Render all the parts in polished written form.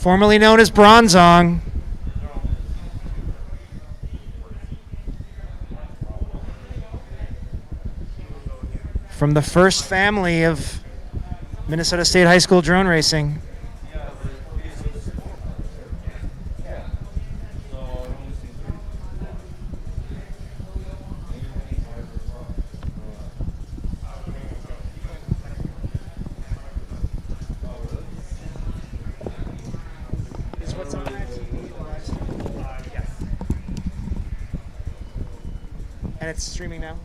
formerly known as Bronzong. From the first family of Minnesota State High School drone racing. And it's streaming now?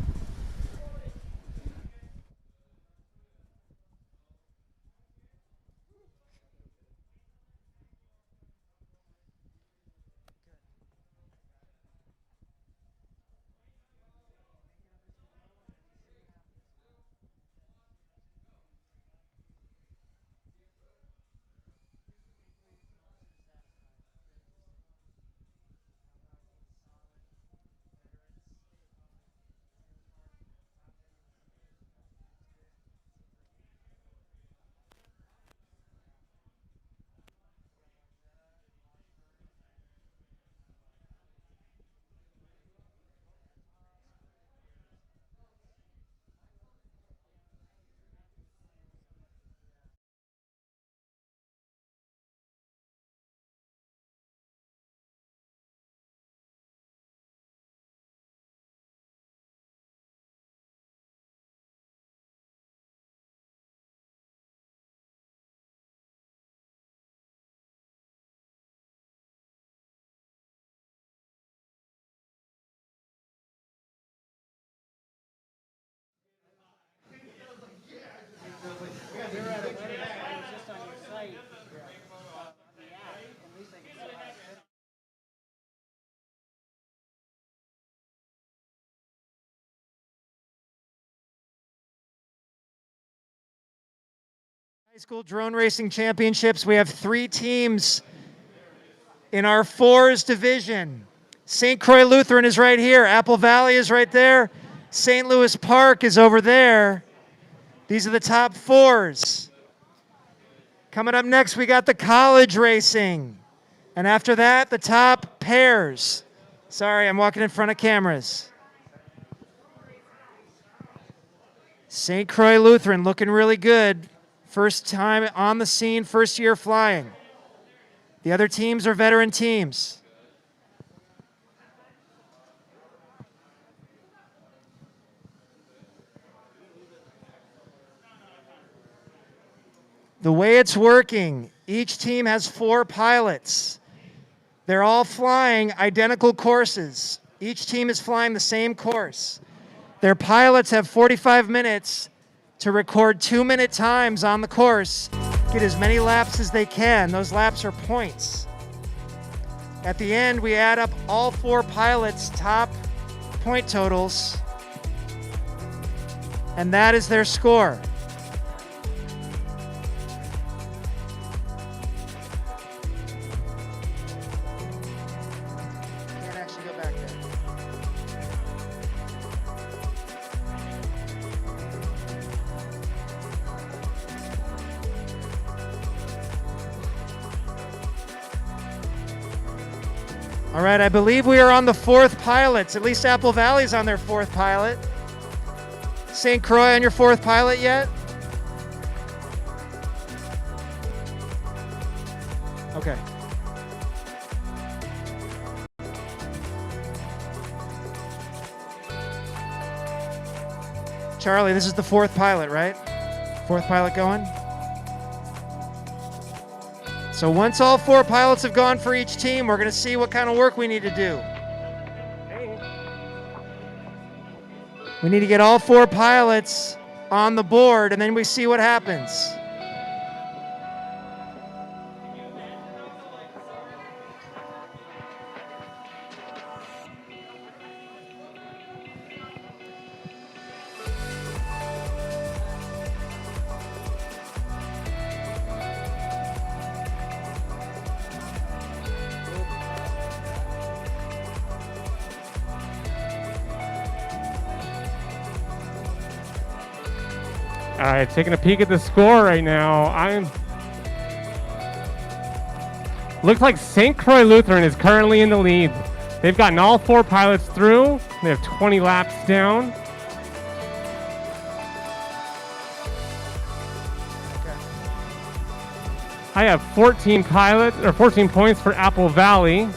High School Drone Racing Championships. We have 3 teams in our fours division. St. Croix Lutheran is right here. Apple Valley is right there. St. Louis Park is over there. These are the top 4s. Coming up next, we got the college racing. And after that, the top pairs. Sorry, I'm walking in front of cameras. St. Croix Lutheran looking really good. First time on the scene, first year flying. The other teams are veteran teams. The way it's working, each team has 4 pilots. They're all flying identical courses. Each team is flying the same course. Their pilots have 45 minutes to record 2-minute times on the course, get as many laps as they can. Those laps are points. At the end, we add up all 4 pilots' top point totals, and that is their score. Can't actually go back there. All right, I believe we are on the 4th pilots. At least Apple Valley's on their 4th pilot. St. Croix on your 4th pilot yet? Okay. Charlie, this is the 4th pilot, right? 4th pilot going? So once all 4 pilots have gone for each team, we're going to see what kind of work we need to do. We need to get all 4 pilots on the board, and then we see what happens. All right, taking a peek at the score right now. Looks like St. Croix Lutheran is currently in the lead. They've gotten all 4 pilots through. They have 20 laps down. I have 14 points for Apple Valley.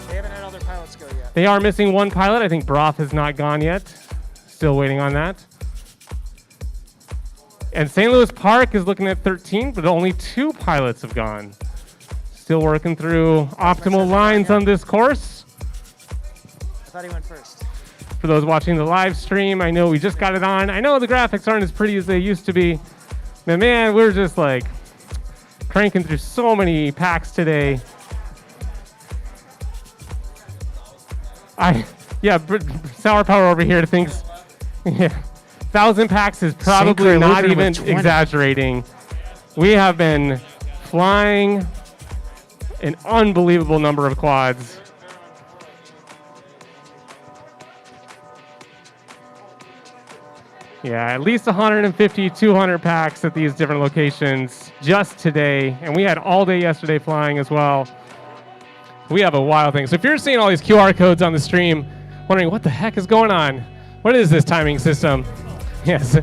They haven't had other pilots go yet. They are missing 1 pilot. I think Broth has not gone yet. Still waiting on that. And St. Louis Park is looking at 13, but only 2 pilots have gone. Still working through optimal lines on this course. I thought he went first. For those watching the live stream, I know we just got it on. I know the graphics aren't as pretty as they used to be. But man, we're just like cranking through so many packs today. Sour Power over here thinks 1,000 packs is probably not even exaggerating. We have been flying an unbelievable number of quads. Yeah, at least 150, 200 packs at these different locations just today. And we had all day yesterday flying as well. We have a wild thing. So if you're seeing all these QR codes on the stream, wondering what the heck is going on, what is this timing system? Yes,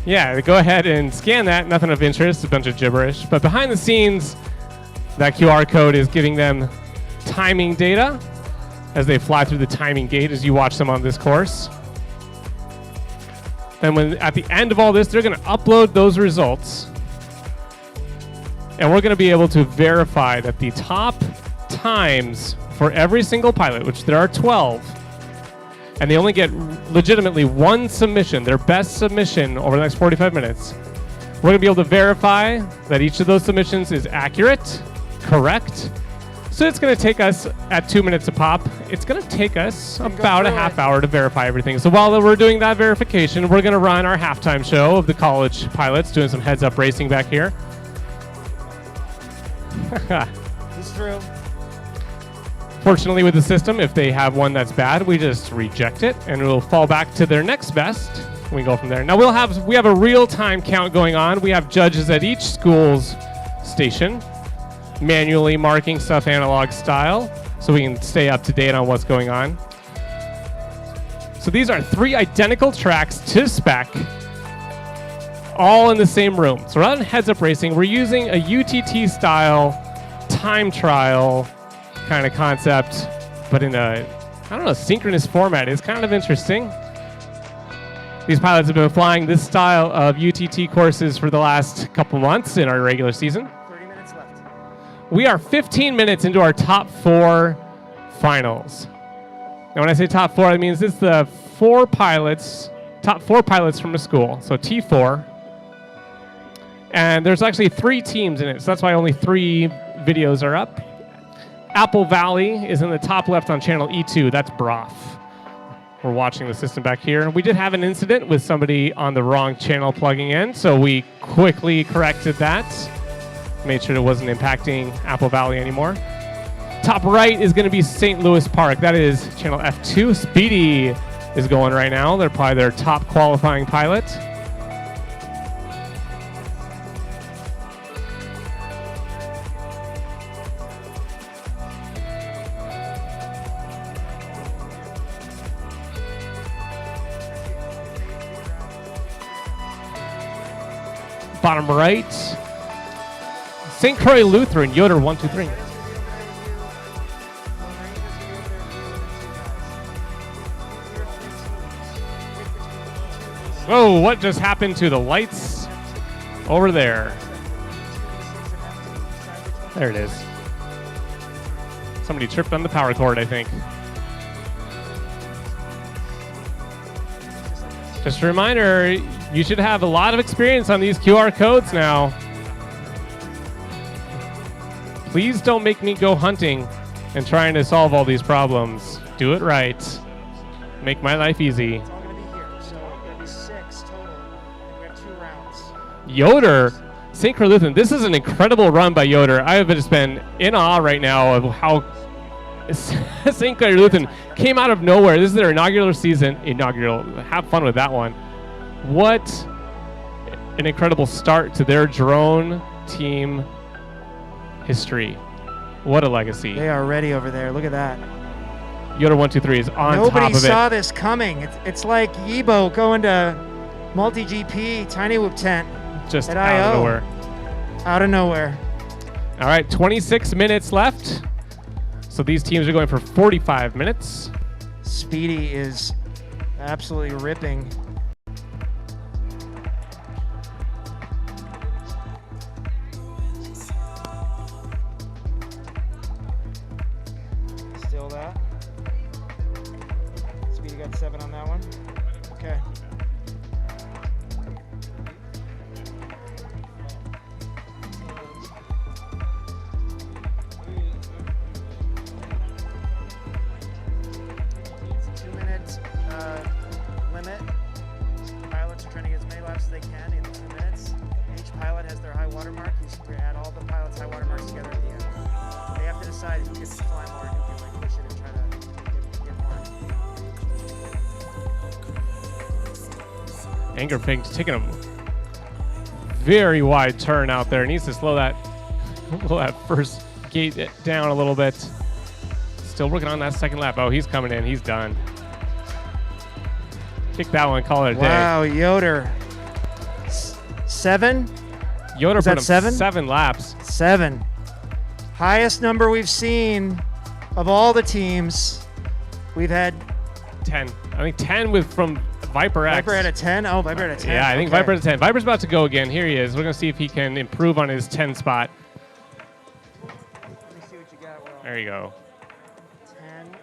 yeah, go ahead and scan that. Nothing of interest, a bunch of gibberish. But behind the scenes, that QR code is giving them timing data as they fly through the timing gate as you watch them on this course. And when at the end of all this, they're going to upload those results. And we're going to be able to verify that the top times for every single pilot, which there are 12, and they only get legitimately 1 submission, their best submission over the next 45 minutes. We're going to be able to verify that each of those submissions is accurate, correct. So it's going to take us, at 2 minutes a pop, it's going to take us about a half hour to verify everything. So while we're doing that verification, we're going to run our halftime show of the college pilots, doing some heads-up racing back here. It's true. Fortunately with the system, if they have one that's bad, we just reject it and we'll fall back to their next best. We go from there. Now we have a real-time count going on. We have judges at each school's station, manually marking stuff analog style, so we can stay up to date on what's going on. So these are 3 identical tracks to spec, all in the same room. So rather than heads-up racing, we're using a UTT-style time trial kind of concept, but in a, synchronous format. It's kind of interesting. These pilots have been flying this style of UTT courses for the last couple months in our regular season. 30 minutes left. We are 15 minutes into our top 4 finals. Now when I say top 4, that means it's the top 4 pilots from a school, so T4. And there's actually 3 teams in it, so that's why only 3 videos are up. Apple Valley is in the top left on channel E2. That's Broth. We're watching the system back here. We did have an incident with somebody on the wrong channel plugging in, so we quickly corrected that. Made sure it wasn't impacting Apple Valley anymore. Top right is going to be St. Louis Park. That is channel F2. Speedy is going right now. They're probably their top qualifying pilot. Bottom right, St. Croix Lutheran, Yoder 123. Whoa, what just happened to the lights over there? There it is. Somebody tripped on the power cord, I think. Just a reminder, you should have a lot of experience on these QR codes now. Please don't make me go hunting and trying to solve all these problems. Do it right. Make my life easy. It's all going to be here, so there'll be 6 total, and we have 2 rounds. Yoder, St. Croix Lutheran. This is an incredible run by Yoder. I have just been in awe right now of how St. Croix Lutheran came out of nowhere. This is their inaugural season. Have fun with that one. What an incredible start to their drone team history. What a legacy. They are ready over there. Look at that. Yoder 123 is on Nobody top of saw it. this coming. It's like Yibo going to multi-GP Tiny Whoop tent Just at out of IO. nowhere. Out of nowhere. All right, 26 minutes left. So these teams are going for 45 minutes. Speedy is absolutely ripping. Still that. Speedy got 7 on that one. Okay. It's a 2-minute limit. Pilots are trying to get as many laps as they can in 2 minutes. Each pilot has their high water mark. You add all the pilots' high water marks together at the end. They have to decide who gets to fly more and who can like push it and try to get more. Anger Pink's taking a very wide turn out there. Needs to slow that first gate down a little bit. Still working on that second lap. Oh, he's coming in. He's done. Kick that one. Call it a day. Wow, Yoder. 7? Yoder Is put that him 7? 7 laps. 7. Highest number we've seen of all the teams. We've had 10. I think 10 with from Viper X. Viper at a 10. Oh, Viper at a 10. Yeah, I think Okay. Viper at a 10. Viper's about to go again. Here he is. We're going to see if he can improve on his 10 spot. Let me see what you got, Will. There you go. 10,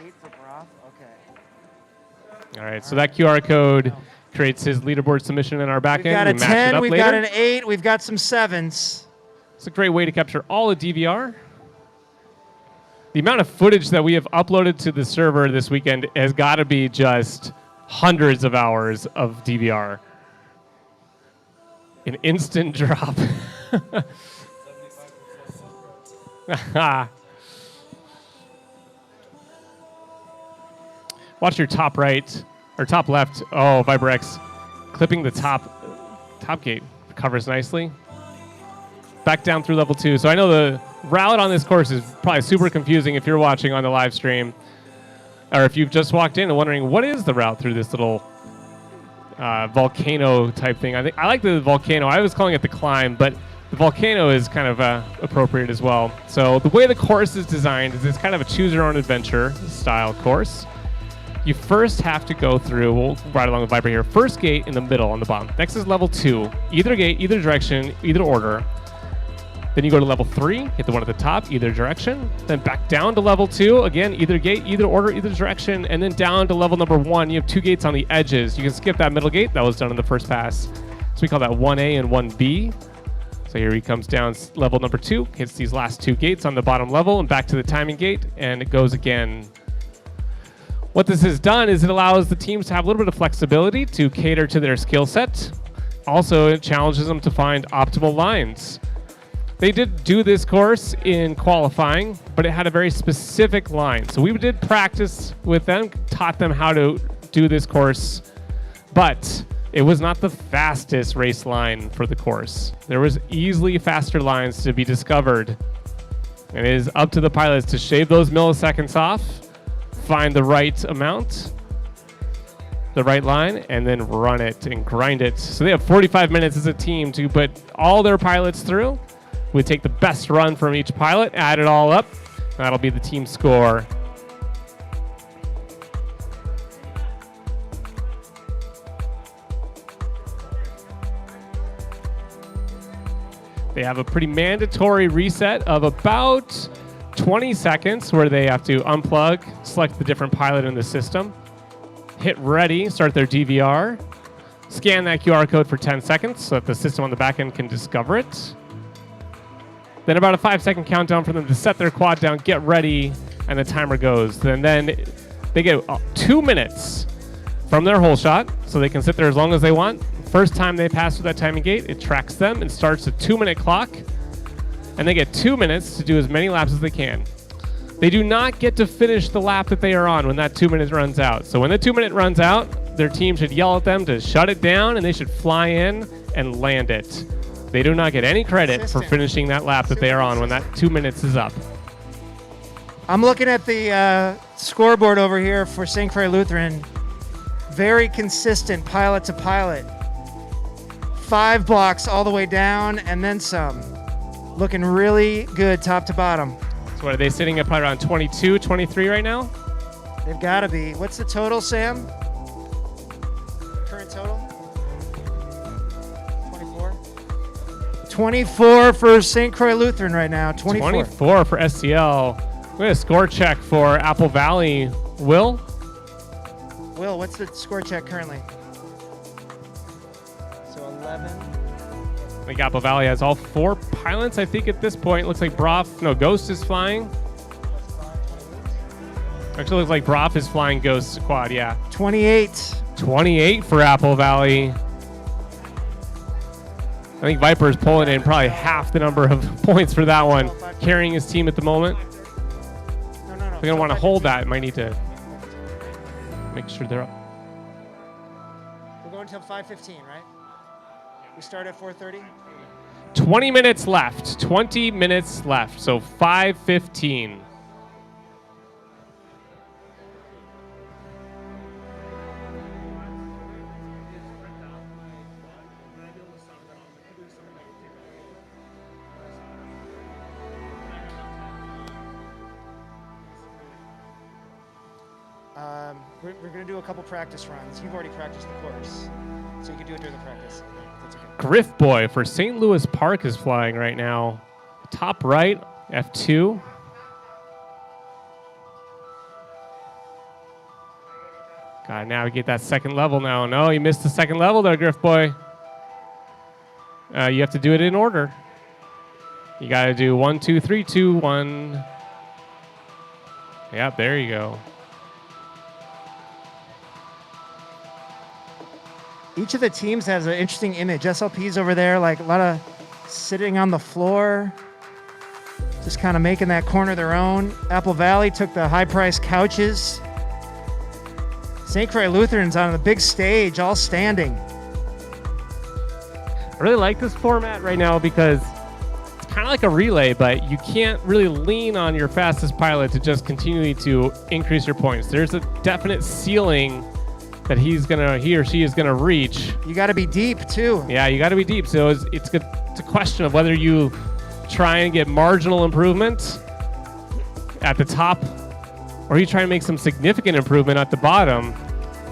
8 for Broth. Okay. All right, so that QR code creates his leaderboard submission in our back We've got end. a We match it 10, up we've later. got an 8, we've got some 7s. It's a great way to capture all of DVR. The amount of footage that we have uploaded to the server this weekend has got to be just hundreds of hours of DVR. An instant drop. Watch your top right or top left. Oh, Viper X clipping the top gate. Covers nicely. Back down through level 2. So I know the route on this course is probably super confusing if you're watching on the live stream, or if you've just walked in and wondering what is the route through this little volcano type thing. I like the volcano. I was calling it the climb, but the volcano is kind of appropriate as well. So the way the course is designed is it's kind of a choose your own adventure style course. You first have to go through, we'll ride along the Viper here, first gate in the middle on the bottom. Next is level 2, either gate, either direction, either order. Then you go to level 3, hit the one at the top, either direction. Then back down to level 2, again, either gate, either order, either direction. And then down to level number 1, you have 2 gates on the edges. You can skip that middle gate, that was done in the first pass. So we call that 1A and 1B. So here he comes down level number 2, hits these last 2 gates on the bottom level and back to the timing gate, and it goes again. What this has done is it allows the teams to have a little bit of flexibility to cater to their skill set. Also, it challenges them to find optimal lines. They did do this course in qualifying, but it had a very specific line. So we did practice with them, taught them how to do this course, but it was not the fastest race line for the course. There was easily faster lines to be discovered. And it is up to the pilots to shave those milliseconds off, find the right amount, the right line, and then run it and grind it. So they have 45 minutes as a team to put all their pilots through. We take the best run from each pilot, add it all up, and that'll be the team score. They have a pretty mandatory reset of about 20 seconds where they have to unplug, select the different pilot in the system, hit ready, start their DVR, scan that QR code for 10 seconds so that the system on the back end can discover it. Then about a 5-second countdown for them to set their quad down, get ready, and the timer goes. And then they get 2 minutes from their hole shot, so they can sit there as long as they want. First time they pass through that timing gate, it tracks them and starts a 2-minute clock. And they get 2 minutes to do as many laps as they can. They do not get to finish the lap that they are on when that 2 minutes runs out. So when the 2 minute runs out, their team should yell at them to shut it down, and they should fly in and land it. They do not get any credit for Consistent. finishing that lap that they are on when that 2 minutes is up. I'm looking at the scoreboard over here for St. Croix Lutheran. Very consistent pilot to pilot. 5 blocks all the way down and then some. Looking really good top to bottom. So what are they sitting at probably around 22, 23 right now? They've got to be. What's the total, Sam? Current total? 24? 24 for St. Croix Lutheran right now. 24. 24 for SCL. We have a score check for Apple Valley. Will? Will, what's the score check currently? So 11. I think Apple Valley has all 4 pilots, I think, at this point. Looks like Ghost is flying. Actually, looks like Broff is flying Ghost quad, yeah. 28. 28 for Apple Valley. I think Viper is pulling in probably half the number of points for that one, carrying his team at the moment. No. They're going to want to hold that. Might need to make sure they're up. We're going until 5:15, right? We start at 4:30? 20 minutes left. 20 minutes left. So 5:15. We're going to do a couple practice runs. You've already practiced the course, so you can do it during the practice. That's okay. Griff Boy for St. Louis Park is flying right now. Top right, F2. Gotta navigate that second level now. No, you missed the second level there, Griff Boy. You have to do it in order. You gotta do 1, 2, 3, 2, 1. Yep, there you go. Each of the teams has an interesting image. SLP's over there, like a lot of sitting on the floor, just kind of making that corner their own. Apple Valley took the high-priced couches. St. Croix Lutheran's on the big stage, all standing. I really like this format right now because it's kind of like a relay, but you can't really lean on your fastest pilot to just continually to increase your points. There's a definite ceiling that he or she is gonna reach. You got to be deep too. Yeah, you got to be deep. So it's a question of whether you try and get marginal improvement at the top, or you try and make some significant improvement at the bottom.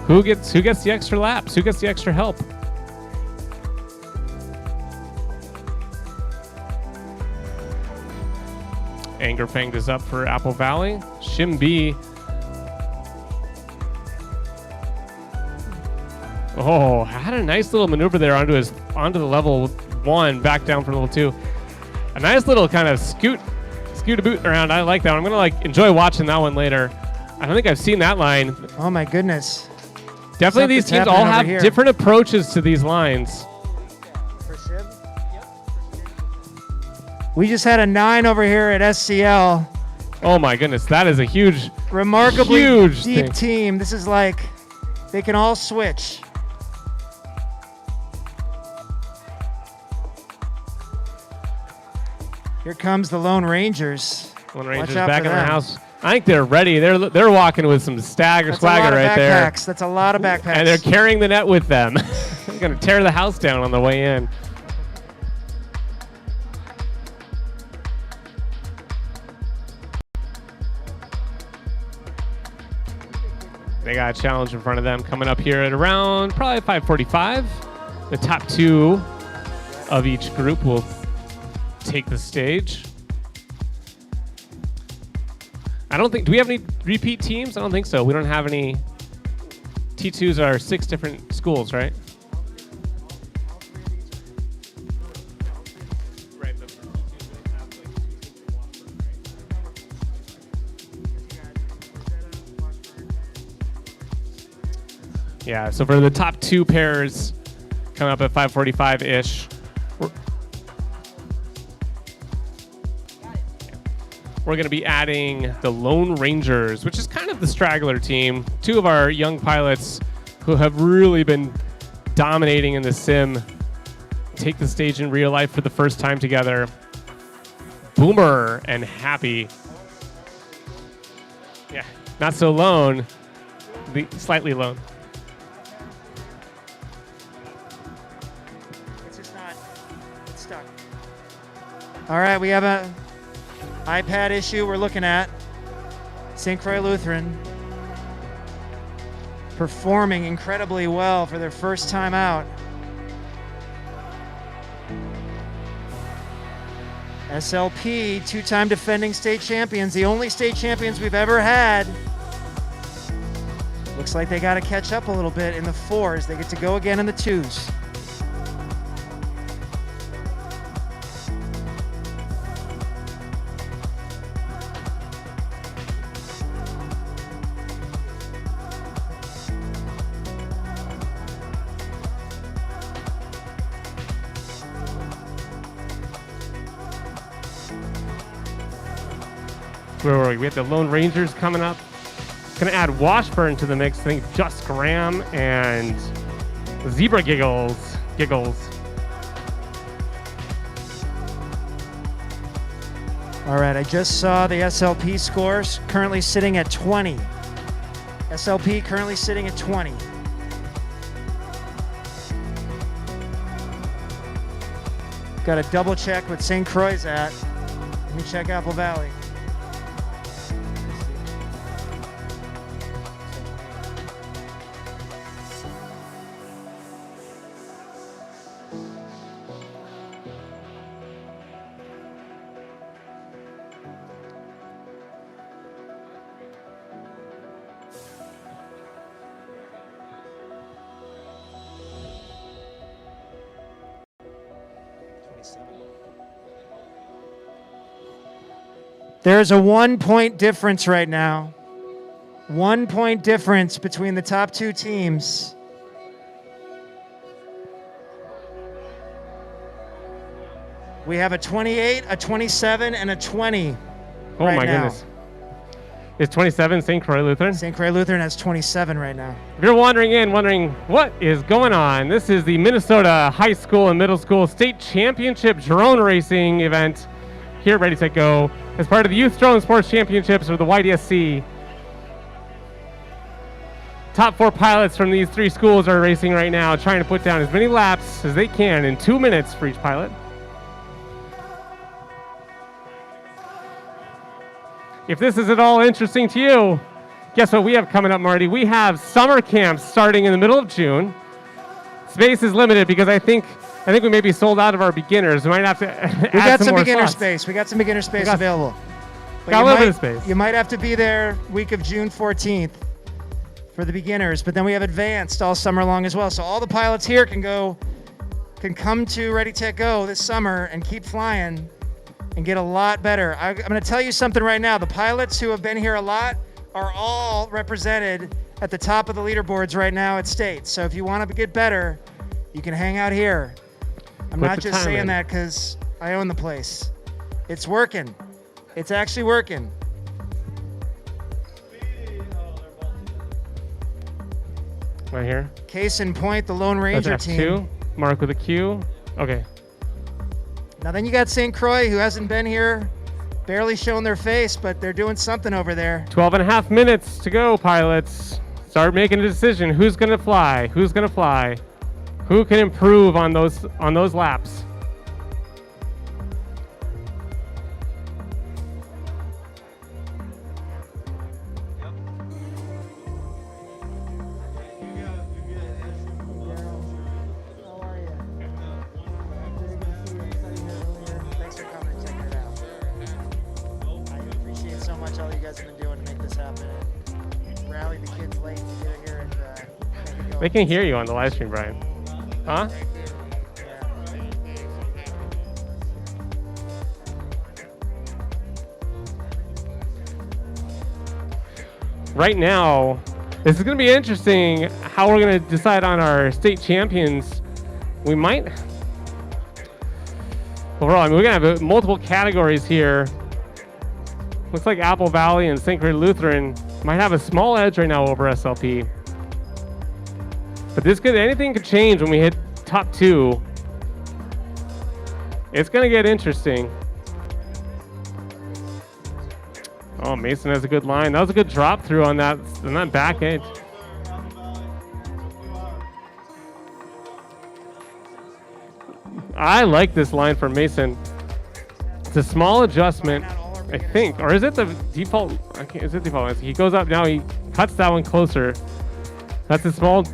Who gets the extra laps? Who gets the extra help? Anger Fanged is up for Apple Valley. Shim B. Oh, had a nice little maneuver there onto the level 1, back down from level 2. A nice little kind of scoot a boot around. I like that one. I'm gonna enjoy watching that one later. I don't think I've seen that line. Oh my goodness. Definitely these teams all have different approaches to these lines. We just had a 9 over here at SCL. Oh my goodness, that is a huge, Remarkably huge deep thing. team. This is like, they can all switch. Here comes the Lone Rangers. Lone Rangers Watch out back for in the them. house. I think they're ready. They're walking with some swagger That's a lot of right there. backpacks. That's a lot of backpacks. And they're carrying the net with them. They're going to tear the house down on the way in. They got a challenge in front of them coming up here at around probably 5:45. The top 2 of each group will take the stage. Do we have any repeat teams? I don't think so. We don't have any. T2s are 6 different schools, right? Yeah, so for the top 2 pairs coming up at 5:45-ish, we're going to be adding the Lone Rangers, which is kind of the straggler team. 2 of our young pilots who have really been dominating in the sim take the stage in real life for the first time together. Boomer and Happy. Yeah, not so lone, slightly lone. It's just not, it's stuck. All right, we have a iPad issue we're looking at. St. Croix Lutheran performing incredibly well for their first time out. SLP, two-time defending state champions, the only state champions we've ever had. Looks like they got to catch up a little bit in the 4s. They get to go again in the 2s. Where were we? We have the Lone Rangers coming up. Gonna add Washburn to the mix. I think Just Graham and Zebra Giggles. All right, I just saw the SLP scores currently sitting at 20. SLP currently sitting at 20. Got to double check what St. Croix at. Let me check Apple Valley. There's a 1-point difference right now. 1 point difference between the top two teams. We have a 28, a 27, and a 20. Oh right my now. goodness. Is 27 St. Croix Lutheran? St. Croix Lutheran has 27 right now. If you're wondering what is going on, this is the Minnesota High School and Middle School State Championship Drone Racing event here at Ready, Set, Go as part of the Youth Drone Sports Championships or the YDSC. Top 4 pilots from these 3 schools are racing right now, trying to put down as many laps as they can in 2 minutes for each pilot. If this is at all interesting to you, guess what we have coming up, Marty? We have summer camps starting in the middle of June. Space is limited because I think we may be sold out of our beginners. We might have to We add got some more beginner slots. space. We got some beginner space available. But Got a you little bit might- of space. You might have to be there week of June 14th for the beginners, but then we have advanced all summer long as well. So all the pilots here can come to Ready, Tech, Go this summer and keep flying and get a lot better. I'm going to tell you something right now. The pilots who have been here a lot are all represented at the top of the leaderboards right now at state. So if you want to get better, you can hang out here. I'm Put not the just time saying in. that because I own the place. It's working. It's actually working. Right here. Case in point, the Lone Ranger That's team. F2. Mark with a Q. Okay. Now then you got St. Croix, who hasn't been here, barely shown their face, but they're doing something over there. 12 and a half minutes to go, pilots. Start making a decision. Who's going to fly? Who's going to fly? Who can improve on those laps? Thanks for coming and checking it out. I appreciate so much all you guys have been doing to make this happen. Rally the kids late to get here and make it go. They can hear you on the live stream, Brian. Huh? Right now, this is going to be interesting how we're going to decide on our state champions. We might... Overall, I mean, we're going to have multiple categories here. Looks like Apple Valley and St. Croix Lutheran might have a small edge right now over SLP. But anything could change when we hit top 2. It's going to get interesting. Oh, Mason has a good line. That was a good drop through on that back edge. I like this line from Mason. It's a small adjustment, I think. Or is it the default? Is it default? He goes up now. He cuts that one closer. That's a small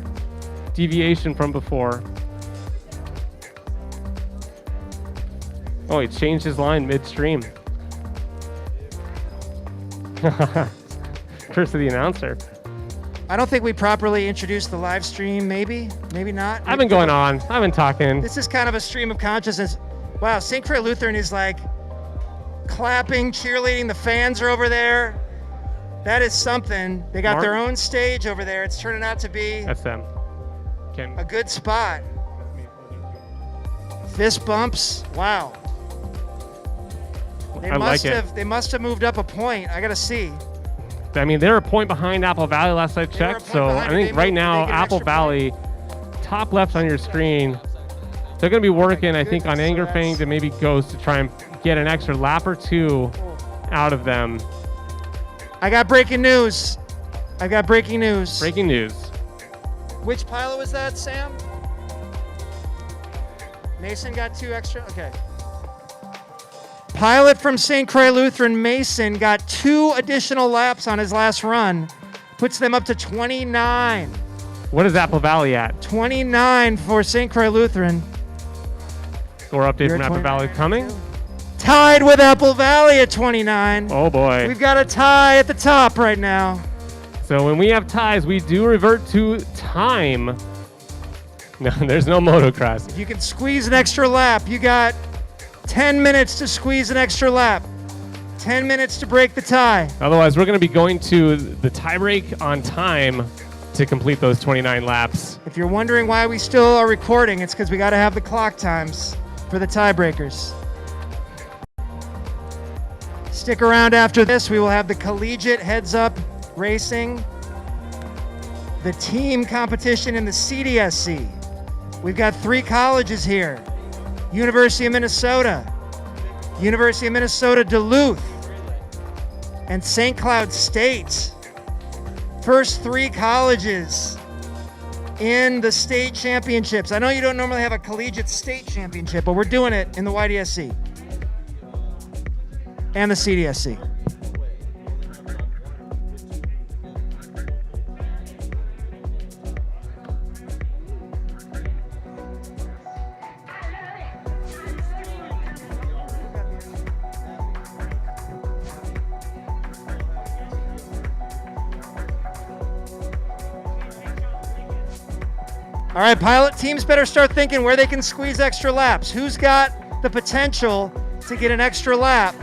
deviation from before. Oh, he changed his line midstream. Curse of the announcer. I don't think we properly introduced the live stream. Maybe not. I've been going on. I've been talking. This is kind of a stream of consciousness. Wow, St. Croix Lutheran is like clapping, cheerleading. The fans are over there. That is something. They got their own stage over there. It's turning out to be That's them. a good spot. Fist bumps. Wow. I like it. They must have moved up a point. I gotta see. I mean, they're a point behind Apple Valley last I checked. So I think right now, Apple Valley, top left on your screen, they're going to be working, I think, on Anger Fang to maybe Ghost to try and get an extra lap or two out of them. I got breaking news. Breaking news. Which pilot was that, Sam? Mason got 2 extra? Okay. Pilot from St. Croix Lutheran, Mason, got 2 additional laps on his last run. Puts them up to 29. What is Apple Valley at? 29 for St. Croix Lutheran. Score update from Apple Valley coming. Tied with Apple Valley at 29. Oh boy. We've got a tie at the top right now. So when we have ties, we do revert to time. No, there's no motocross. If you can squeeze an extra lap, you got 10 minutes to squeeze an extra lap. 10 minutes to break the tie. Otherwise, we're going to be going to the tie break on time to complete those 29 laps. If you're wondering why we still are recording, it's because we got to have the clock times for the tiebreakers. Stick around after this. We will have the collegiate heads-up racing, the team competition in the CDSC. We've got 3 colleges here. University of Minnesota Duluth, and St. Cloud State. First 3 colleges in the state championships. I know you don't normally have a collegiate state championship, but we're doing it in the YDSC and the CDSC. All right, pilot teams better start thinking where they can squeeze extra laps. Who's got the potential to get an extra lap?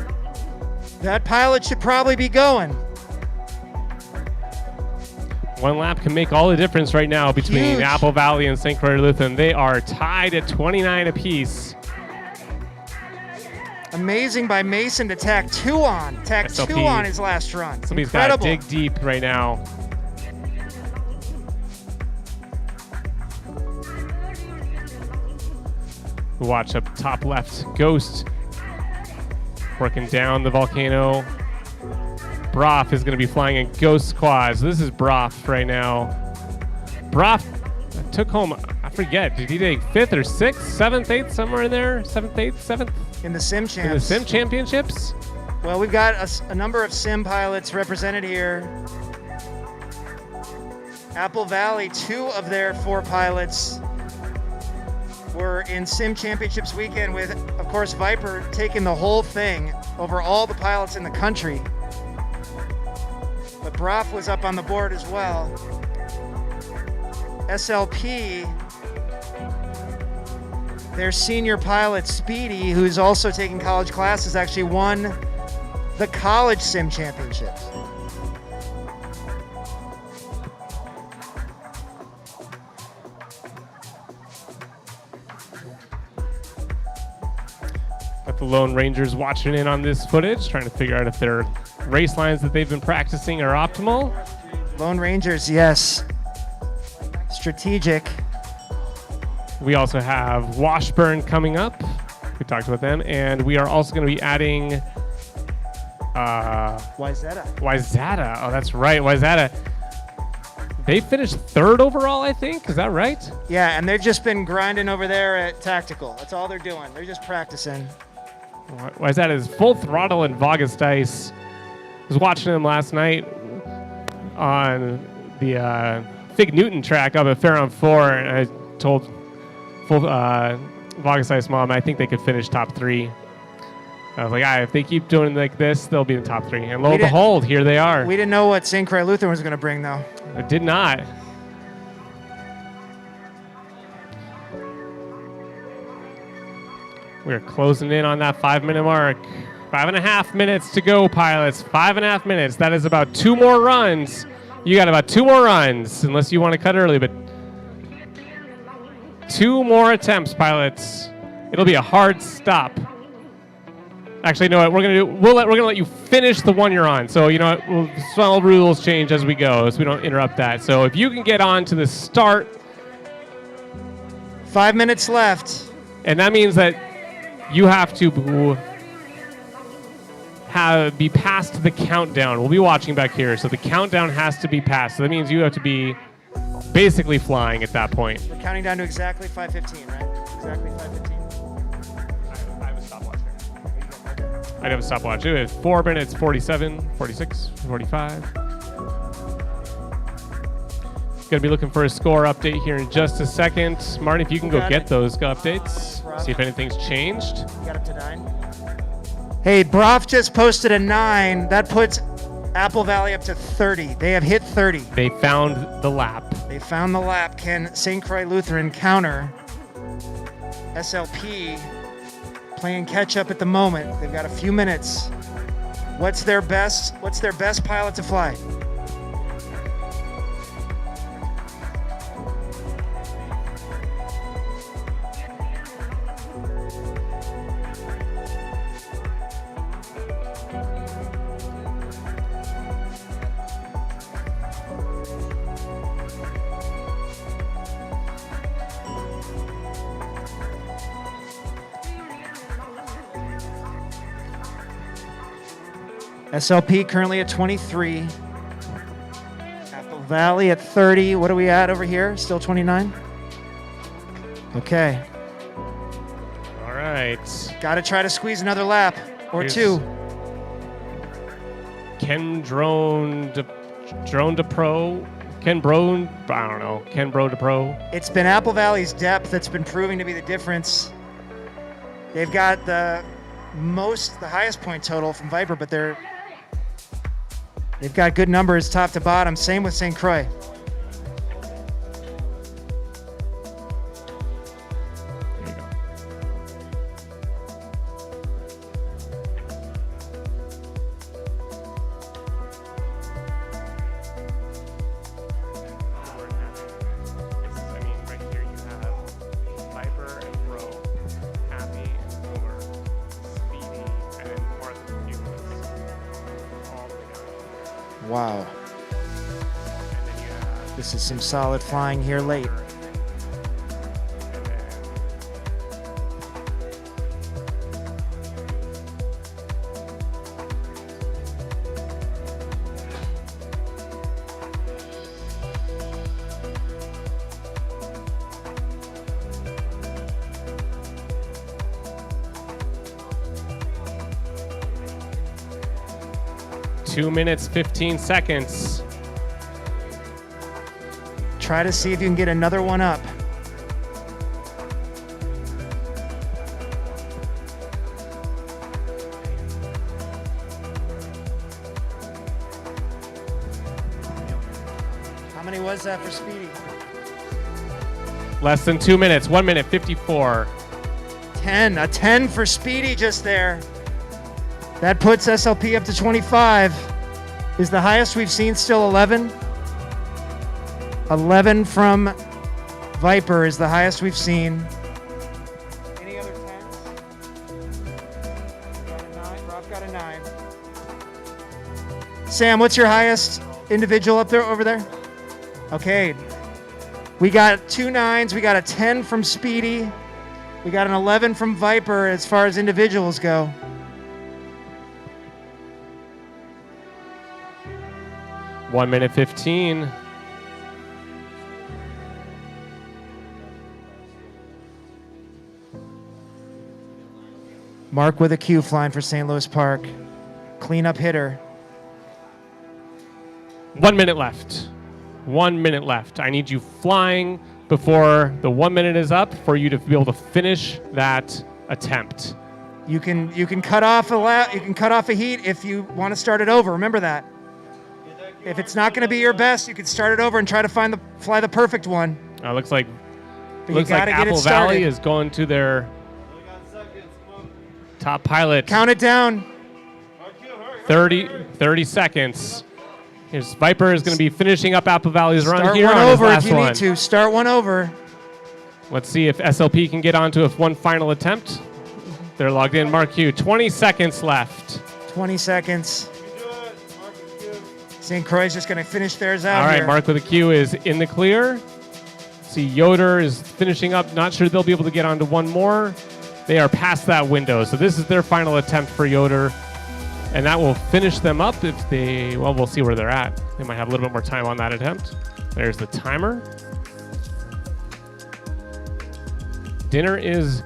That pilot should probably be going. 1 lap can make all the difference right now between Huge. Apple Valley and St. Croix Lutheran. They are tied at 29 apiece. Amazing by Mason to tack 2 on. Tack SLP. 2 on his last run. Somebody's got to Incredible. dig deep right now. Watch up top left. Ghost working down the volcano. Broff is going to be flying in Ghost squad. So this is Broff right now. Broff took home, I forget, did he take 5th or 6th, 7th, 8th, somewhere in there? 7th, 8th, 7th? In the sim champs. In the Sim Championships? Well, we've got a number of sim pilots represented here. Apple Valley, 2 of their 4 pilots were in Sim Championships weekend with, of course, Viper taking the whole thing over all the pilots in the country. But Broff was up on the board as well. SLP, their senior pilot, Speedy, who's also taking college classes, actually won the college Sim Championships. Got the Lone Rangers watching in on this footage, trying to figure out if their race lines that they've been practicing are optimal. Lone Rangers, yes. Strategic. We also have Washburn coming up. We talked about them, and we are also going to be adding Wayzata. Wayzata. Oh, that's right, Wayzata. They finished 3rd overall, I think. Is that right? Yeah, and they've just been grinding over there at Tactical. That's all they're doing. They're just practicing. Wayzata is full throttle in Vegas Dice. I was watching them last night on the Fig Newton track up at Fairmont 4, and I told full Vegas Dice mom I think they could finish top 3. I was like, if they keep doing like this, they'll be in the top 3. And lo and behold, here they are. We didn't know what St. Croix Lutheran was going to bring, though. It did not. We're closing in on that 5-minute mark. 5.5 minutes to go, pilots. 5.5 minutes. That is about 2 more runs. You got about 2 more runs, unless you want to cut early, but 2 more attempts, pilots. It'll be a hard stop. Actually, no, what we're gonna do, we're gonna let you finish the one you're on. So you know what, small rules change as we go, so we don't interrupt that. So if you can get on to the start, 5 minutes left, and that means that you have to be past the countdown. We'll be watching back here, so the countdown has to be passed. So that means you have to be basically flying at that point. We're counting down to exactly 5:15, right? Exactly 5:15. I have a stopwatch here. I have a stopwatch. It is 4 minutes, 47, 46, 45. Gonna be looking for a score update here in just a second. Martin, if you can go get those updates, see if anything's changed. You got up to 9. Hey, Broff just posted a 9. That puts Apple Valley up to 30. They have hit 30. They found the lap. They found the lap. Can St. Croix Lutheran counter SLP playing catch up at the moment? They've got a few minutes. What's their best pilot to fly? SLP currently at 23. Apple Valley at 30. What are we at over here? Still 29? Okay. All right. Got to try to squeeze another lap or Here's 2. Ken Drone to Pro. Ken Bro to Pro. It's been Apple Valley's depth that's been proving to be the difference. They've got the highest point total from Viper, but they've got good numbers top to bottom. Same with St. Croix. There you go. Right here you have Viper and Pro, Happy and Thor, Speedy, and then Martha Fugless. All the way down. Wow. And then you have This is some solid flying here late. and then 2 minutes, 15 seconds. Try to see if you can get another one up. How many was that for Speedy? Less than 2 minutes, 1 minute, 54. 10. A 10 for Speedy just there. That puts SLP up to 25. Is the highest we've seen still 11? 11 from Viper is the highest we've seen. Any other 10s? Got a 9. Rob got a 9. Sam, what's your highest individual up there over there? Okay. We got 2 9s. We got a 10 from Speedy. We got an 11 from Viper as far as individuals go. One minute 15. Mark with a Q flying for St. Louis Park. Cleanup hitter. 1 minute left. 1 minute left. I need you flying before the 1 minute is up for you to be able to finish that attempt. You can cut off a heat if you want to start it over. Remember that. If it's not going to be your best, you can start it over and try to fly the perfect one. Looks like But you gotta get it Apple started. Valley is going to their top pilot. Count it down. 30 seconds. Here's Viper is going to be finishing up Apple Valley's run Start here one on his over last if you one. need to. Start one over. Let's see if SLP can get onto one final attempt. They're logged in. Mark Q. 20 seconds left. 20 seconds. St. Croix's just going to finish theirs out All right, here. Mark with a Q is in the clear. See, Yoder is finishing up. Not sure they'll be able to get onto one more. They are past that window. So this is their final attempt for Yoder. And that will finish them up if they, well, we'll see where they're at. They might have a little bit more time on that attempt. There's the timer. Dinner is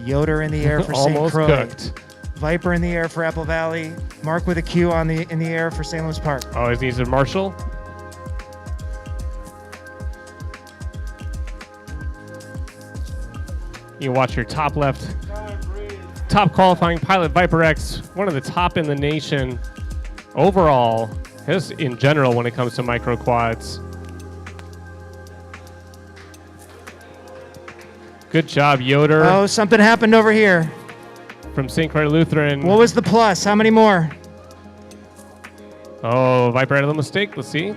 Yoder in the air for St. almost Croix. cooked. Viper in the air for Apple Valley. Mark with a Q in the air for St. Louis Park. Always needs a Marshall. You watch your top left. Top qualifying pilot Viper X, one of the top in the nation overall, just in general when it comes to micro quads. Good job, Yoder Oh, something happened over here. from St. Croix Lutheran. What was the plus? How many more? Oh, Viper had a little mistake. Let's see.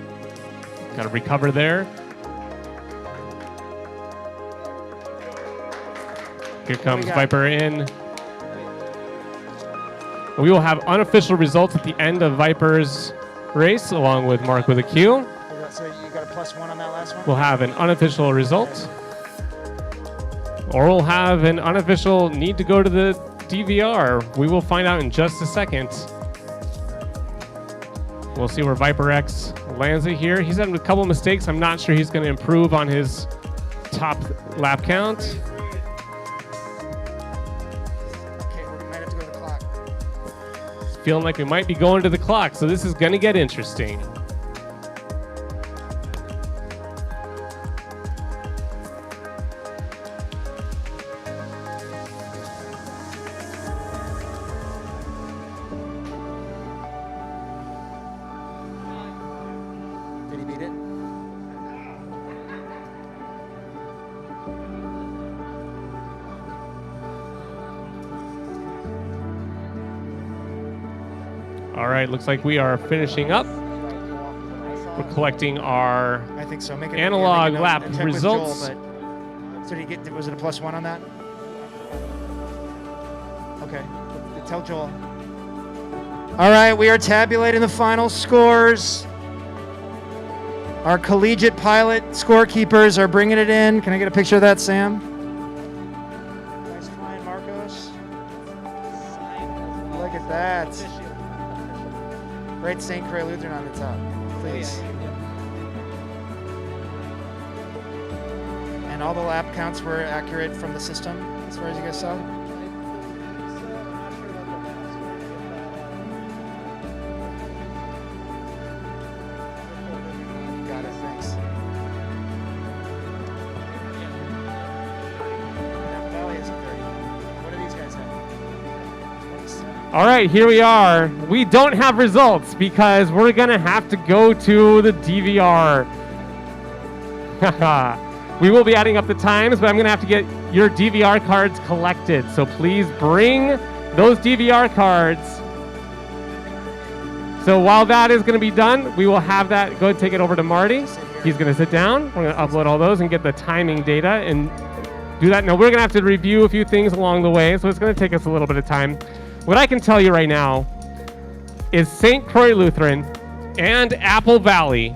Got to recover there. Here comes got? Viper in. We will have unofficial results at the end of Viper's race, along with Mark with a Q. So you got a +1 on that last one? We'll have an unofficial result. Or we'll have an unofficial need to go to the DVR. We will find out in just a second. We'll see where Viper X lands it here. He's had a couple mistakes. I'm not sure he's going to improve on his top lap count. Okay, we might have to go to the clock. Feeling like we might be going to the clock, so this is going to get interesting. Did he beat it? All right, looks like we are finishing up. We're collecting our I think so. Make it Analog make a note lap and check with results. Joel, but, so did he get? Was it a +1 on that? Okay. Tell Joel. All right, we are tabulating the final scores. Our collegiate pilot scorekeepers are bringing it in. Can I get a picture of that, Sam? Nice flying, Marcos. Look at that. Write St. Croix Lutheran on the top, please. And all the lap counts were accurate from the system, as far as you guys saw? Got it, thanks. Apple Valley is 30. What do these guys have? 27. All right, here we are. We don't have results because we're going to have to go to the DVR. We will be adding up the times, but I'm going to have to get your DVR cards collected. So please bring those DVR cards. So while that is going to be done, we will have that. Go ahead and take it over to Marty. He's going to sit down. We're going to upload all those and get the timing data and do that. Now, we're going to have to review a few things along the way, so it's going to take us a little bit of time. What I can tell you right now is St. Croix Lutheran and Apple Valley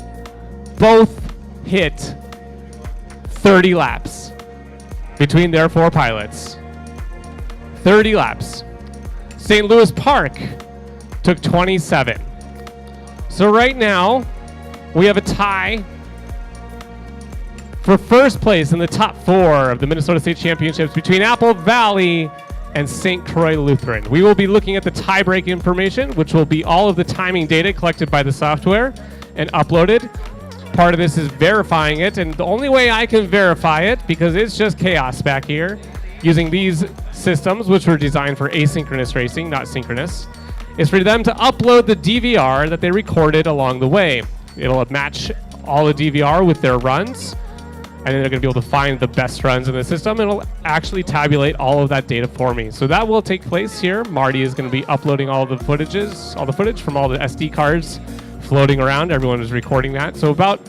both hit 30 laps. between their 4 pilots. 30 laps. St. Louis Park took 27. So right now, we have a tie for first place in the top 4 of the Minnesota State Championships between Apple Valley and St. Croix Lutheran. We will be looking at the tiebreak information, which will be all of the timing data collected by the software and uploaded. Part of this is verifying it, and the only way I can verify it, because it's just chaos back here, using these systems, which were designed for asynchronous racing, not synchronous, is for them to upload the DVR that they recorded along the way. It'll match all the DVR with their runs, and then they're going to be able to find the best runs in the system, and it'll actually tabulate all of that data for me. So that will take place here. Marty is going to be uploading all the footage from all the SD cards floating around. Everyone is recording that. So about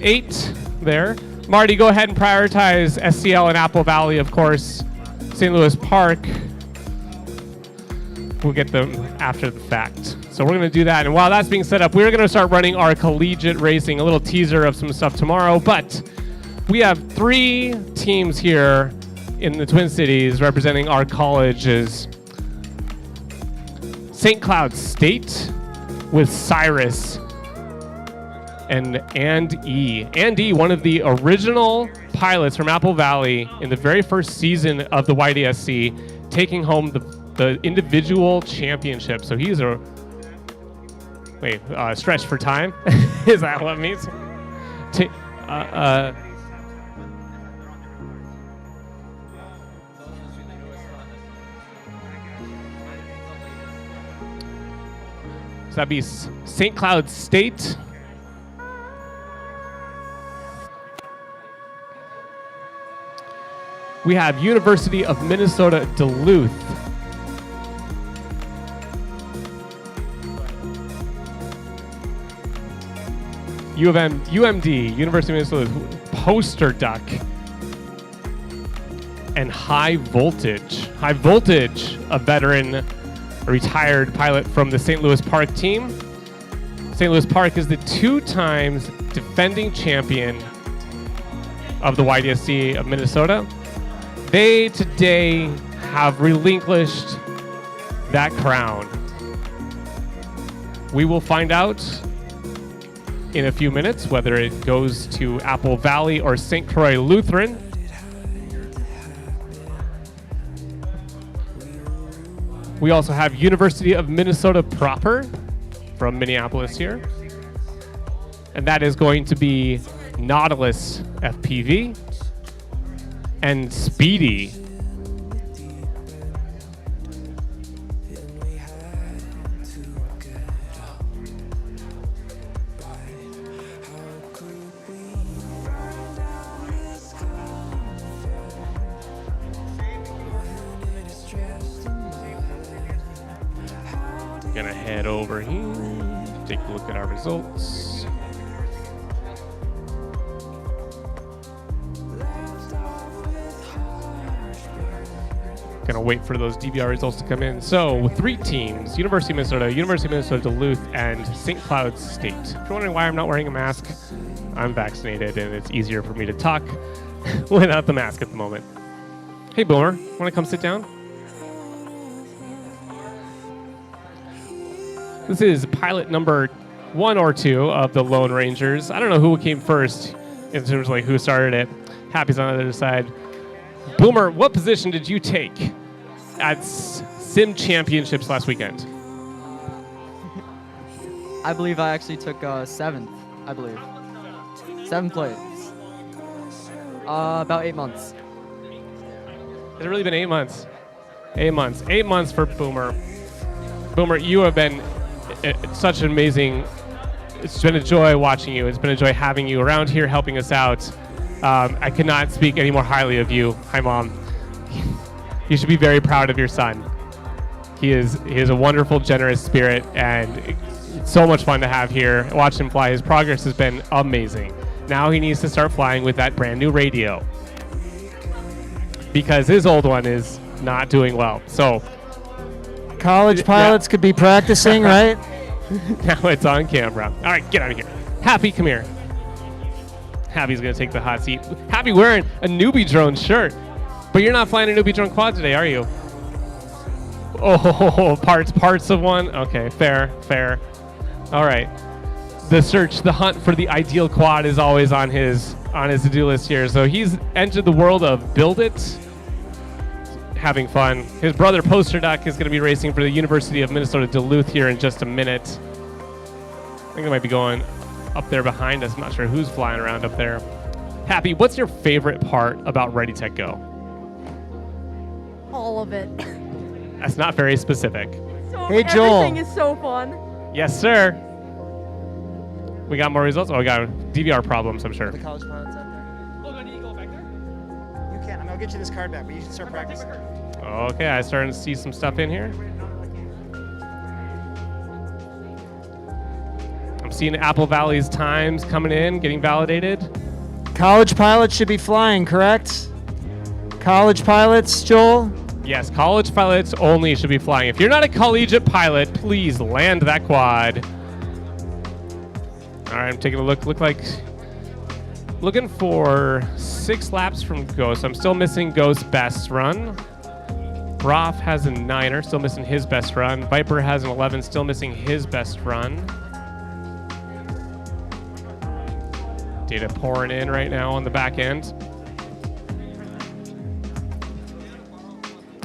8 there. Marty, go ahead and prioritize SCL and Apple Valley, of course. St. Louis Park, we'll get them after the fact. So we're going to do that. And while that's being set up, we're going to start running our collegiate racing, a little teaser of some stuff tomorrow. But we have 3 teams here in the Twin Cities representing our colleges. St. Cloud State with Cyrus and E. E, one of the original pilots from Apple Valley in the very first season of the YDSC, taking home the individual championship. So he's a stretch for time. Is that what it means? So that'd be St. Cloud State. We have University of Minnesota Duluth. UMD, University of Minnesota, Poster Duck, and High Voltage. High Voltage, a veteran, a retired pilot from the St. Louis Park team. St. Louis Park is the 2 times defending champion of the YDSC of Minnesota. They today have relinquished that crown. We will find out in a few minutes whether it goes to Apple Valley or St. Croix Lutheran. We also have University of Minnesota proper from Minneapolis here. And that is going to be Nautilus FPV and Speedy. Gonna head over here, take a look at our results. Gonna wait for those DVR results to come in. So 3 teams, University of Minnesota Duluth, and St. Cloud State. If you're wondering why I'm not wearing a mask, I'm vaccinated and it's easier for me to talk without the mask at the moment. Hey Boomer, wanna come sit down? This is pilot number 1 or 2 of the Lone Rangers. I don't know who came first in terms of like who started it. Happy's on the other side. Boomer, what position did you take at Sim Championships last weekend? I believe I actually took 7th, I believe. 7th place. About 8 months. Has it really been 8 months? 8 months. 8 months for Boomer. Boomer, you have been such an amazing, it's been a joy watching you. It's been a joy having you around here helping us out. I could not speak any more highly of you. Hi, Mom. You should be very proud of your son. He is a wonderful, generous spirit, and it's so much fun to have here. Watch him fly. His progress has been amazing. Now he needs to start flying with that brand new radio because his old one is not doing well. So College pilots could be practicing, right? now it's on camera. All right, get out of here. Happy, come here. Happy's gonna take the hot seat. Happy wearing a newbie drone shirt. But you're not flying a Newbie Drone quad today, are you? Oh, parts of one. Okay, fair. All right. The hunt for the ideal quad is always on his to-do list here. So he's entered the world of Build It, having fun. His brother Poster Duck is going to be racing for the University of Minnesota Duluth here in just a minute. I think it might be going up there behind us. I'm not sure who's flying around up there. Happy, what's your favorite part about Ready Tech Go? All of it. That's not very specific. So Hey, Joel. Everything is so fun. Yes, sir. We got more results. Oh, we got DVR problems, I'm sure. The college pilots out there. Oh, do I need to go back there? You can. I'm gonna get you this card back, but you should start practicing. Okay, I starting to see some stuff in here. I'm seeing Apple Valley's times coming in, getting validated. College pilots should be flying, correct? College pilots, Joel? Yes, college pilots only should be flying. If you're not a collegiate pilot, please land that quad. All right, I'm taking a look. Looking for 6 laps from Ghost. I'm still missing Ghost's best run. Broff has a 9er, still missing his best run. Viper has an 11, still missing his best run. Data pouring in right now on the back end.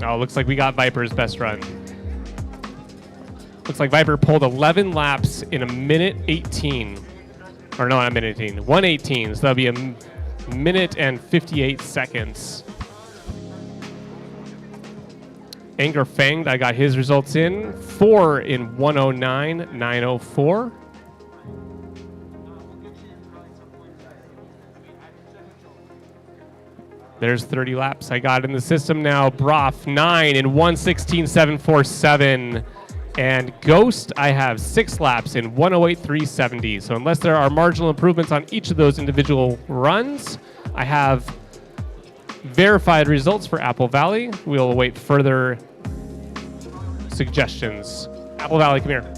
Oh, looks like we got Viper's best run. Looks like Viper pulled 11 laps in a minute 18. Or no, not a minute 18, 1:18. So that'll be a minute and 58 seconds. Anger Fanged, I got his results in. 4 in 109.904. There's 30 laps I got in the system now. Broff, 9 in 116.747. And Ghost, I have 6 laps in 108.370. So unless there are marginal improvements on each of those individual runs, I have verified results for Apple Valley. We'll await further suggestions. Apple Valley, come here.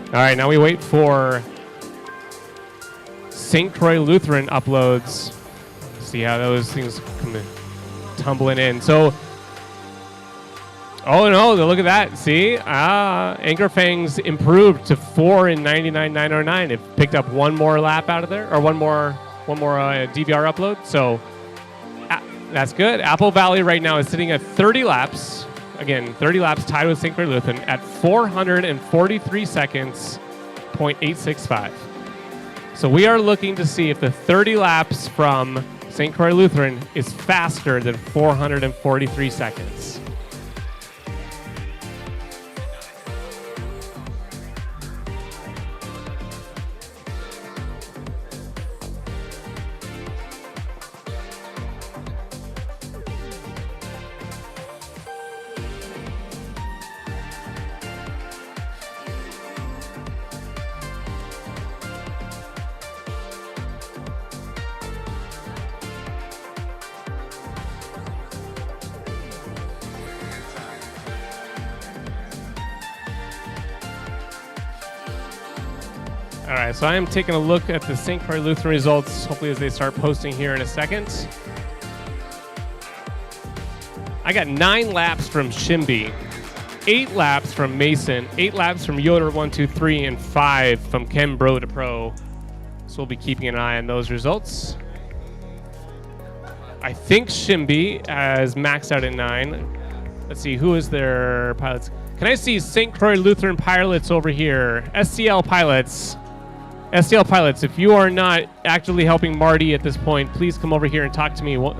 All right, now we wait for St. Croix Lutheran uploads. See how those things come in, tumbling in. So, oh no, look at that. See, Anchor Fangs improved to 4 in 99.909. It picked up one more lap out of there, or one more DVR upload. So, That's good. Apple Valley right now is sitting at 30 laps. Again, 30 laps tied with St. Croix Lutheran at 443 seconds, 0.865. So we are looking to see if the 30 laps from St. Croix Lutheran is faster than 443 seconds. All right, so I am taking a look at the St. Croix Lutheran results, hopefully as they start posting here in a second. I got 9 laps from Shimby, 8 laps from Mason, 8 laps from Yoder 1, 2, 3, and 5 from Ken Bro to Pro. So we'll be keeping an eye on those results. I think Shimby has maxed out at 9. Let's see, who is their pilots? Can I see St. Croix Lutheran pilots over here? SCL pilots. SCL pilots, if you are not actively helping Marty at this point, please come over here and talk to me. What?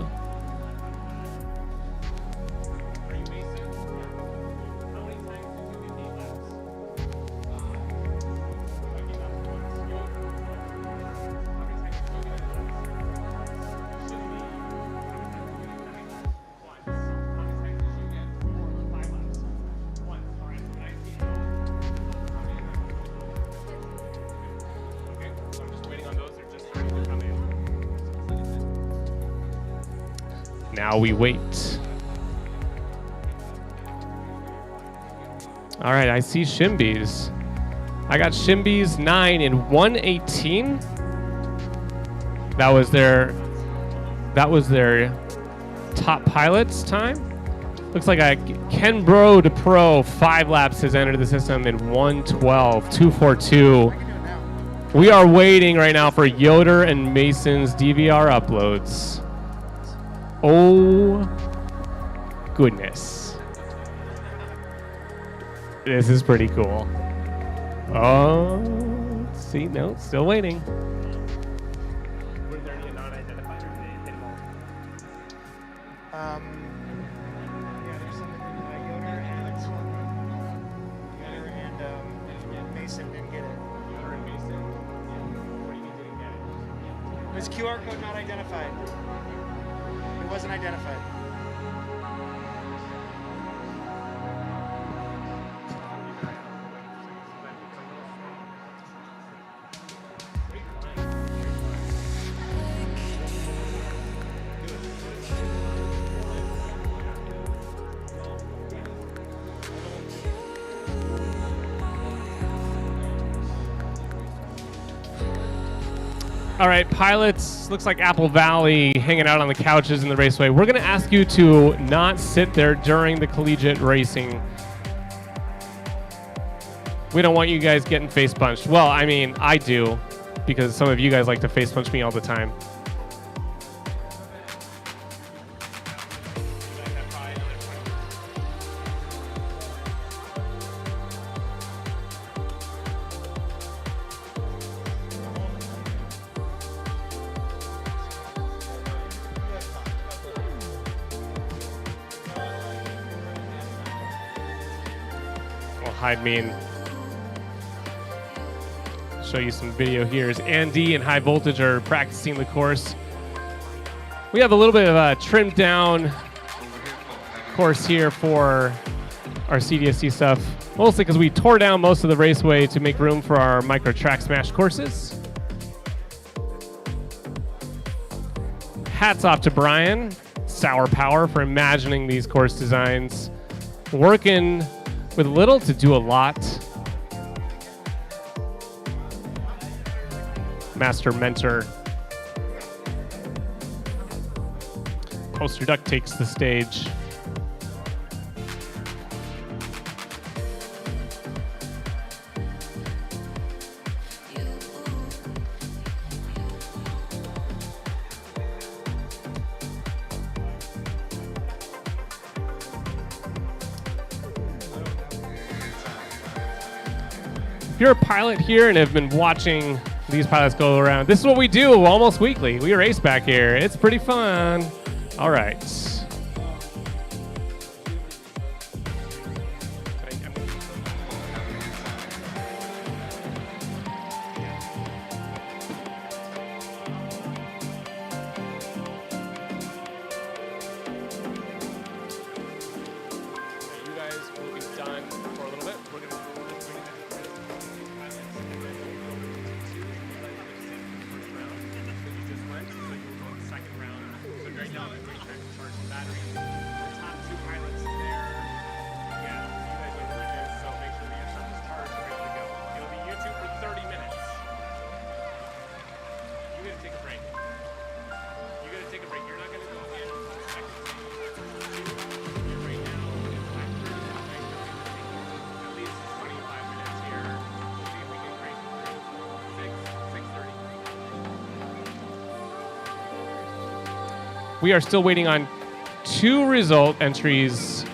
Now we wait. All right, I see Shimby's. I got Shimby's 9 in 1:18. That was their top pilot's time. Looks like Ken Bro to Pro 5 laps has entered the system in 1:12, 2:42. We are waiting right now for Yoder and Mason's DVR uploads. Oh, goodness. This is pretty cool. Oh, let's see, no, still waiting. Were there any non-identified or did they hit them all? Yeah, there's something Yoder and Mason didn't get it. Yoder and Mason? Yeah. What do you mean didn't get it? This QR code not identified. It wasn't identified. All right, pilots, looks like Apple Valley hanging out on the couches in the raceway. We're going to ask you to not sit there during the collegiate racing. We don't want you guys getting face punched. Well, I mean, I do, because some of you guys like to face punch me all the time. Hide me and show you some video here as Andy and High Voltage are practicing the course. We have a little bit of a trimmed down course here for our CDSC stuff, mostly because we tore down most of the raceway to make room for our micro track smash courses. Hats off to Brian Sour Power for imagining these course designs, working with little to do a lot. Master mentor. Poster Duck takes the stage. If you're a pilot here and have been watching these pilots go around, this is what we do almost weekly. We race back here. It's pretty fun. All right. You guys will be done for a little bit. We're gonna We are still waiting on 2 result entries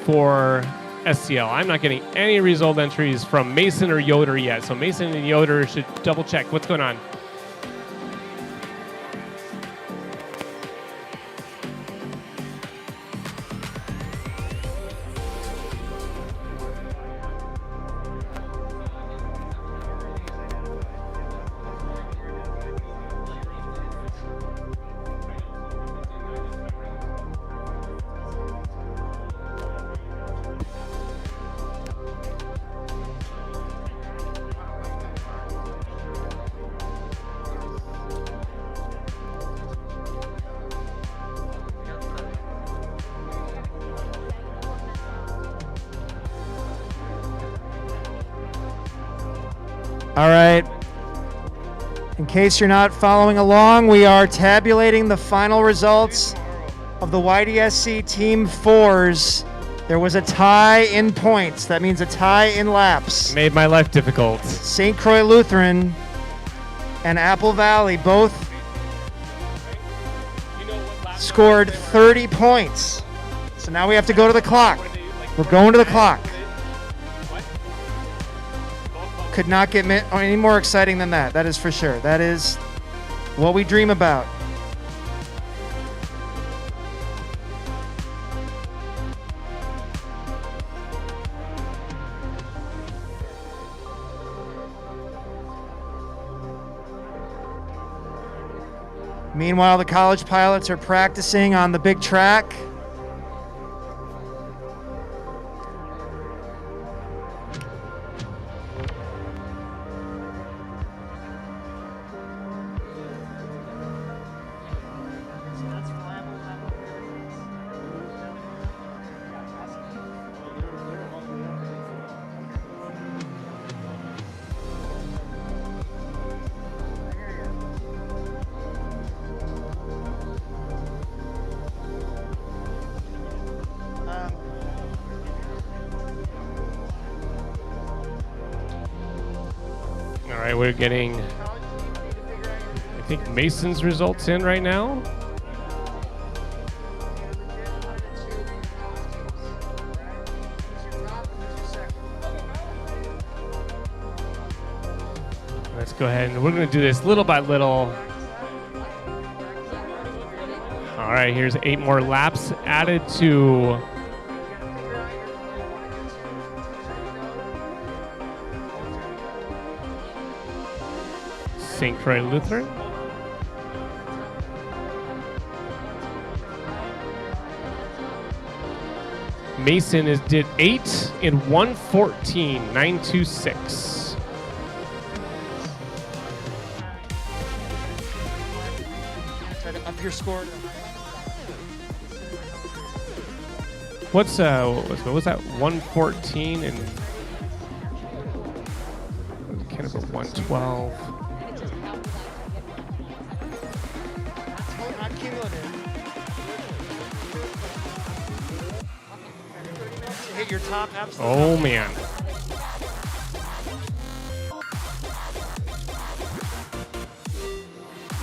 for SCL. I'm not getting any result entries from Mason or Yoder yet. So Mason and Yoder should double check what's going on. All right. In case you're not following along, we are tabulating the final results of the YDSC Team 4s. There was a tie in points. That means a tie in laps. Made my life difficult. St. Croix Lutheran and Apple Valley both scored 30 points. So now we have to go to the clock. We're going to the clock. Could not get any more exciting than that. That is for sure. That is what we dream about. Meanwhile, the college pilots are practicing on the big track. All right, we're getting, I think, Mason's results in right now. Let's go ahead and we're going to do this little by little. All right, here's 8 more laps added to St. Croix Lutheran. Mason did 8 in 1:14.926. Try to up your score. What was that? 1:14 and kind of a 1:12. Not cumulative. Hit your top absolute. Oh man.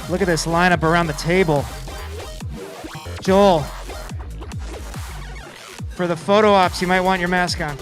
Look at this lineup around the table. Joel, for the photo ops, you might want your mask on.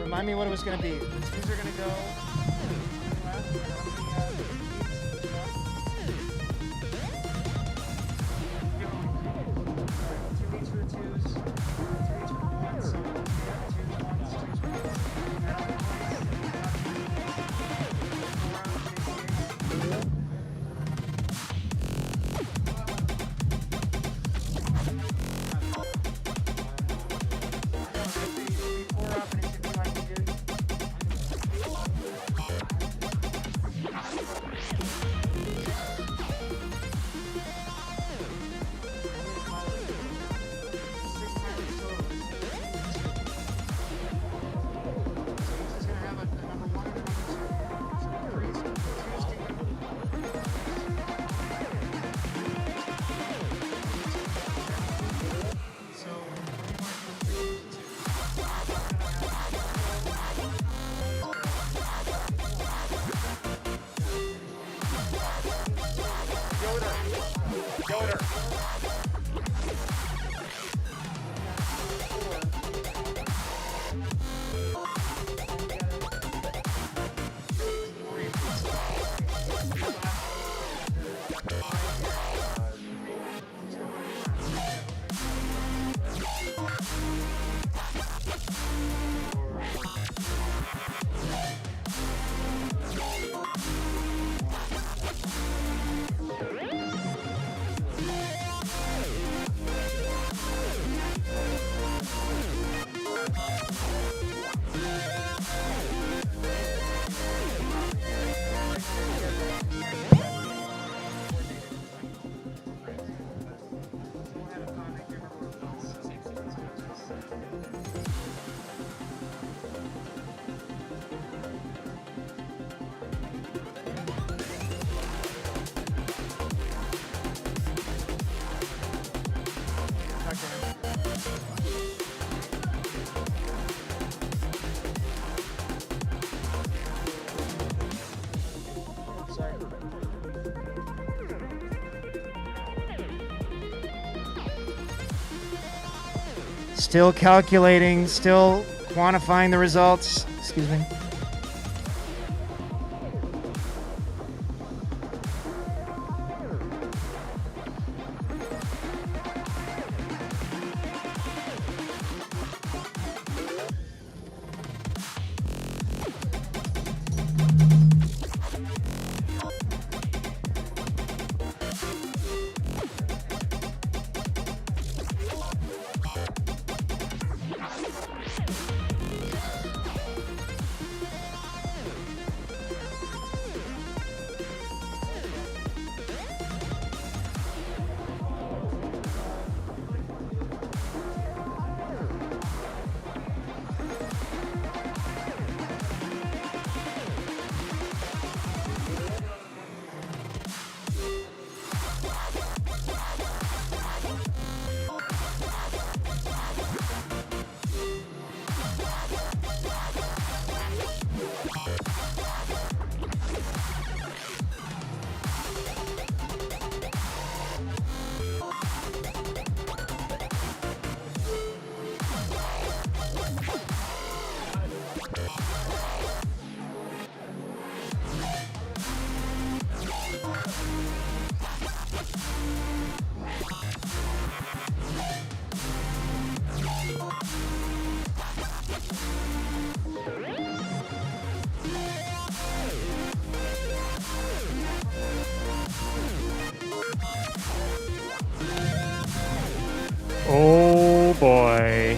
Remind me what it was going to be. The twos are going to go. Two each for the twos. Two each for the ones. So twos, ones, twos, ones. Four up and it should be like we did. Still calculating, still quantifying the results. Excuse me. Oh boy.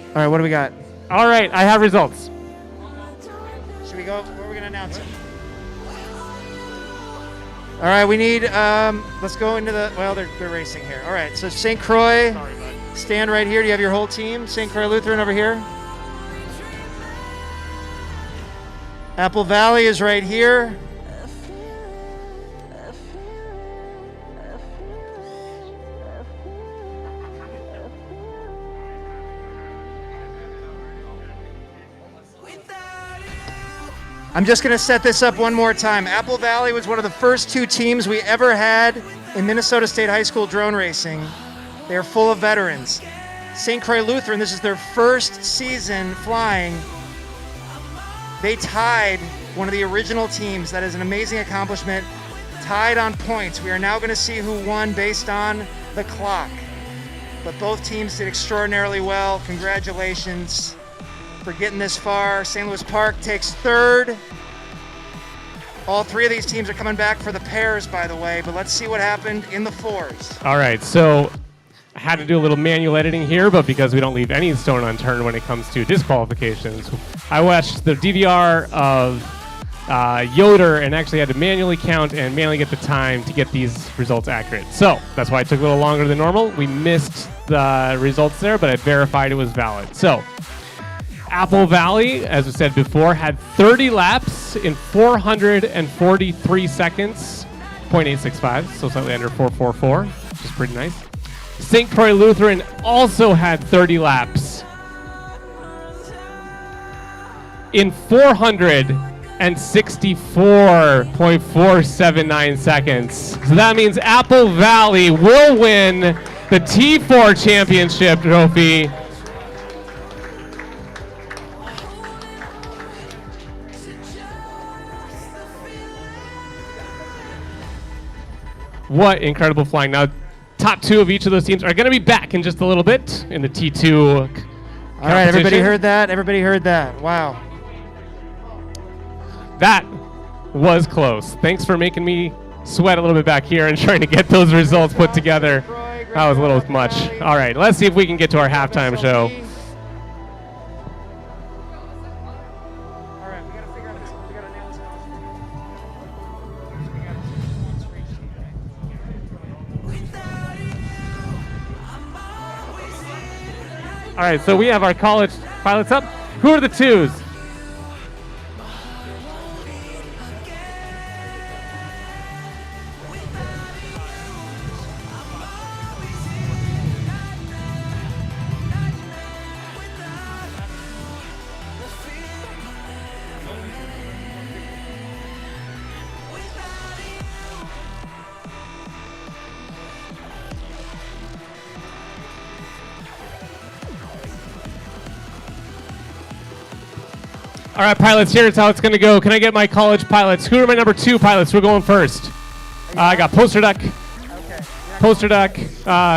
All right, what do we got? All right, I have results. Should we go? Where are we going to announce it? All right, we need, let's go into the, well, they're racing here. All right, so St. Croix, stand right here. Do you have your whole team? St. Croix Lutheran over here. Apple Valley is right here. I'm just going to set this up one more time. Apple Valley was one of the first 2 teams we ever had in Minnesota State High School drone racing. They're full of veterans. St. Croix Lutheran, this is their first season flying. They tied one of the original teams. That is an amazing accomplishment. Tied on points. We are now going to see who won based on the clock. But both teams did extraordinarily well. Congratulations for getting this far. St. Louis Park takes 3rd. All 3 of these teams are coming back for the pairs, by the way, but let's see what happened in the 4s. All right, so I had to do a little manual editing here, but because we don't leave any stone unturned when it comes to disqualifications, I watched the DVR of Yoder and actually had to manually count and manually get the time to get these results accurate. So that's why it took a little longer than normal. We missed the results there, but I verified it was valid. So Apple Valley, as we said before, had 30 laps in 443 seconds, 0.865, so slightly under 444, which is pretty nice. St. Croix Lutheran also had 30 laps in 464.479 seconds. So that means Apple Valley will win the T4 championship trophy. What incredible flying. Now, top 2 of each of those teams are going to be back in just a little bit in the T2 All right, everybody heard that? Everybody heard that. Wow. That was close. Thanks for making me sweat a little bit back here and trying to get those results put together. That was a little much. All right, let's see if we can get to our halftime show. All right, so we have our college pilots up. Who are the 2s? All right, pilots, here's how it's going to go. Can I get my college pilots? Who are my number 2 pilots? We're going first. I got Poster Duck,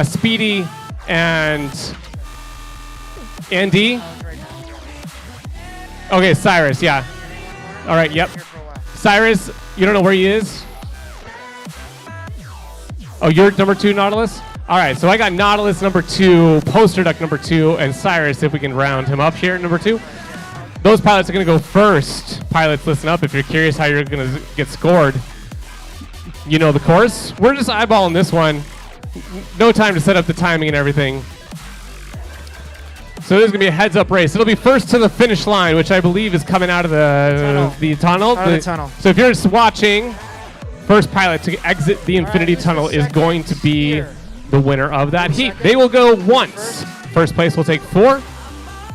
Speedy, and Andy. Okay, Cyrus, yeah. All right, yep. Cyrus, you don't know where he is? Oh, you're number 2, Nautilus? All right, so I got Nautilus number 2, Poster Duck number 2, and Cyrus, if we can round him up here, number 2. Those pilots are going to go first. Pilots, listen up. If you're curious how you're going to get scored, you know the course. We're just eyeballing this one. No time to set up the timing and everything. So this is going to be a heads-up race. It'll be first to the finish line, which I believe is coming out of the tunnel. Out of the tunnel. So if you're just watching, first pilot to exit the Infinity Tunnel is going to be the winner of that heat. They will go once. First place will take 4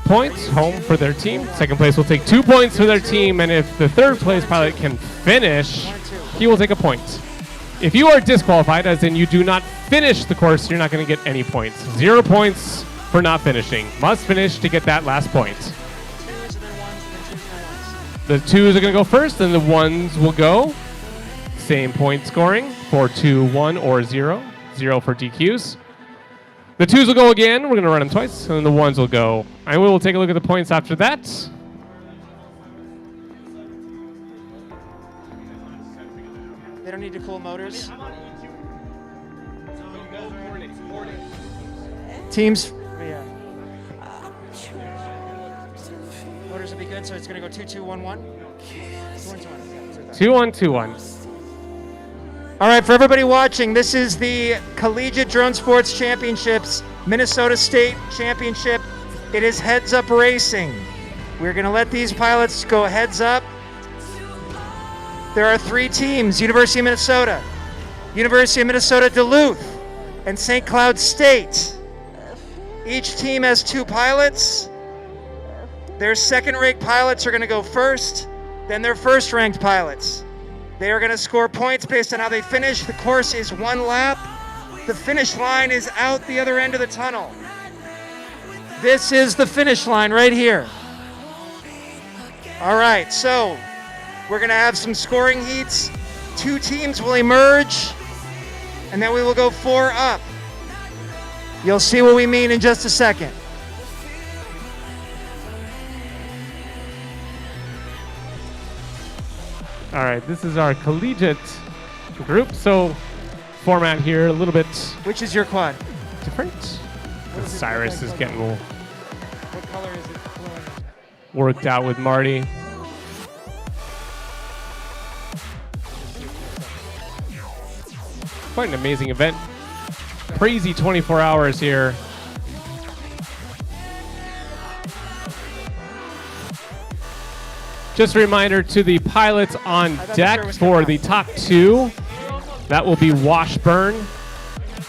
points home for their team. Second place will take 2 points for their team, and if the third place pilot can finish, he will take a point. If you are disqualified, as in you do not finish the course, you're not going to get any points. 0 points for not finishing. Must finish to get that last point. The 2s are going to go first, and the 1s will go. Same point scoring, 4, 2, 1, or 0. 0 for DQs. The 2s will go again. We're going to run them twice, and then the 1s will go. And we will take a look at the points after that. They don't need to cool motors. Teams. Yeah. Orders will be good, so it's going to go 2-2-1-1. 2-1-2-1. 2-1-2-1. All right, for everybody watching, this is the Collegiate Drone Sports Championships Minnesota State Championship. It is heads up racing. We're going to let these pilots go heads up. There are 3 teams: University of Minnesota Duluth, and St. Cloud State. Each team has 2 pilots. Their second-ranked pilots are going to go first, then their first-ranked pilots. They are going to score points based on how they finish. The course is 1 lap. The finish line is out the other end of the tunnel. This is the finish line right here. All right, so we're going to have some scoring heats. 2 teams will emerge, and then we will go 4 up. You'll see what we mean in just a second. All right, this is our collegiate group. So format here a little bit Which is your quad? different. What does it Cyrus look is like? getting What color is it? worked out with Marty. Quite an amazing event. Crazy 24 hours here. Just a reminder to the pilots on thought the deck shirt was for coming the top 2. That will be Washburn,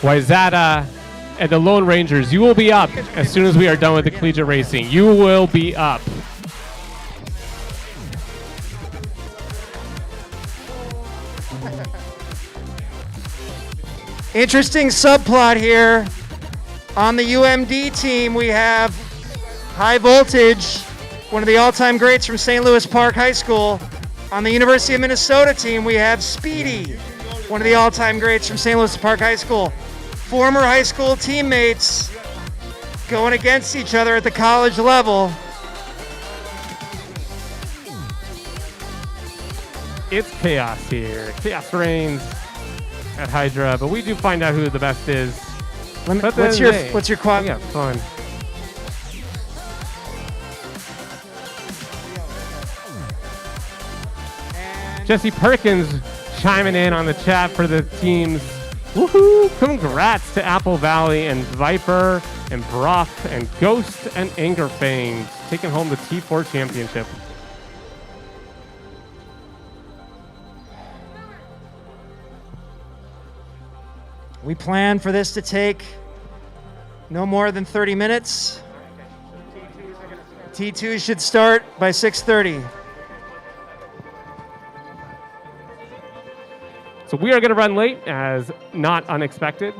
Wayzata, and the Lone Rangers. You will be up as soon as we are done with the collegiate racing. You will be up. Interesting subplot here. On the UMD team, we have High Voltage, one of the all-time greats from St. Louis Park High School. On the University of Minnesota team, we have Speedy, one of the all-time greats from St. Louis Park High School. Former high school teammates going against each other at the college level. It's chaos here. Chaos reigns at Hydra, but we do find out who the best is. But at the What's end of the day, your quad? we have fun. And Jesse Perkins chiming in on the chat for the teams. Woohoo! Congrats to Apple Valley and Viper and Brock and Ghost and Angerfang taking home the T4 championship. we plan for this to take no more than 30 minutes. T2 should start by 6:30. So we are going to run late as not unexpected.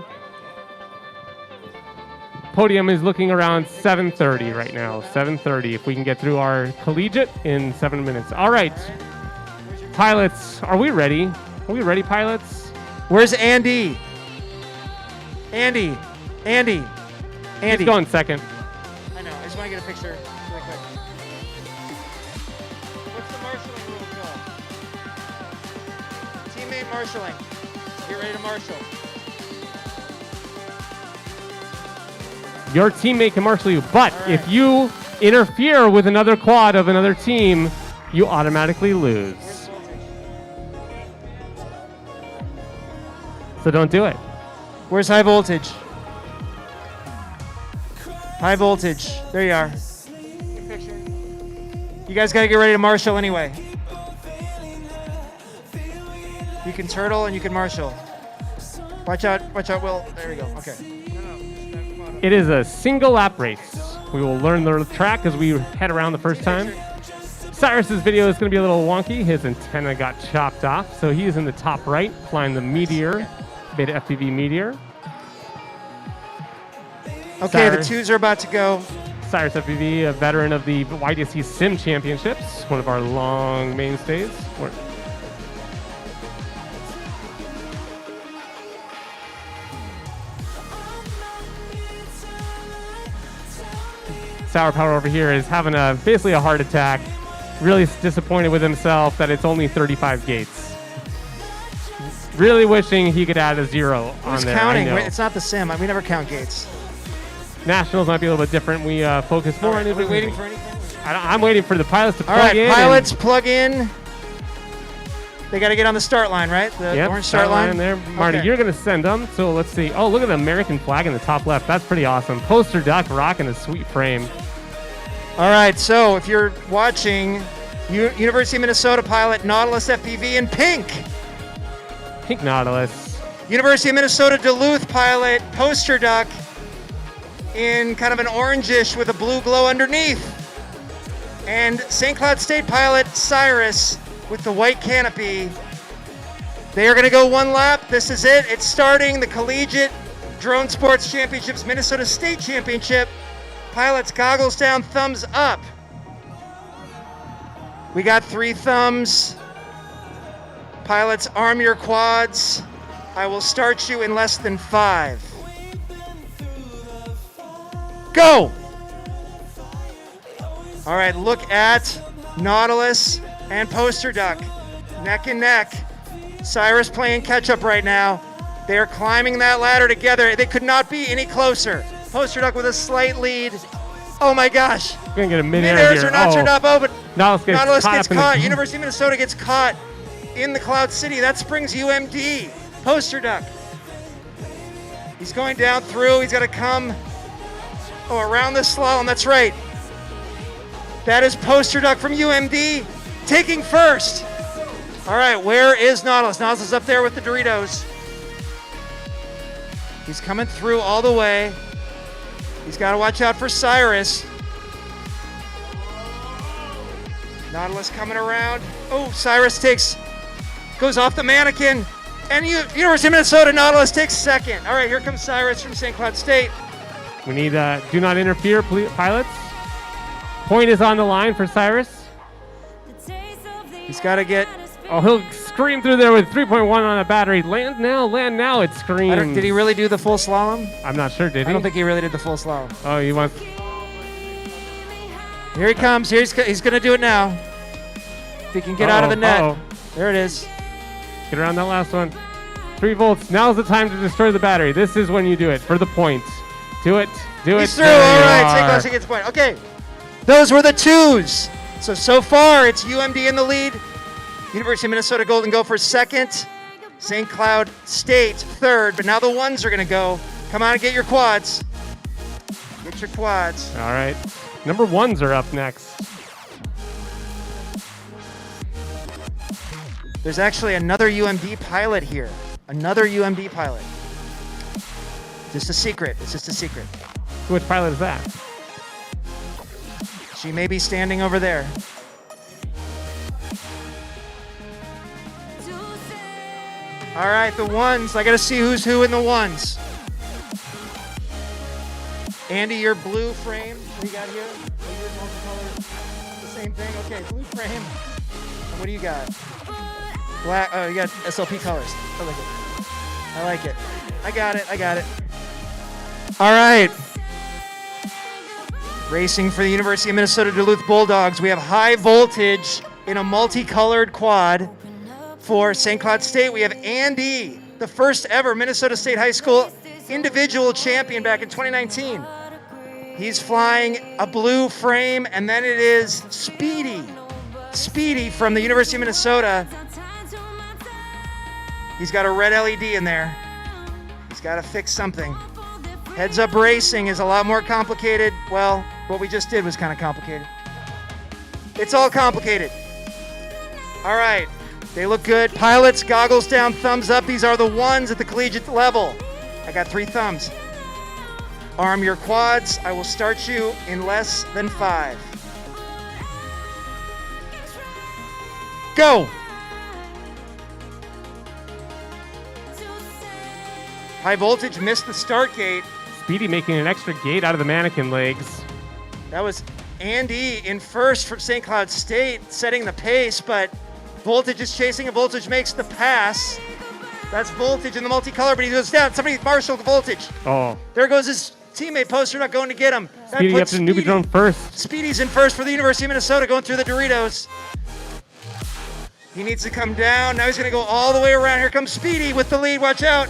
Podium is looking around 7:30 right now. 7:30 if we can get through our collegiate in 7 minutes. All right. Pilots, are we ready? Are we ready, pilots? Where's Andy? Andy. He's going second. I know. I just want to get a picture really quick. What's the marshalling rule, Phil? Teammate marshalling. Get ready to marshal. Your teammate can marshal you, but All right. if you interfere with another quad of another team, you automatically lose. Where's voltage? So don't do it. Where's high voltage? High voltage. There you are. You guys got to get ready to marshal anyway. You can turtle and you can marshal. Watch out, Will. There we go. Okay. It is a single lap race. We will learn the track as we head around the first time. Cyrus's video is going to be a little wonky. His antenna got chopped off, so he is in the top right, flying the Meteor, Beta FPV Meteor. Okay, the Cyrus. twos are about to go. Cyrus FPV, a veteran of the YDSC Sim Championships, one of our long mainstays. Sour Power over here is having basically a heart attack. Really disappointed with himself that it's only 35 gates. Really wishing he could add a 0 on Who's there. counting? I know. Wait, it's not the sim. We never count gates. Nationals might be a little bit different. We focus more on Are we individual. waiting for anything? I'm waiting for the pilots to All plug right, in. pilots plug in. They got to get on the start line, right? The Yep, orange start line there. Marty, Okay. you're going to send them. So let's see. Oh, look at the American flag in the top left. That's pretty awesome. Poster duck rocking a sweet frame. All right, so if you're watching, University of Minnesota pilot Nautilus FPV in pink. Pink Nautilus. University of Minnesota Duluth pilot Poster Duck in kind of an orangish with a blue glow underneath. And St. Cloud State pilot Cyrus with the white canopy. They are going to go one lap. This is it. It's starting the Collegiate Drone Sports Championships Minnesota State Championship. Pilots goggles down, thumbs up. We got 3 thumbs. Pilots, arm your quads. I will start you in less than 5. Go! All right, look at Nautilus and Poster Duck. Neck and neck. Cyrus playing catch up right now. They're climbing that ladder together. They could not be any closer. Poster Duck with a slight lead. Oh my gosh. We're going to get a mid-air Mid-airs here. are not turned up. Oh, but Nautilus gets Nautilus caught gets up in the- caught. University of Minnesota gets caught in the Cloud City. That springs UMD. Poster Duck. He's going down through. He's got to come around the slalom. That's right. That is Poster Duck from UMD taking first. All right, where is Nautilus? Nautilus is up there with the Doritos. He's coming through all the way. He's got to watch out for Cyrus. Nautilus coming around. Oh, Cyrus goes off the mannequin. And University of Minnesota Nautilus takes second. All right, here comes Cyrus from St. Cloud State. We need do not interfere, pilots. Point is on the line for Cyrus. He's got to get. Oh, he'll scream through there with 3.1 on a battery. Land now, it screams. Did he really do the full slalom? I'm not sure, did he? I don't think he really did the full slalom. Oh, he wants... Here he comes. He's going to do it now. If he can get out of the net. There it is. Get around that last one. 3 volts. Now's the time to destroy the battery. This is when you do it for the points. Do it. He's through. There All you right. are. St. Cloud State gets a point. Okay. Those were the 2s. So far, it's UMD in the lead. University of Minnesota Golden Gophers second. St. Cloud State third. But now the 1s are going to go. Come on and get your quads. Get your quads. All right. Number 1s are up next. There's actually another UMD pilot here. Another UMD pilot. Just a secret. It's just a secret. Which pilot is that? She may be standing over there. All right, the 1s. I got to see who's who in the 1s. Andy, your blue frame. What do you got here? Are you multicolor? The same thing? Okay, blue frame. And what do you got? Black. Oh, you got SLP colors. I like it. I like it. I got it. All right. Racing for the University of Minnesota Duluth Bulldogs. We have high voltage in a multicolored quad. For St. Cloud State, we have Andy, the first ever Minnesota State High School individual champion back in 2019. He's flying a blue frame, and then it is Speedy from the University of Minnesota. He's got a red LED in there. He's got to fix something. Heads Up Racing is a lot more complicated. Well, what we just did was kind of complicated. It's all complicated. All right. They look good. Pilots, goggles down, thumbs up. These are the 1s at the collegiate level. I got 3 thumbs. Arm your quads. I will start you in less than 5. Go! High voltage missed the start gate. Speedy making an extra gate out of the mannequin legs. That was Andy in first from St. Cloud State, setting the pace, but Voltage is chasing, and Voltage makes the pass. That's Voltage in the multicolor, but he goes down. Somebody marshaled Voltage. Oh. There goes his teammate Poster not going to get him. That Speedy up puts to Newbie Drone first. Speedy's in first for the University of Minnesota, going through the Doritos. He needs to come down. Now he's going to go all the way around. Here comes Speedy with the lead. Watch out.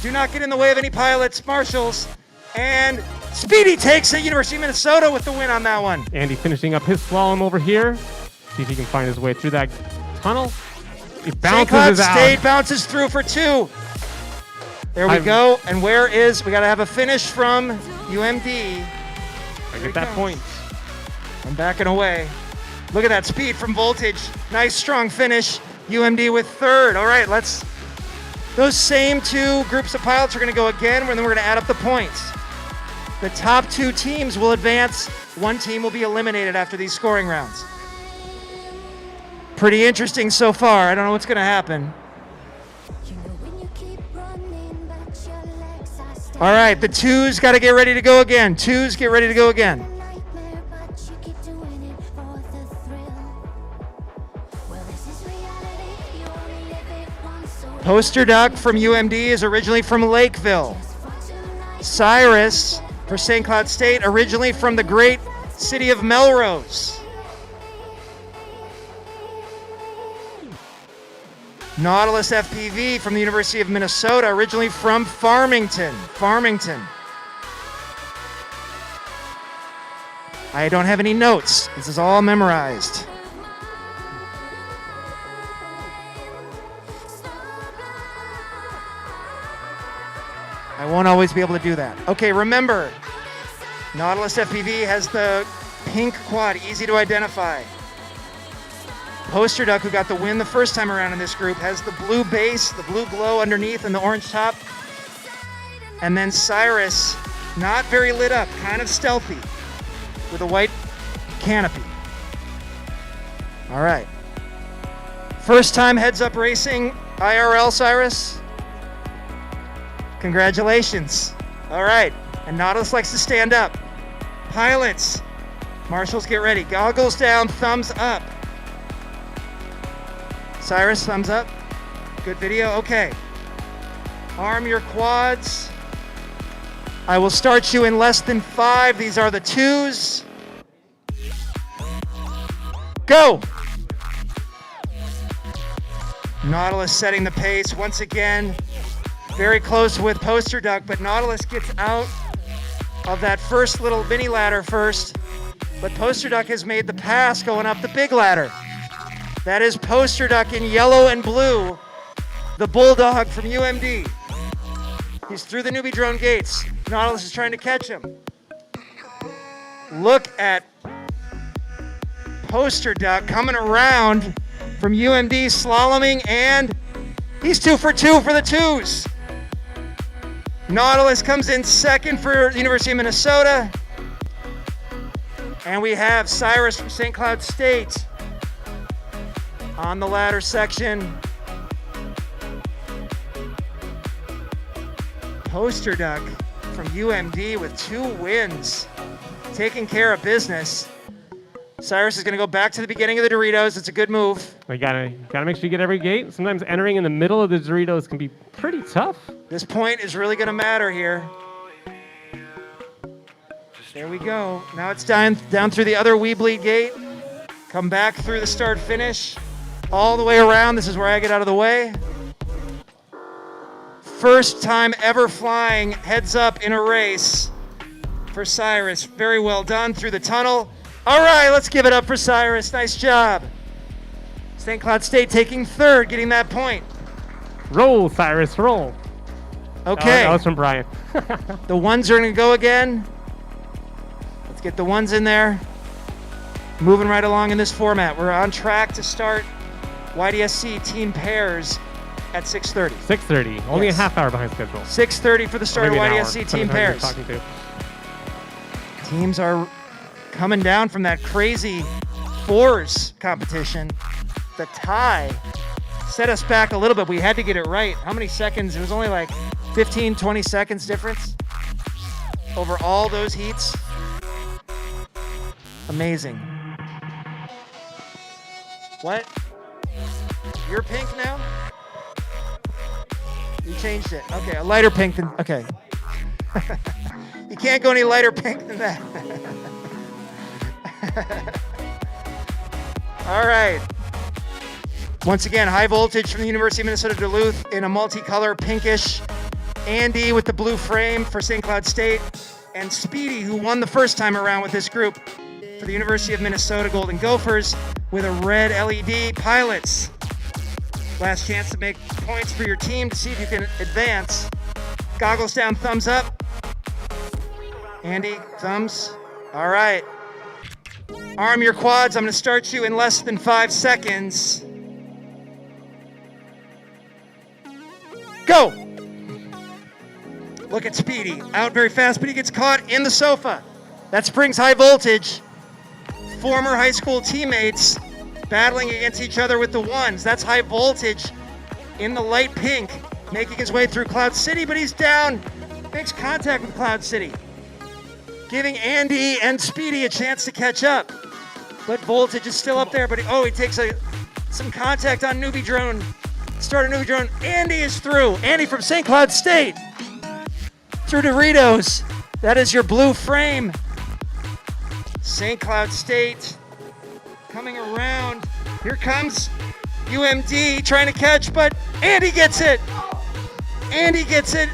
Do not get in the way of any pilots, marshals. And Speedy takes it. University of Minnesota with the win on that one. Andy finishing up his slalom over here. See if he can find his way through that tunnel. He St. bounces Cloud his out. State bounces through for 2. There we go. And where is, we got to have a finish from UMD. I get that point. I'm backing away. Look at that speed from Voltage. Nice strong finish. UMD with 3rd. All right, those same 2 groups of pilots are going to go again, and then we're going to add up the points. The top 2 teams will advance. 1 team will be eliminated after these scoring rounds. Pretty interesting so far. I don't know what's going to happen. All right, the 2s got to get ready to go again. 2s, get ready to go again. Poster Duck from UMD is originally from Lakeville. Cyrus for St. Cloud State, originally from the great city of Melrose. Nautilus FPV from the University of Minnesota, originally from Farmington. I don't have any notes. This is all memorized. I won't always be able to do that. Okay, remember, Nautilus FPV has the pink quad, easy to identify. Poster Duck, who got the win the first time around in this group, has the blue base, the blue glow underneath, and the orange top. And then Cyrus, not very lit up, kind of stealthy, with a white canopy. All right. First time heads up racing, IRL, Cyrus. Congratulations. All right. And Nautilus likes to stand up. Pilots, marshals, get ready. Goggles down, thumbs up. Cyrus, thumbs up. Good video. Okay. Arm your quads. I will start you in less than 5. These are the 2s. Go. Nautilus setting the pace once again. Very close with Poster Duck, but Nautilus gets out of that first little mini ladder first. But Poster Duck has made the pass going up the big ladder. That is Poster Duck in yellow and blue, the Bulldog from UMD. He's through the newbie drone gates. Nautilus is trying to catch him. Look at Poster Duck coming around from UMD, slaloming, and he's 2 for 2 for the 2s. Nautilus comes in second for the University of Minnesota. And we have Cyrus from St. Cloud State on the ladder section. Poster Duck from UMD with 2 wins, taking care of business. Cyrus is going to go back to the beginning of the Doritos. It's a good move. We gotta make sure you get every gate. Sometimes entering in the middle of the Doritos can be pretty tough. This point is really going to matter here. There we go. Now it's down through the other Weebly gate. Come back through the start finish. All the way around. This is where I get out of the way. First time ever flying heads up in a race for Cyrus. Very well done through the tunnel. All right, let's give it up for Cyrus. Nice job. St. Cloud State taking 3rd, getting that point. Roll, Cyrus, roll. Okay. That was from Brian. The 1s are going to go again. Let's get the 1s in there. Moving right along in this format. We're on track to start YDSC team pairs at 6:30. 6:30. Only Yes. a half hour behind schedule. 6:30 for the start of Maybe an hour, YDSC depending team on who you're pairs. talking to. Teams are coming down from that crazy 4s competition. The tie set us back a little bit. We had to get it right. How many seconds? It was only like 15, 20 seconds difference over all those heats. Amazing. What? You're pink now? You changed it. Okay, a lighter pink than, okay. You can't go any lighter pink than that. All right. Once again, high voltage from the University of Minnesota Duluth in a multicolor pinkish. Andy with the blue frame for St. Cloud State. and Speedy, who won the first time around with this group for the University of Minnesota Golden Gophers with a red LED. Pilots, last chance to make points for your team to see if you can advance. Goggles down, thumbs up. Andy, thumbs. All right. Arm your quads. I'm going to start you in less than 5 seconds. Go. Look at Speedy. Out very fast, but he gets caught in the sofa. That Springs High Voltage. Former high school teammates battling against each other with the ones. That's High Voltage in the light pink, making his way through Cloud City, but he's down. Makes contact with Cloud City, giving Andy and Speedy a chance to catch up. But Voltage is still up there, but he takes some contact on Newbie Drone. Start a Newbie Drone. Andy is through. Andy from St. Cloud State. Through Doritos. That is your blue frame. St. Cloud State coming around. Here comes UMD trying to catch, but Andy gets it. Andy gets it.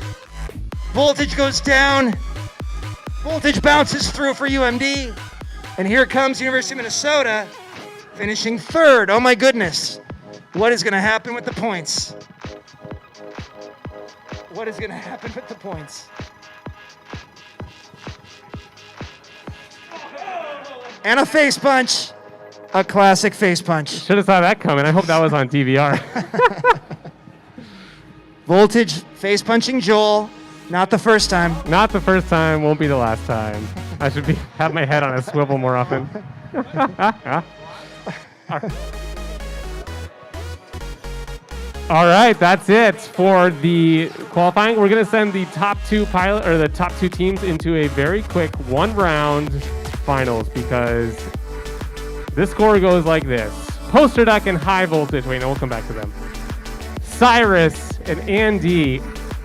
Voltage goes down. Voltage bounces through for UMD. And here comes University of Minnesota finishing third. Oh my goodness. What is going to happen with the points? What is going to happen with the points? And a face punch. A classic face punch. Should have saw that coming. I hope that was on DVR. Voltage face punching Joel. Not the first time. Not the first time, won't be the last time. I should have my head on a swivel more often. All right, that's it for the qualifying. We're gonna send the top two teams into a very quick 1-round finals because this score goes like this. Poster Duck and High Voltage. Wait, no, we'll come back to them. Cyrus and Andy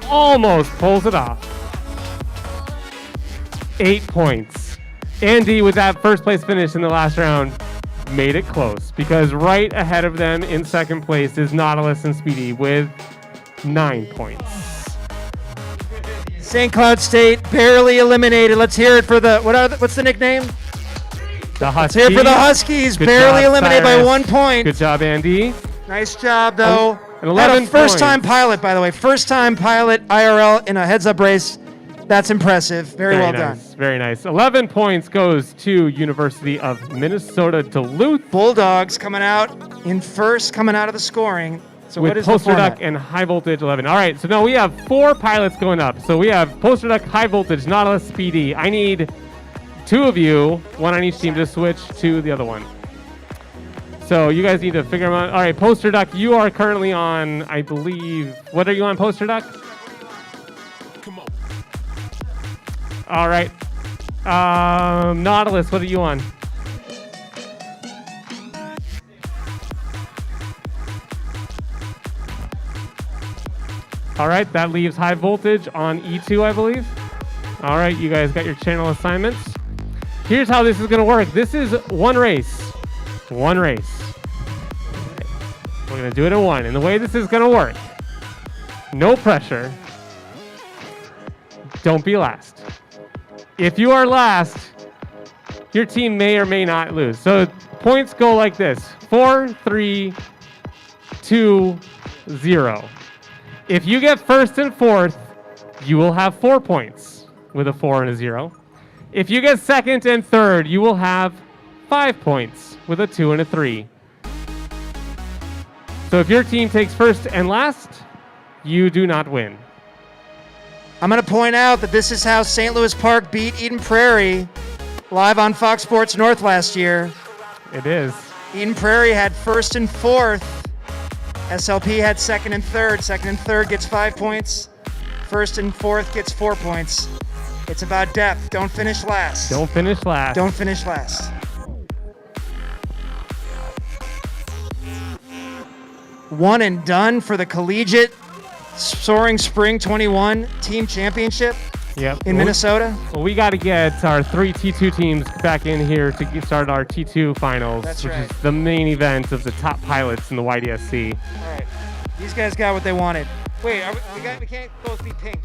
almost pulls it off. 8 points. Andy, with that first place finish in the last round, made it close because right ahead of them in second place is Nautilus and Speedy with 9 points. St. Cloud State barely eliminated. Let's hear it for what's the nickname? The Huskies. Let's hear it for the Huskies. Good barely job, eliminated Cyrus. by 1 point. Good job, Andy. Nice job, though. And 11 first-time points. pilot, by the way. First-time pilot IRL in a heads-up race. That's impressive. Very well done. Nice. Very nice. 11 points goes to University of Minnesota Duluth. Bulldogs coming out in first, coming out of the scoring. So with what is the Poster format? Duck and High Voltage 11. All right, so now we have 4 pilots going up. So we have Poster Duck, High Voltage, Nautilus, Speedy. I need 2 of you, 1 on each team, to switch to the other one. So you guys need to figure them out. All right, Poster Duck, you are currently on, I believe, what are you on, Poster Duck? Come on. All right. Nautilus, what are you on? All right, that leaves High Voltage on E2, I believe. All right, you guys got your channel assignments. Here's how this is gonna work. This is one race. One race. We're gonna do it in one. And the way this is gonna work, no pressure. Don't be last. If you are last, your team may or may not lose. So points go like this: 4, 3, 2, 0. If you get first and fourth, you will have 4 points with a 4 and a 0. If you get second and third, you will have 5 points with a 2 and a 3. So if your team takes first and last, you do not win. I'm going to point out that this is how St. Louis Park beat Eden Prairie live on Fox Sports North last year. It is. Eden Prairie had first and fourth. SLP had second and third. Second and third gets 5 points. First and fourth gets 4 points. It's about depth. Don't finish last. Don't finish last. Don't finish last. One and done for the Collegiate Soaring Spring 21 Team Championship Yep. in Minnesota. Well, we got to get our 3 T2 teams back in here to get started our T2 finals, That's which right. is the main event of the top pilots in the YDSC. All right. These guys got what they wanted. Wait, we can't both be pink.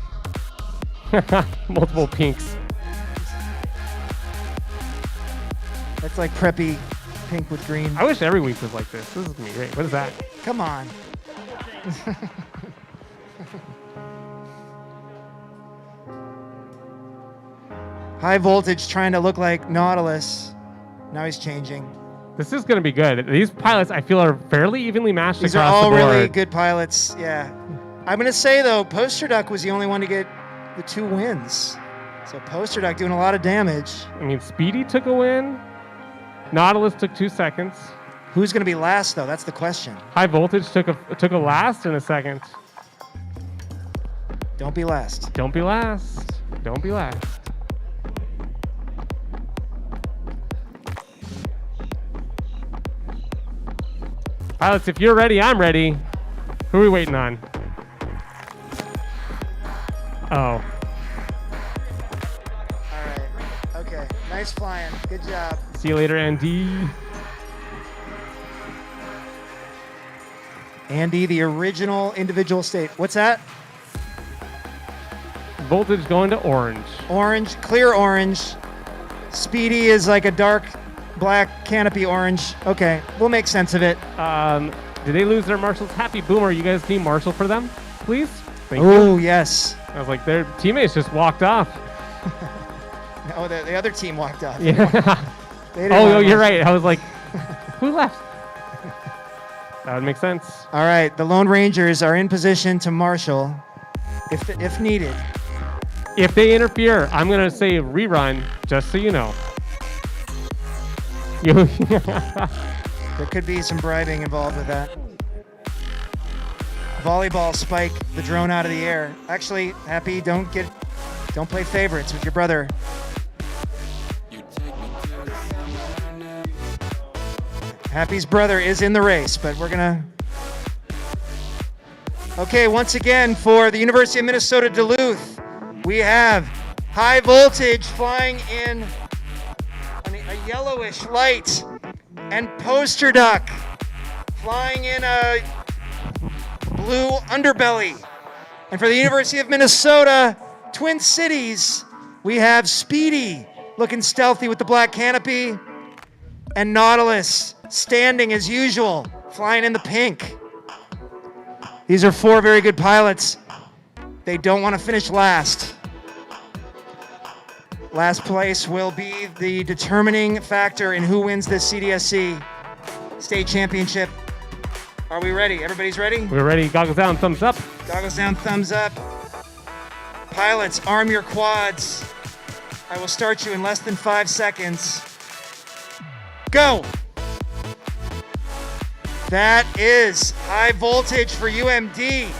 Multiple pinks. That's like preppy pink with green. I wish every week was like this. This is gonna be great. What is that? Come on. High voltage trying to look like Nautilus. Now he's changing. This is gonna be good. These pilots, I feel, are fairly evenly matched These are across all the board. really good pilots. Yeah. I'm gonna say though, Poster Duck was the only one to get the 2 wins. So Poster Duck doing a lot of damage. I mean, Speedy took a win. Nautilus took 2 seconds. Who's gonna be last though? That's the question. High Voltage took a last and a second. Don't be last. Don't be last. Don't be last. Pilots, if you're ready, I'm ready. Who are we waiting on? Oh. All right. Okay. Nice flying. Good job. See you later, Andy. Andy, the original individual state. What's that? Voltage going to orange. Orange, clear orange. Speedy is like a dark black canopy orange. Okay, we'll make sense of it. Did they lose their marshals? Happy Boomer, you guys team marshal for them, please? Thank Oh, you. yes. I was like, their teammates just walked off. Oh, the other team walked off. Yeah. They didn't Oh, want no, you're marshal. right. I was like, who left? That would make sense. All right, the Lone Rangers are in position to marshal if needed. If they interfere, I'm going to say rerun, just so you know. There could be some bribing involved with that. Volleyball spike the drone out of the air. Actually, Happy, don't play favorites with your brother. Happy's brother is in the race, but we're gonna. Okay, once again for the University of Minnesota Duluth, we have High Voltage flying in a yellowish light, and Poster Duck flying in a blue underbelly. And for the University of Minnesota Twin Cities, we have Speedy looking stealthy with the black canopy, and Nautilus standing as usual, flying in the pink. These are 4 very good pilots. They don't want to finish last. Last place will be the determining factor in who wins this CDSC state championship. Are we ready? Everybody's ready? We're ready. Goggles down, thumbs up. Goggles down, thumbs up. Pilots, arm your quads. I will start you in less than 5 seconds. Go! That is High Voltage for UMD,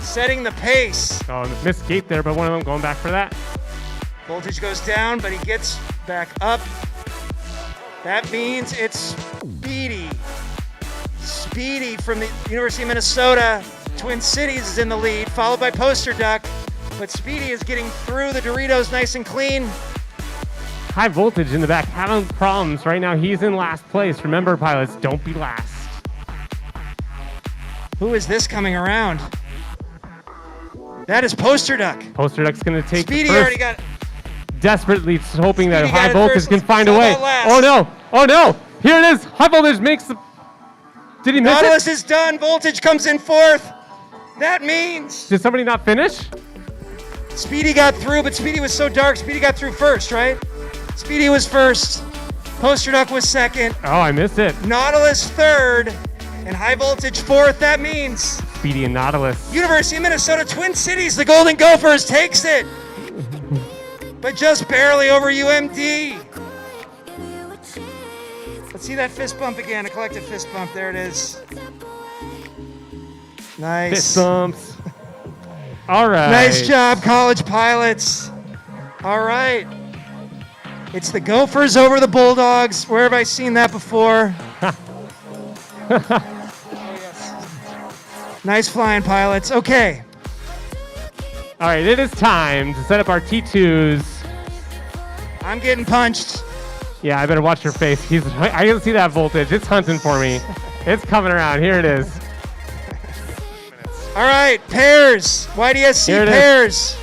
setting the pace. Oh, missed gate there, but one of them going back for that. Voltage goes down, but he gets back up. That means it's Speedy. Speedy from the University of Minnesota Twin Cities is in the lead, followed by Poster Duck. But Speedy is getting through the Doritos nice and clean. High Voltage in the back having problems. Right now, he's in last place. Remember, pilots, don't be last. Who is this coming around? That is Poster Duck. Poster Duck's going to take Speedy the first. already got. Desperately hoping that Speedy got High it Voltage first. can find a It's way. all last. Oh no! Oh no! Here it is. High Voltage makes the. Did he miss Nautilus it? is done. Voltage comes in 4th. That means Did somebody not finish? Speedy got through, but Speedy was so dark. Speedy got through first, right? Speedy was first. Poster Duck was second. Oh, I missed it. Nautilus 3rd. And High Voltage 4th. That means Speedy and Nautilus. University of Minnesota Twin Cities, the Golden Gophers, takes it. But just barely over UMD. Let's see that fist bump again, a collective fist bump. There it is. Nice. Fist bumps. All right. Nice job, college pilots. All right. It's the Gophers over the Bulldogs. Where have I seen that before? Oh, yes. Nice flying, pilots. Okay. All right, it is time to set up our T2s. I'm getting punched. Yeah, I better watch your face. I can see that voltage. It's hunting for me. It's coming around. Here it is. All right, pairs. YDSC Here it is. pairs.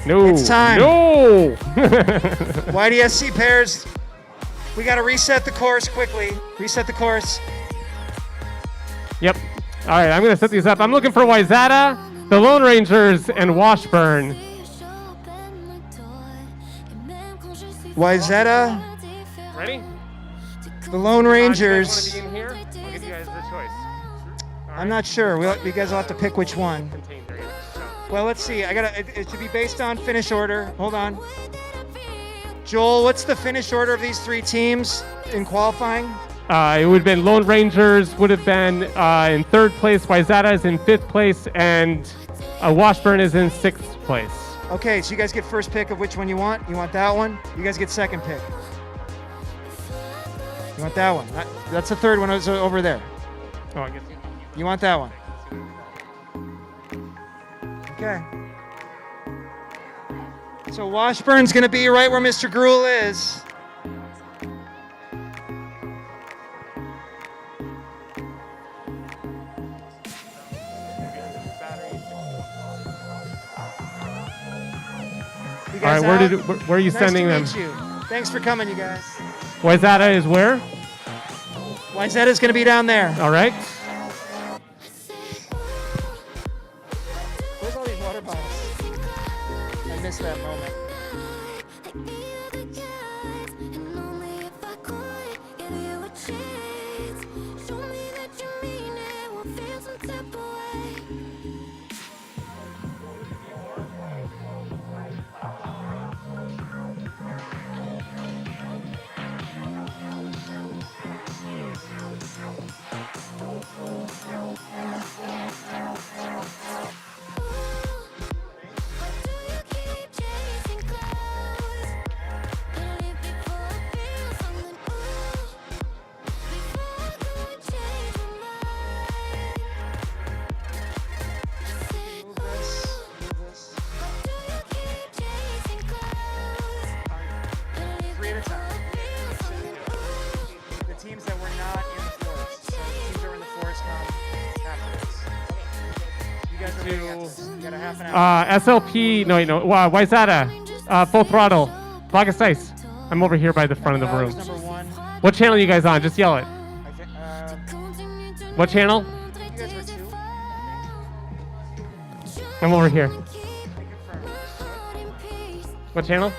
No. It's time. No. YDSC pairs. We got to reset the course quickly. Reset the course. Yep. All right, I'm going to set these up. I'm looking for Wayzata, the Lone Rangers, and Washburn. Wayzata, Ready? the Lone Rangers. You guys wanna be in here? I'll give you guys the choice. All I'm not sure. You guys will have to pick which one. Contained area. So, Well, let's see. It should be based on finish order. Hold on. Joel, what's the finish order of these three teams in qualifying? it would have been Lone Rangers would have been in third place. Wayzata is in fifth place, and Washburn is in sixth place. Okay, so you guys get first pick of which one you want. You want that one? You guys get second pick. You want that one? That's the third one over there. Oh, I guess. You want that one? Okay. So Washburn's going to be right where Mr. Gruel is. You All right, guys where are you Nice sending to them? meet you. Thanks for coming, you guys. Wayzata is where? Wayzata's going to be down there. All right. Where's all these water bottles? I missed that moment. Three at a time. The teams that were not in the forest. So the teams that were in the forest come after this. You guys are ready after this. You got a half an hour. SLP, no, Wayzata, full throttle, Blackest Ice. I'm over here by the front of the Dogs, room. number one. What channel are you guys on? Just yell it. I think, What channel? you guys were two. I'm over here. I confirm. What channel?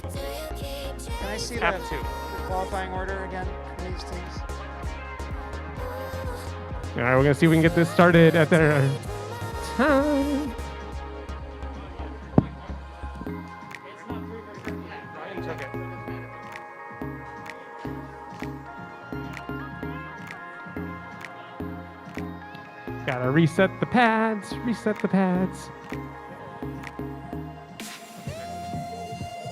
Can I see Half the two. qualifying order again for these teams? All right, we're gonna see if we can get this started at their time. Gotta reset the pads, reset the pads.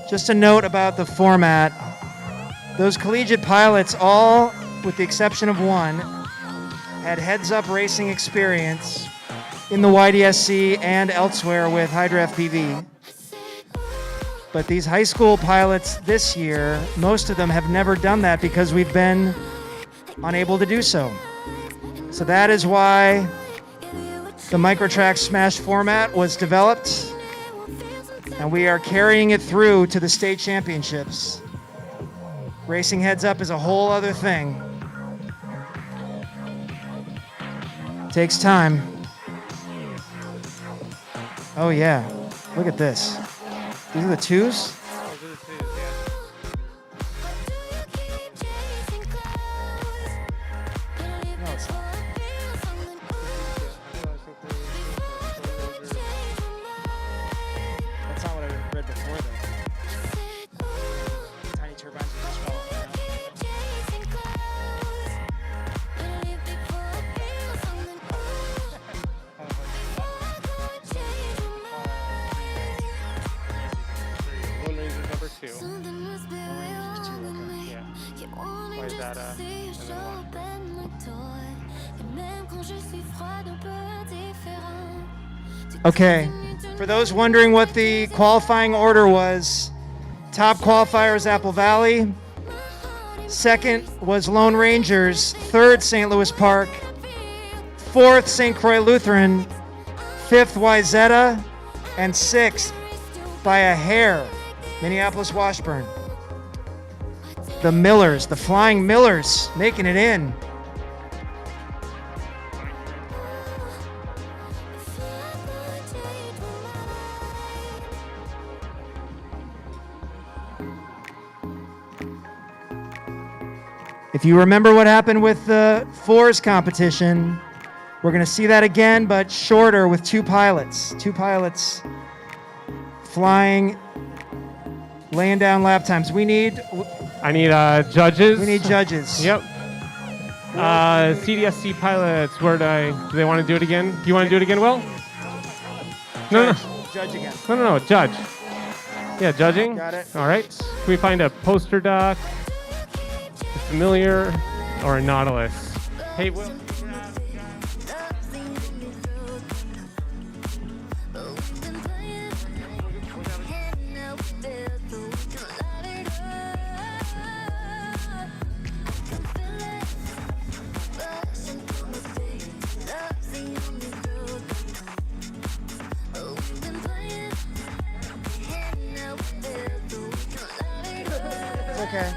Just a note about the format. Those collegiate pilots, all with the exception of one, had heads-up racing experience in the YDSC and elsewhere with Hydra FPV. But these high school pilots this year, most of them have never done that because we've been unable to do so. So that is why the Microtrack Smash format was developed, and we are carrying it through to the state championships. Racing heads up is a whole other thing. Takes time. Oh yeah, look at this. These are the twos? No, it's not. That's not what I read before though. Tiny turbines are just falling around. Lone Rangers number 2. Yeah. Why is that? And then Washburn. Okay, for those wondering what the qualifying order was, top qualifier is Apple Valley, Second was Lone Rangers. Third, St. Louis Park. Fourth, St. Croix Lutheran. Fifth, Wayzata. And sixth, by a hair, Minneapolis Washburn. The Millers, the Flying Millers, making it in. If you remember what happened with the fours competition, we're going to see that again, but shorter with two pilots. Two pilots flying, laying down lap times. I need judges. We need judges. Yep. CDSC pilots. Do they want to do it again? Do you want to do it again, Will? No. Judge again. No. Judge. Yeah, judging. Got it. All right. Can we find a poster duck, a familiar, or a Nautilus? Hey, Will. It's okay.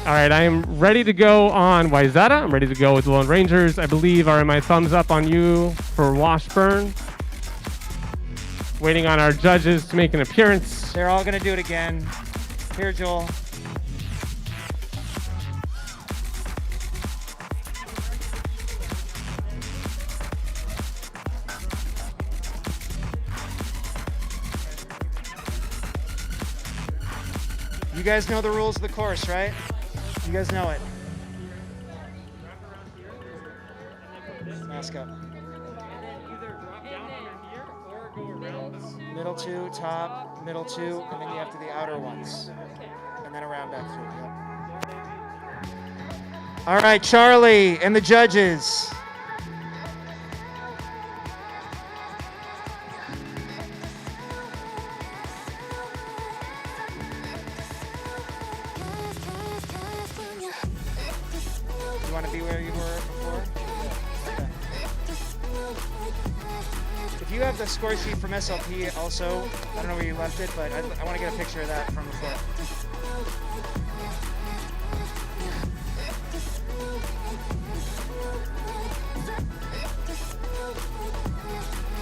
All right, I am ready to go on Wayzata. I'm ready to go with the Lone Rangers. I believe are my thumbs up on you for Washburn. Waiting on our judges to make an appearance. They're all going to do it again. Here, Joel. You guys know the rules of the course, right? You guys know it. Mask up. Middle two, top, middle two, and then you have to the outer ones. And then around back through. Yep. All right, Charlie and the judges. You want to be where you were before? Okay. If you have the score sheet from SLP also, I don't know where you left it, but I want to get a picture of that from before.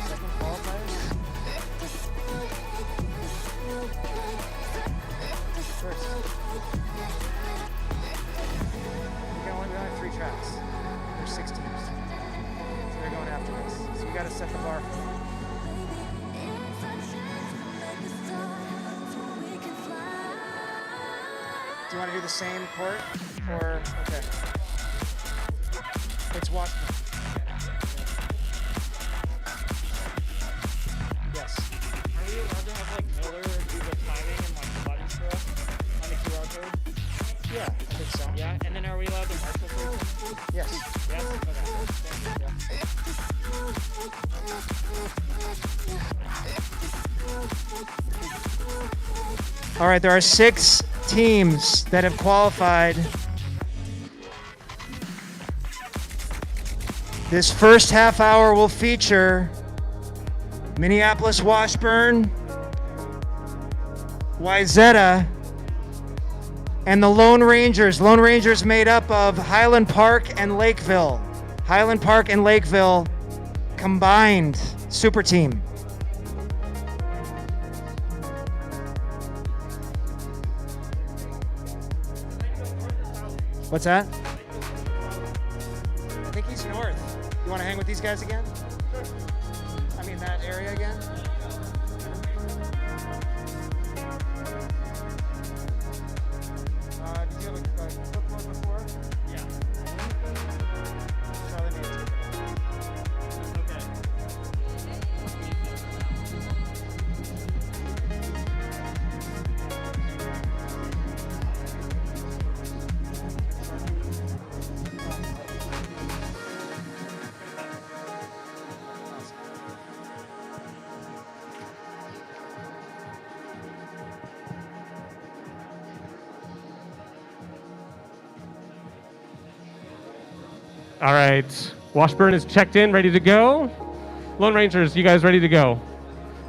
Second qualifiers? First. We only have 3 tracks. There's 6 teams. So they're going after us. So we got to set the bar for them. Do you want to do the same court? Or, okay. It's Washburn. Yes. Are we allowed to have like Miller do the timing and like the buttons for us on the QR code? Yeah, I think so. Yeah, and then are we allowed to marshal for it? Yes. Yes? Okay. All right, there are 6 teams that have qualified. This first half hour will feature Minneapolis Washburn, Wayzata, And the Lone Rangers. Lone Rangers made up of Highland Park and Lakeville. Highland Park and Lakeville combined super team. What's that? I think he's north. You want to hang with these guys again? I mean, that area again? Did you have a clipboard before? Yeah. Charlie needs it. Okay. All right. Washburn is checked in, ready to go. Lone Rangers, you guys ready to go?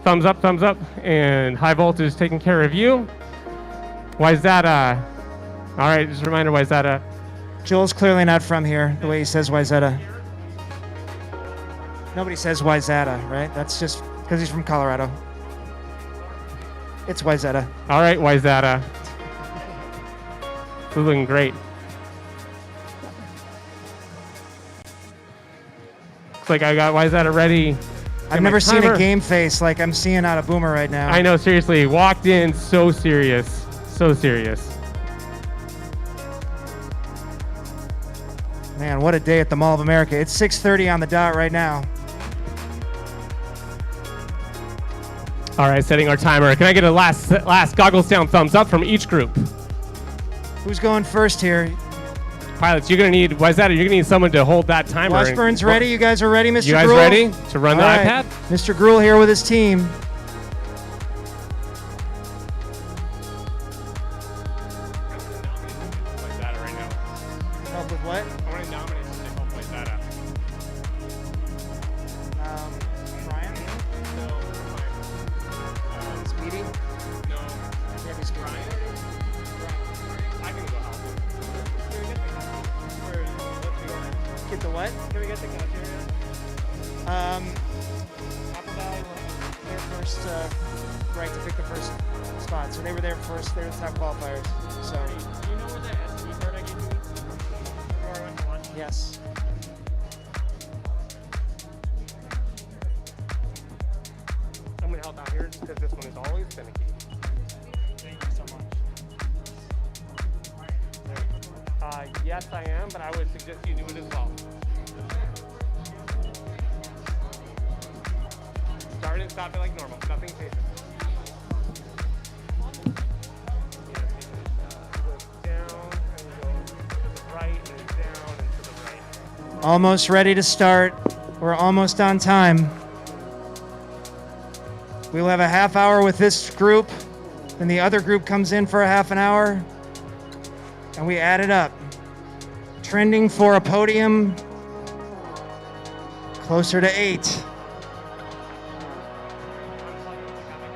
Thumbs up, thumbs up. And High Volt is taking care of you. Wayzata. All right, just a reminder, Wayzata. Joel's clearly not from here, the way he says Wayzata. Nobody says Wayzata, right? That's just because he's from Colorado. It's Wayzata. All right, Wayzata. This is looking great. Looks like I got Wayzata ready. I've never seen a game face like I'm seeing out of Boomer right now. I know, seriously. Walked in so serious. So serious. Man, what a day at the Mall of America. It's 6:30 on the dot right now. All right, setting our timer. Can I get a last goggles down thumbs up from each group? Who's going first here? Pilots, you're going to need, Wayzata, you're going to need someone to hold that timer. Washburn's ready. You guys are ready, Mr. You guys Gruhl? ready to run the All right. iPad? Mr. Gruhl here with his team. Help with what? I want to nominate to help Wayzata. Brian? Speedy? No. Maybe Speedy. Brian? I can go help him. Get the what? Can we get the couch area? Apple Valley, their first right to pick the first spot. So they were there first. They were the top qualifiers. So, Do you know where the SD card I gave you is? Before I went to lunch? yes. I'm going to help out here because this one is always finicky. Thank you so much. Yes, I am, but I would suggest you do it as well. Start and stop it like normal. Nothing changes. Down and go to the right and down and to the right. Almost ready to start. We're almost on time. We'll have a half hour with this group. Then the other group comes in for a half an hour. And we add it up. Trending for a podium closer to 8.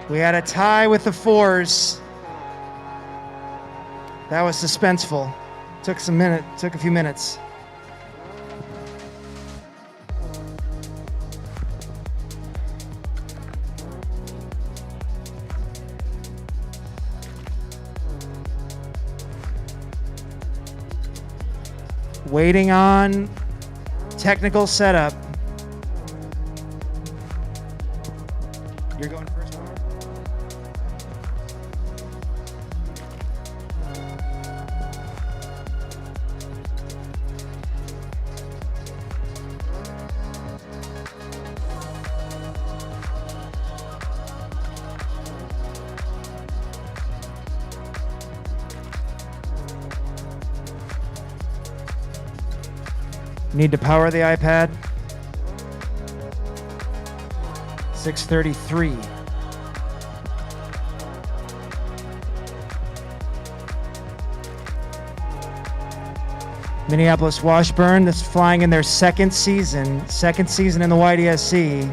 We had a tie with the 4s. That was suspenseful. Took a few minutes. Waiting on technical setup. You're going first, Mark? Need to power the iPad. 6:33. Minneapolis Washburn, that's flying in their second season in the YDSC.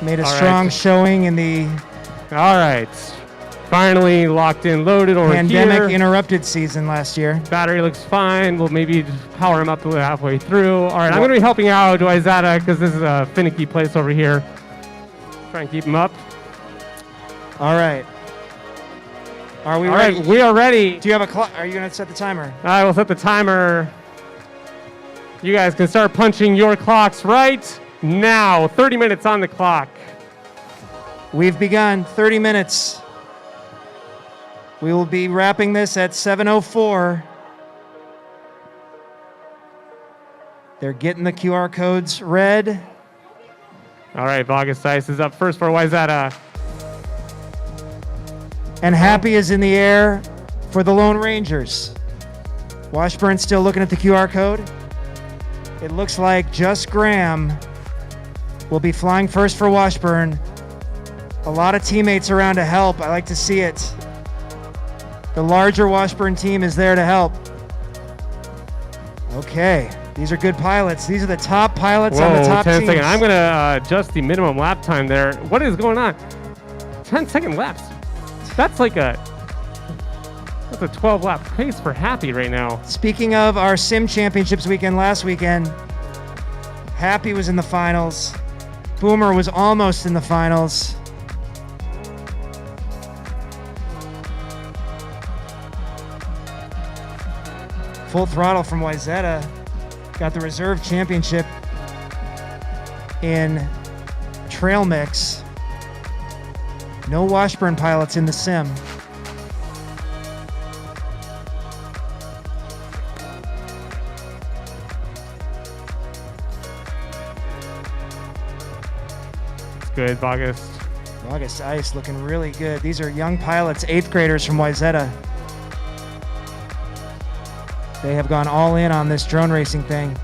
Made a All right. strong showing in the All right. finally locked in, loaded over Pandemic here. interrupted season last year. Battery looks fine. We'll maybe just power him up to halfway through. All right, I'm going to be helping out Wayzata because this is a finicky place over here. Try and keep him up. All right. Are we All ready? right, we are ready. Do you have a clock? Are you going to set the timer? I will set the timer. You guys can start punching your clocks right now. 30 minutes on the clock. We've begun 30 minutes. We will be wrapping this at 7:04. They're getting the QR codes read. All right, Vargas Dice is up first for Wayzata. And Happy is in the air for the Lone Rangers. Washburn still looking at the QR code. It looks like Just Graham will be flying first for Washburn. A lot of teammates around to help. I like to see it. The larger Washburn team is there to help. Okay, these are good pilots. These are the top pilots on the top 10 teams. seconds. I'm going to adjust the minimum lap time there. What is going on? 10-second laps. That's a 12 lap pace for Happy right now. Speaking of our Sim Championships weekend last weekend, Happy was in the finals. Boomer was almost in the finals. Full Throttle from Wayzata got the reserve championship in trail mix. No Washburn pilots in the sim. It's good, Vargas. August Ice looking really good. These are young pilots, 8th graders from Wayzata. They have gone all in on this drone racing thing.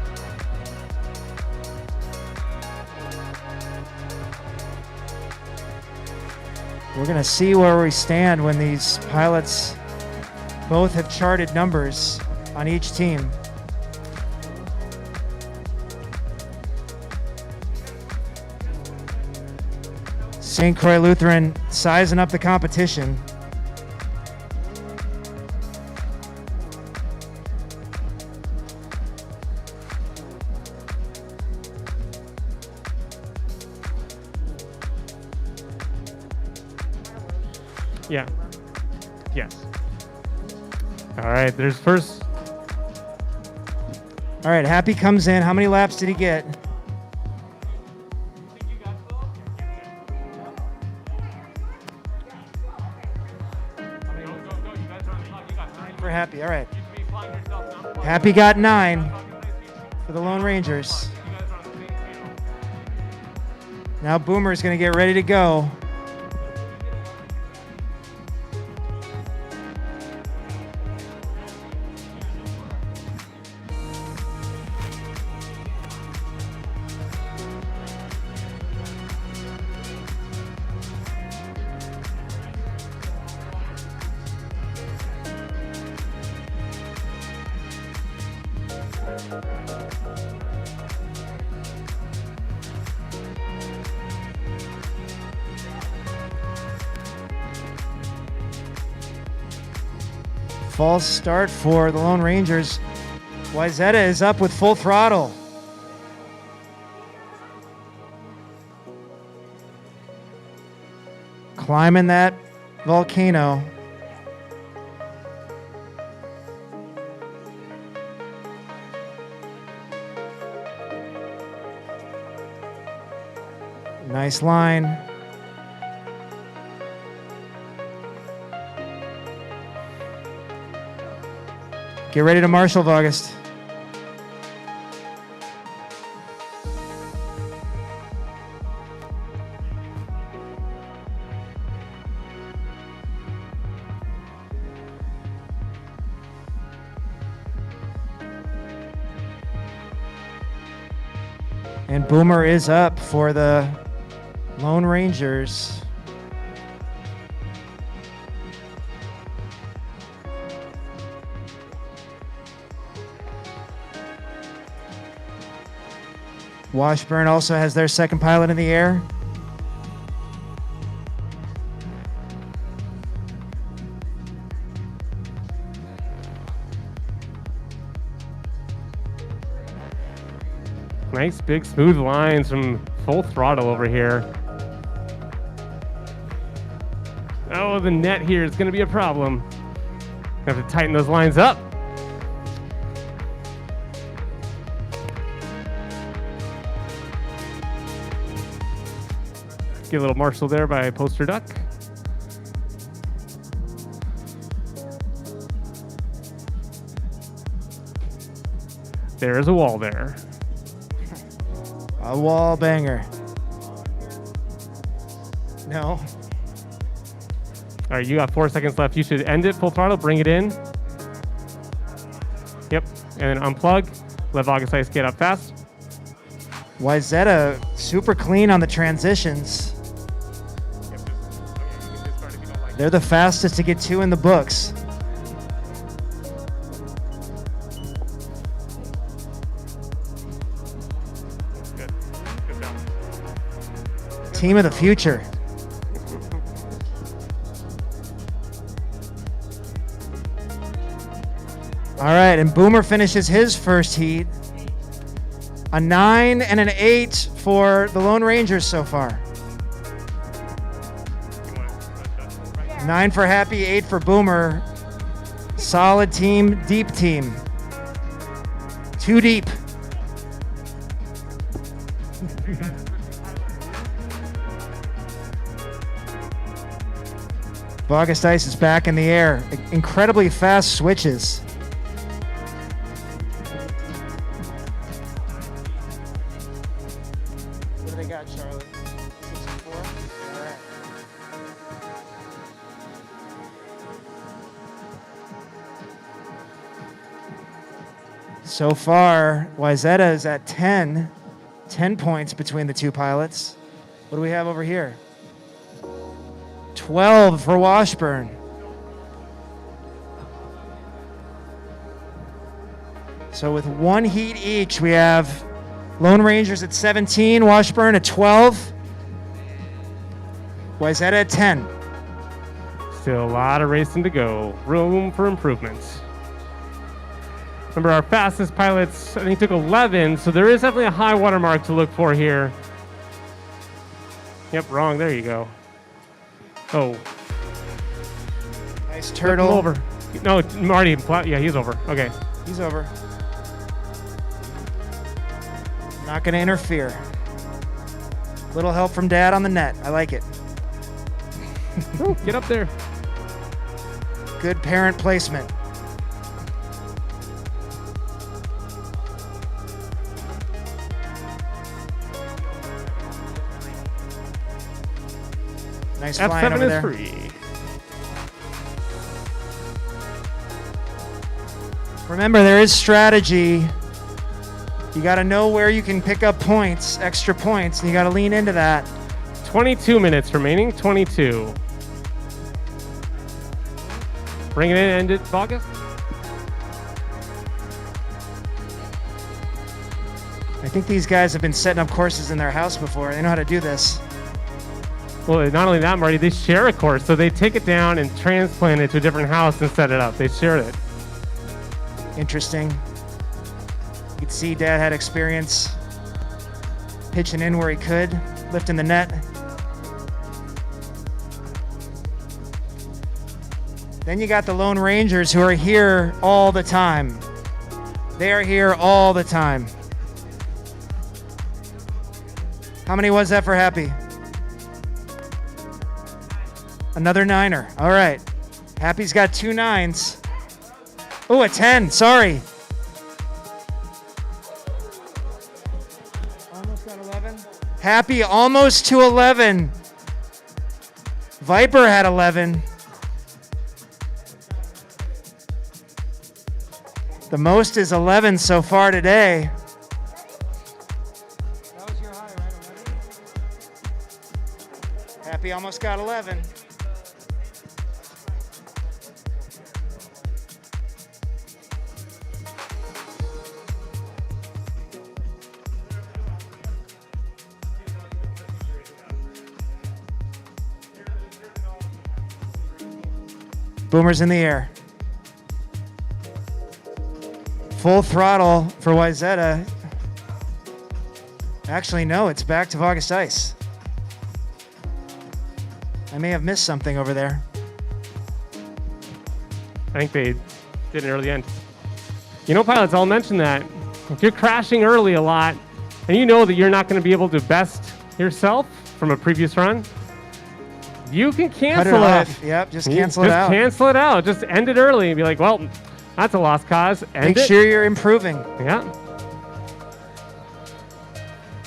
We're going to see where we stand when these pilots both have charted numbers on each team. St. Croix Lutheran sizing up the competition. Yeah. Yes. All right, there's first. All right, Happy comes in. How many laps did he get? For Happy, all right. Happy got 9 for the Lone Rangers. Now Boomer's going to get ready to go. False start for the Lone Rangers. Wayzata is up with Full Throttle. Climbing that volcano. Nice line. Get ready to marshal, Vargas. And Boomer is up for the Lone Rangers. Washburn also has their second pilot in the air. Nice big smooth lines from Full Throttle over here. Oh, the net here is going to be a problem. Have to tighten those lines up. Get a little Marshall there by Poster Duck. There's a wall there. A wall banger. No. All right, you got 4 seconds left. You should end it full throttle, bring it in. Yep, and then unplug. Let August Ice get up fast. Wyzetta super clean on the transitions. They're the fastest to get 2 in the books. Good. Good job. Team of the future. All right, and Boomer finishes his first heat. A 9 and an 8 for the Lone Rangers so far. 9 for Happy, 8 for Boomer. Solid team, deep team. Too deep. August Ice is back in the air. Incredibly fast switches. What do they got, Charlotte? 6 and 4? All right. So far, Wyzetta is at 10. 10 points between the two pilots. What do we have over here? 12 for Washburn. So with 1 heat each, we have Lone Rangers at 17, Washburn at 12, Wyzetta at 10. Still a lot of racing to go. Room for improvements. Remember, our fastest pilots, I think, took 11, so there is definitely a high water mark to look for here. Yep, wrong. There you go. Oh. Nice Flip him turtle. over. No, Marty. Yeah, he's over. Okay. He's over. Not going to interfere. Little help from Dad on the net. I like it. Ooh, get up there. Good parent placement. Nice flying F7 over is there. free. Remember, there is strategy. You got to know where you can pick up points, extra points, and you got to lean into that. 22 minutes remaining. 22. Bring it in, end it, August. I think these guys have been setting up courses in their house before. They know how to do this. Well, not only that, Marty, they share a course, so they take it down and transplant it to a different house and set it up. They share it. Interesting. You could see Dad had experience pitching in where he could, lifting the net. Then you got the Lone Rangers who are here all the time. They are here all the time. How many was that for Happy? Another 9er. All right. Happy's got 2 9s. Oh, a 10. Sorry. Almost got 11. Happy almost to 11. Viper had 11. The most is 11 so far today. That was your high, right? 11? Happy almost got 11. Boomer's in the air. Full throttle for Wyzetta. Actually, no, it's back to August Ice. I may have missed something over there. I think they did an early end. You know, pilots, I'll mention that if you're crashing early a lot and you know that you're not going to be able to best yourself from a previous run, you can Cut it cancel off. it. Yep, just cancel it Just out. cancel it out. Just end it early and be like, well, that's a lost cause. End Make it. sure you're improving. Yeah.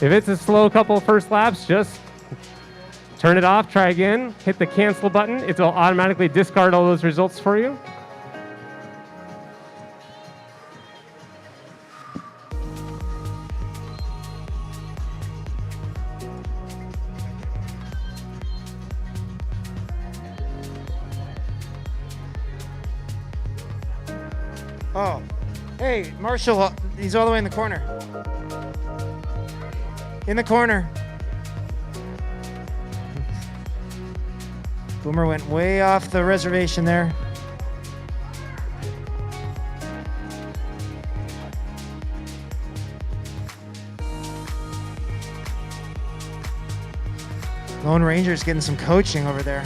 If it's a slow couple of first laps, just turn it off, try again, hit the cancel button. It'll automatically discard all those results for you. Oh, hey, Marshall, he's all the way in the corner. In the corner. Boomer went way off the reservation there. Lone Ranger's getting some coaching over there.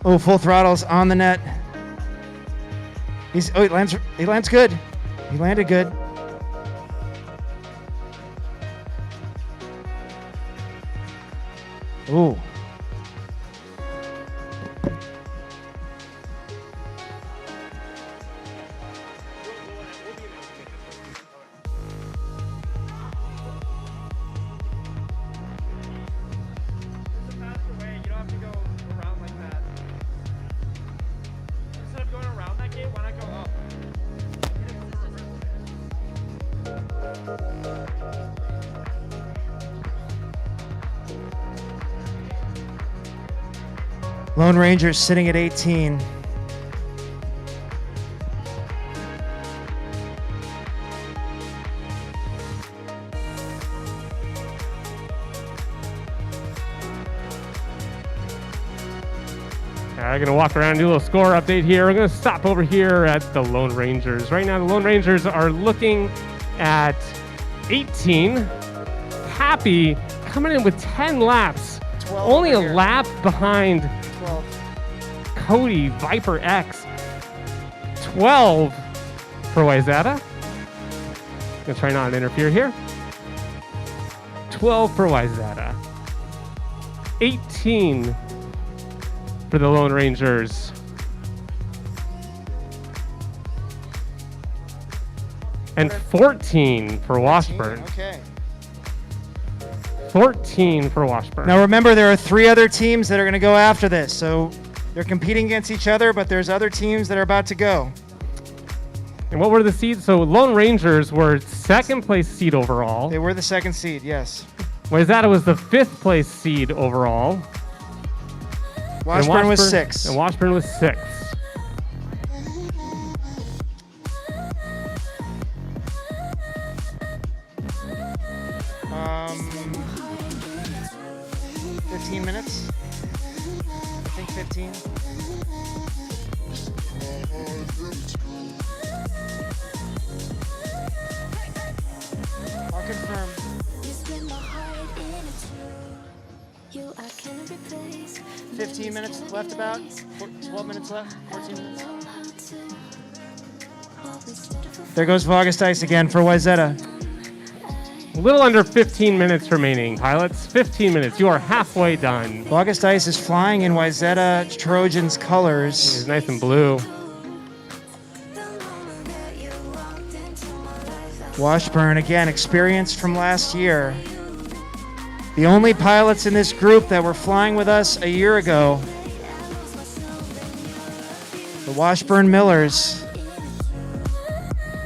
Oh, full throttle's on the net. He lands good. He landed good. Ooh. Lone Ranger's sitting at 18. I'm going to walk around and do a little score update here. We're going to stop over here at the Lone Rangers. Right now, the Lone Rangers are looking at 18. Happy coming in with 10 laps. 12 Only a over here. lap behind 12. Cody Viper X. 12 for Wayzata. Gonna try not to interfere here. 12 for Wayzata. 18 for the Lone Rangers. And 14 for Washburn. Okay. 14 for Washburn. Now remember, there are 3 other teams that are going to go after this. So they're competing against each other, but there's other teams that are about to go. And what were the seeds? So Lone Rangers were second place seed overall. They were the 2nd seed, yes. Wayzata was the 5th place seed overall. Washburn was 6th. And Washburn was 6th. 15 minutes. I think 15. I'll confirm. 15 minutes left about. 12 minutes left. 14 minutes. There goes Vargas Dice again for Wyzetta. A little under 15 minutes remaining, pilots. 15 minutes. You are halfway done. August Ice is flying in Wyzetta Trojans colors. It's nice and blue. Washburn, again, experienced from last year. The only pilots in this group that were flying with us a year ago. The Washburn Millers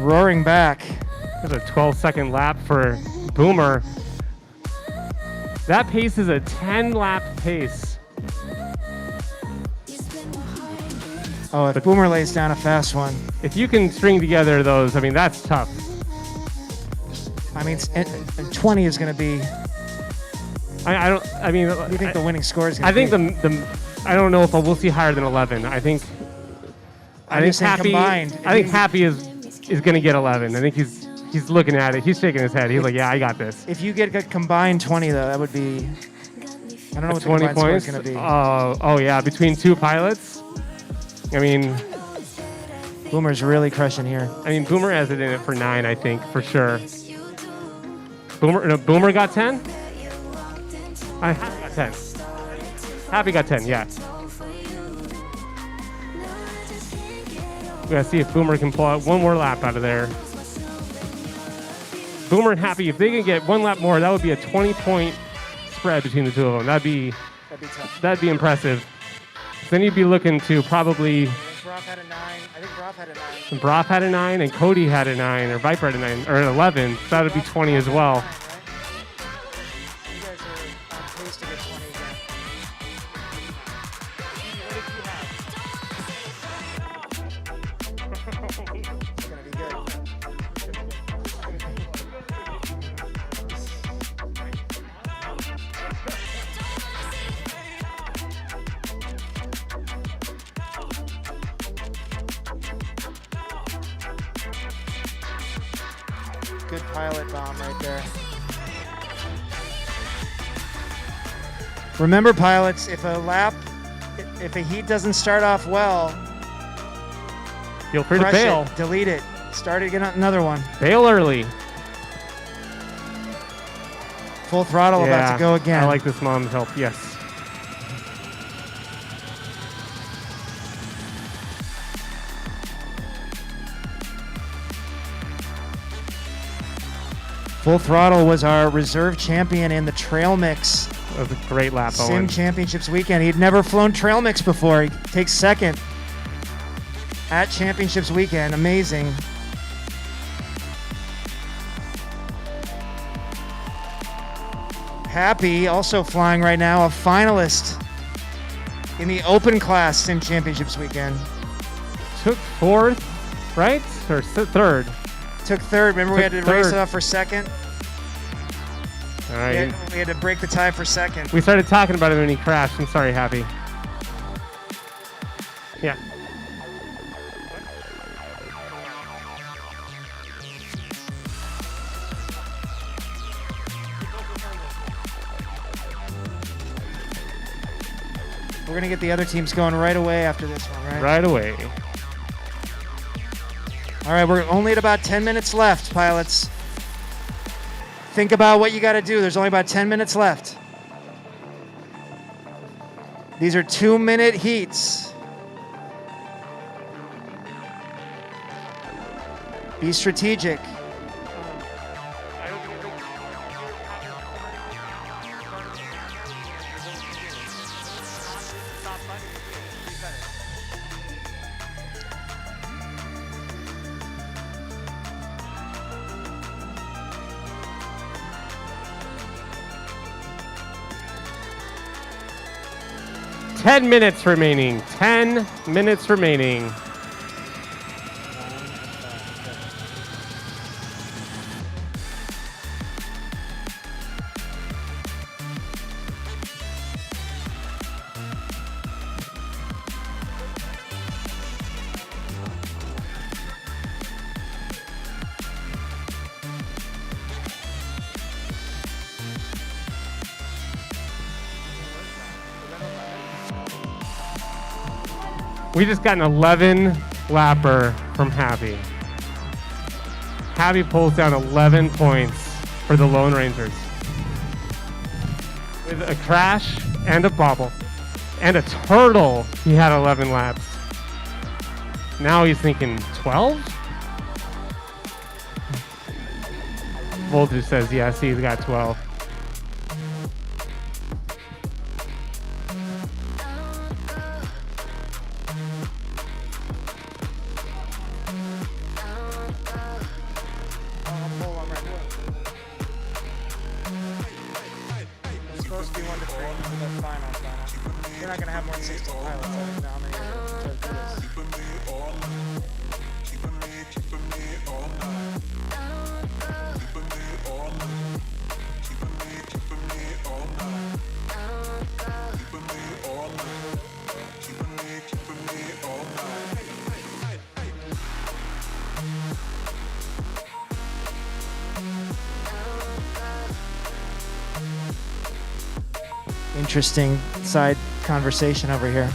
roaring back. There's a 12-second lap for Boomer. That pace is a 10-lap pace. Oh, if Boomer lays down a fast one. If you can string together those, I mean, that's tough. I mean, and 20 is going to be. I mean, What do you think the winning score is I going to think be? I don't know if we'll see higher than 11. I think just saying combined. I think Happy is going to get 11. I think he's looking at it. He's shaking his head. He's like, yeah, I got this. If you get a combined 20, though, that would be. I don't know what the 20 combined score is points. going to be. Oh yeah, between two pilots. I mean, Boomer's really crushing here. Boomer has it in it for 9. I think for sure. Boomer got 10. Happy got 10. Happy got 10. Yeah. We gotta see if Boomer can pull out one more lap out of there. Boomer and Happy, if they can get one lap more, that would be a 20-point spread between the two of them. That'd be tough. That'd be impressive. So then you'd be looking to probably. Broff had a 9. I think Broff had a 9. And Broff had a 9, and Cody had a 9, or Viper had a 9, or an 11. So that would be 20 as well. You guys are on pace to get 20 again. It's gonna be good. Good pilot bomb right there. Remember, pilots, if a heat doesn't start off well, Feel free to crush bail. it, delete it, start again another one. Bail early. Full throttle about to go again. I like this mom's help. Yes. Full Throttle was our reserve champion in the Trail Mix That was a great lap, Sim Owen. Championships weekend. He'd never flown Trail Mix before. He takes second at Championships weekend. Amazing. Happy, also flying right now, a finalist in the open class Sim Championships weekend. Took 4th, right? Or 3rd? Took third. Remember, we had to Took race third. it off for second. All right. We had to break the tie for second. We started talking about him when he crashed. I'm sorry, Happy. Yeah. We're going to get the other teams going right away after this one, right? Right away. All right, we're only at about 10 minutes left, pilots. Think about what you got to do. There's only about 10 minutes left. These are 2-minute heats. Be strategic. Ten minutes remaining. 10 minutes remaining. We just got an 11 lapper from Happy. Happy pulls down 11 points for the Lone Rangers. With a crash and a bobble and a turtle, he had 11 laps. Now he's thinking 12? Voltage says yes, he's got 12. It's supposed to be 1 to 3, so that's fine on final. You're not going to have more than 16 pilots. I don't know how many are going to do this. Interesting side conversation over here.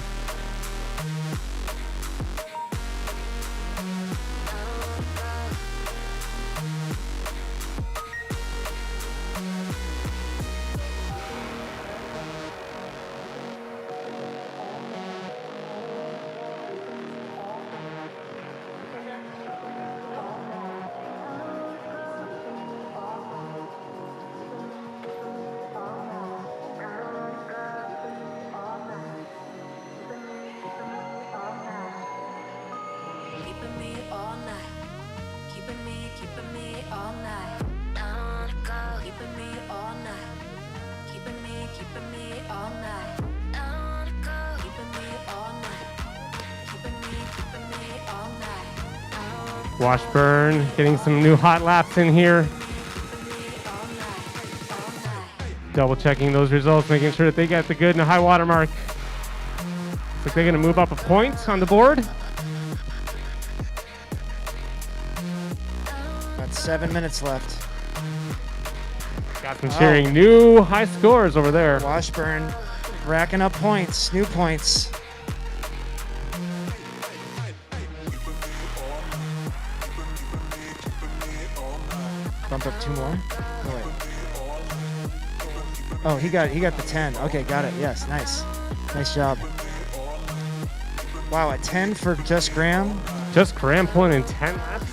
Keeping me all night. Keeping me all night. I wanna go. Keeping me all night. Keeping me all night. I wanna go. Keeping me all night. Keeping me all night. I wanna Washburn getting some new hot laps in here. all night. Double checking those results, making sure that they get the good and the high water mark. Looks like they're going to move up a point on the board. Got 7 minutes left. Got some cheering. New high scores over there. Washburn racking up points, new points. Bump up 2 more. Oh, wait. Oh, he got the 10. Okay, got it. Yes, nice. Nice job. Wow, a 10 for Just Graham. Just Graham pulling in 10 laps.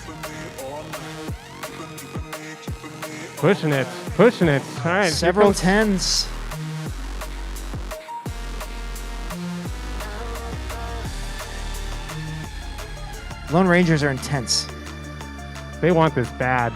Pushing it, pushing it. All right. here Several comes- 10s. Lone Rangers are intense. They want this bad.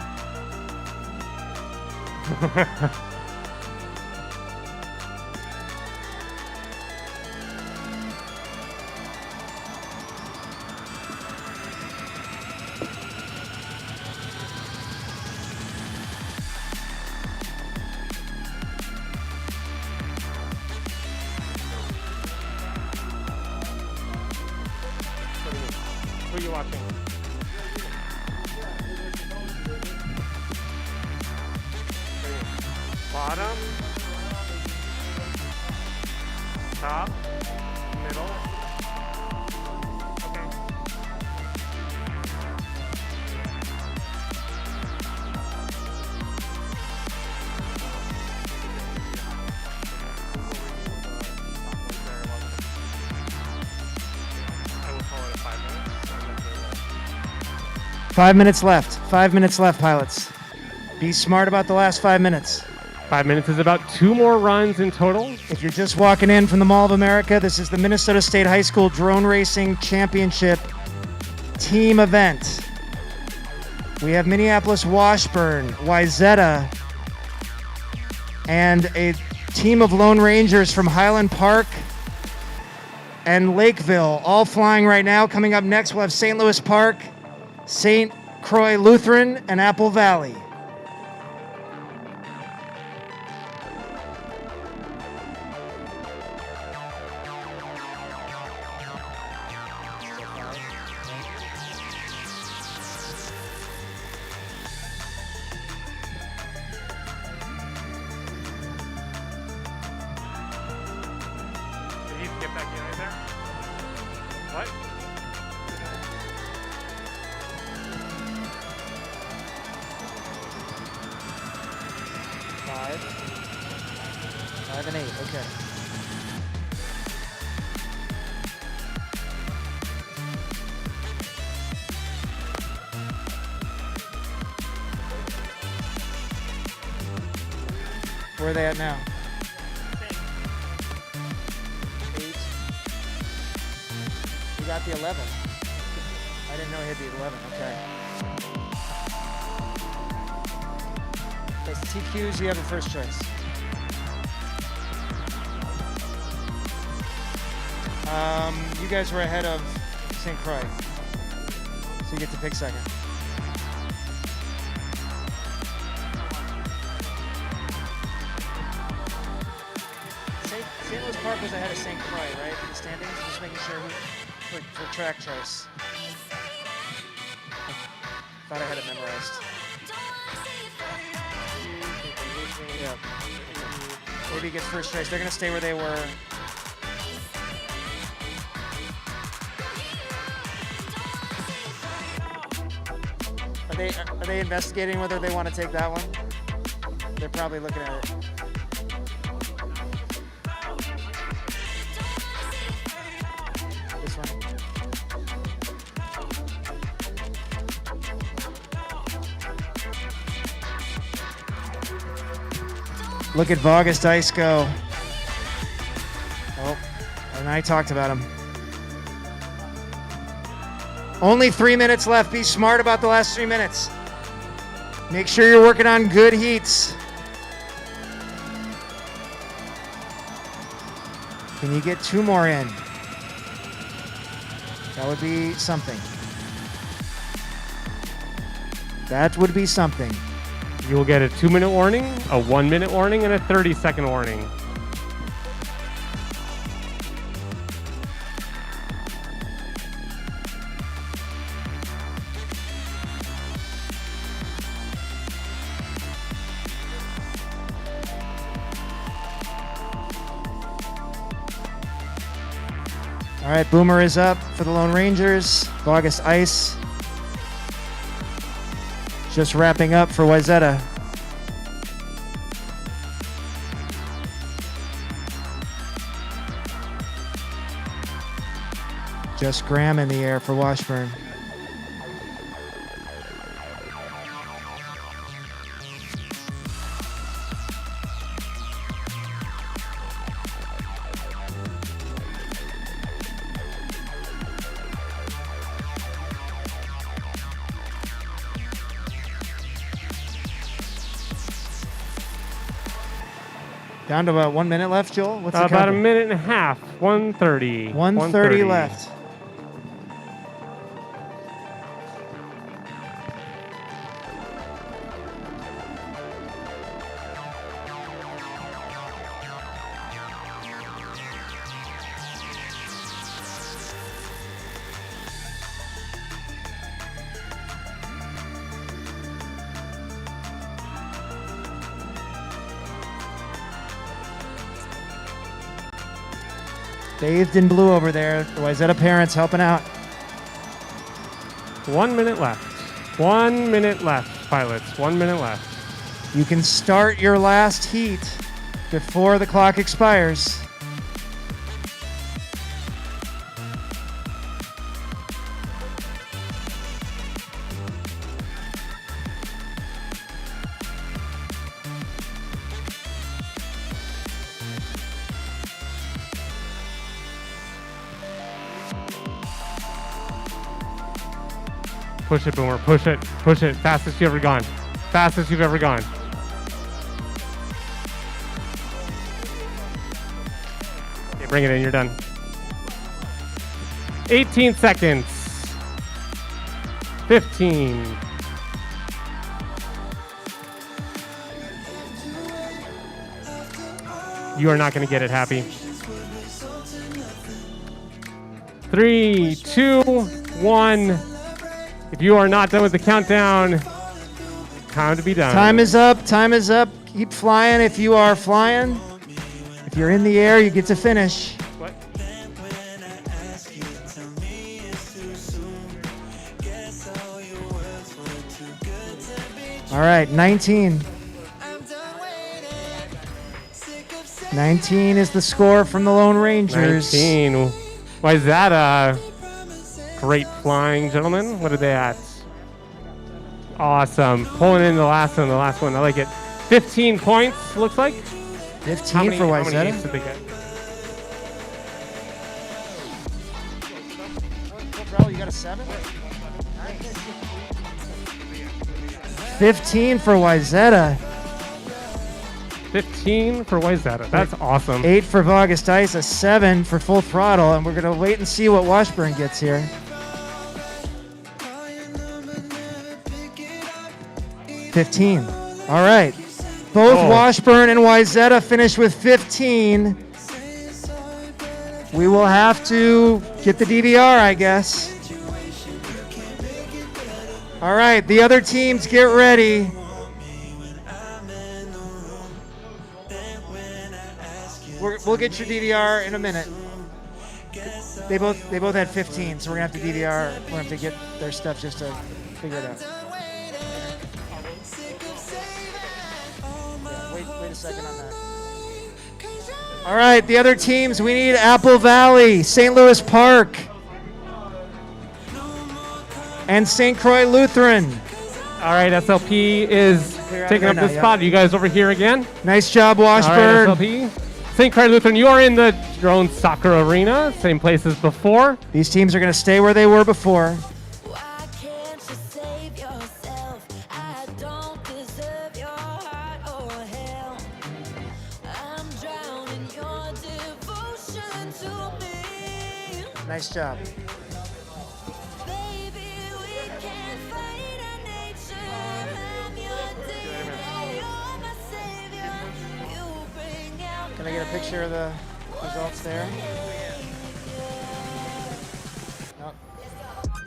Who are you watching? Bottom, top, middle. Okay. I will call it a 5 minutes. 5 minutes left. 5 minutes left, pilots. Be smart about the last 5 minutes. 5 minutes is about 2 more runs in total. If you're just walking in from the Mall of America, this is the Minnesota State High School Drone Racing Championship team event. We have Minneapolis Washburn, Wyzetta, and a team of Lone Rangers from Highland Park and Lakeville all flying right now. Coming up next, we'll have St. Louis Park, St. Croix Lutheran, and Apple Valley. Did he get back in right there? What? Five. 5 and 8. Okay. Where are they at now? 8. You got the 11. I didn't know he had the 11. Okay. As TQs, you have a first choice. You guys were ahead of St. Croix, so you get to pick second. St. Louis Park was ahead of St. Croix, right? In the standings, just making sure for track choice. Thought I had it memorized. Yeah. Maybe he gets first choice. They're gonna stay where they were. Are they investigating whether they want to take that one? They're probably looking at it. This one. Look at August Ice go. Oh, and I talked about him. Only 3 minutes left. Be smart about the last 3 minutes. Make sure you're working on good heats. Can you get 2 more in? That would be something. That would be something. You will get a 2-minute warning, a 1-minute warning, and a 30-second warning. All right, Boomer is up for the Lone Rangers. August Ice just wrapping up for Wayzata. Just Graham in the air for Washburn. Down to about 1 minute left, Joel. What's the About a count? minute and a half. 1:30. 1:30 left. Bathed in blue over there. The Wayzata parents helping out. 1 minute left. 1 minute left, pilots. 1 minute left. You can start your last heat before the clock expires. Push it, Boomer. Push it. Push it. Fastest you've ever gone. Fastest you've ever gone. Okay, bring it in. You're done. 18 seconds. 15. You are not going to get it, Happy. 3, 2, 1. If you are not done with the countdown, time to be done. Time is up. Time is up. Keep flying if you are flying. If you're in the air, you get to finish. What? All right, 19. 19 is the score from the Lone Rangers. 19. Why is that a great flying, gentlemen? What are they at? Awesome. Pulling in the last one. I like it. 15 points, looks like. 15 for how many Wayzata. aces did they get? You got a 7? 15 for Wayzata. 15 for Wayzata. That's awesome. 8 for August Ice, a 7 for Full Throttle, and we're going to wait and see what Washburn gets here. 15. All right. Both Oh. Washburn and Wayzata finish with 15. We will have to get the DVR, I guess. All right, the other teams, get ready. We'll get your DVR in a minute. They both had 15, so we're gonna have to DVR. We're gonna have to get their stuff just to figure it out. Yeah, wait a second on that. All right, the other teams, we need Apple Valley, St. Louis Park, and St. Croix Lutheran. All right, SLP is Clear out taking there up now, the yeah. spot. You guys over here again? Nice job, All right, Washburn. SLP. St. Croix Lutheran, you are in the drone soccer arena, same place as before. These teams are gonna stay where they were before. Why can't you save yourself? I don't deserve your heart or hell. I'm drowning your devotion to me. Nice job. Baby, we can't fight our nature. I'm your demon, you're my savior. You bring out Can I get a picture of the results there? Nope.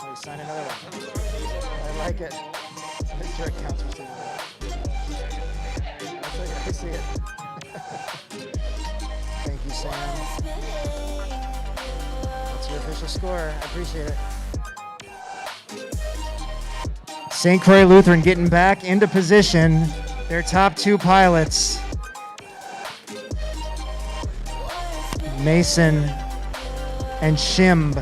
Oh, you signed another one. I like it. Make sure it counts for something. I see it. Thank you, Sam. That's your official score. I appreciate it. St. Croix Lutheran getting back into position. Their top 2 pilots, Mason and Shimb.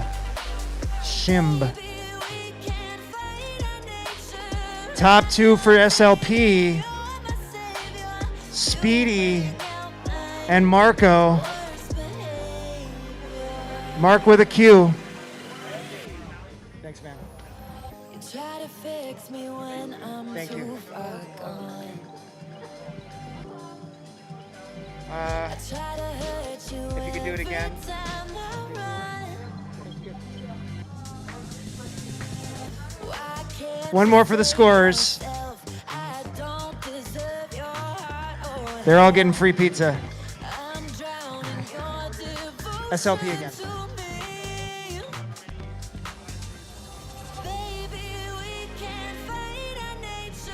Top 2 for SLP, Speedy and Marco. Mark with a Q. Thanks, man. You try to fix me when I'm Thank you. too far gone. Uh, Try to hurt you If you could do it again. every time I run. Why can't One more for the scorers. I don't deserve your heart or They're all getting free pizza. I'm drowning your devotion SLP again. to me. Baby, we can't fight our nature.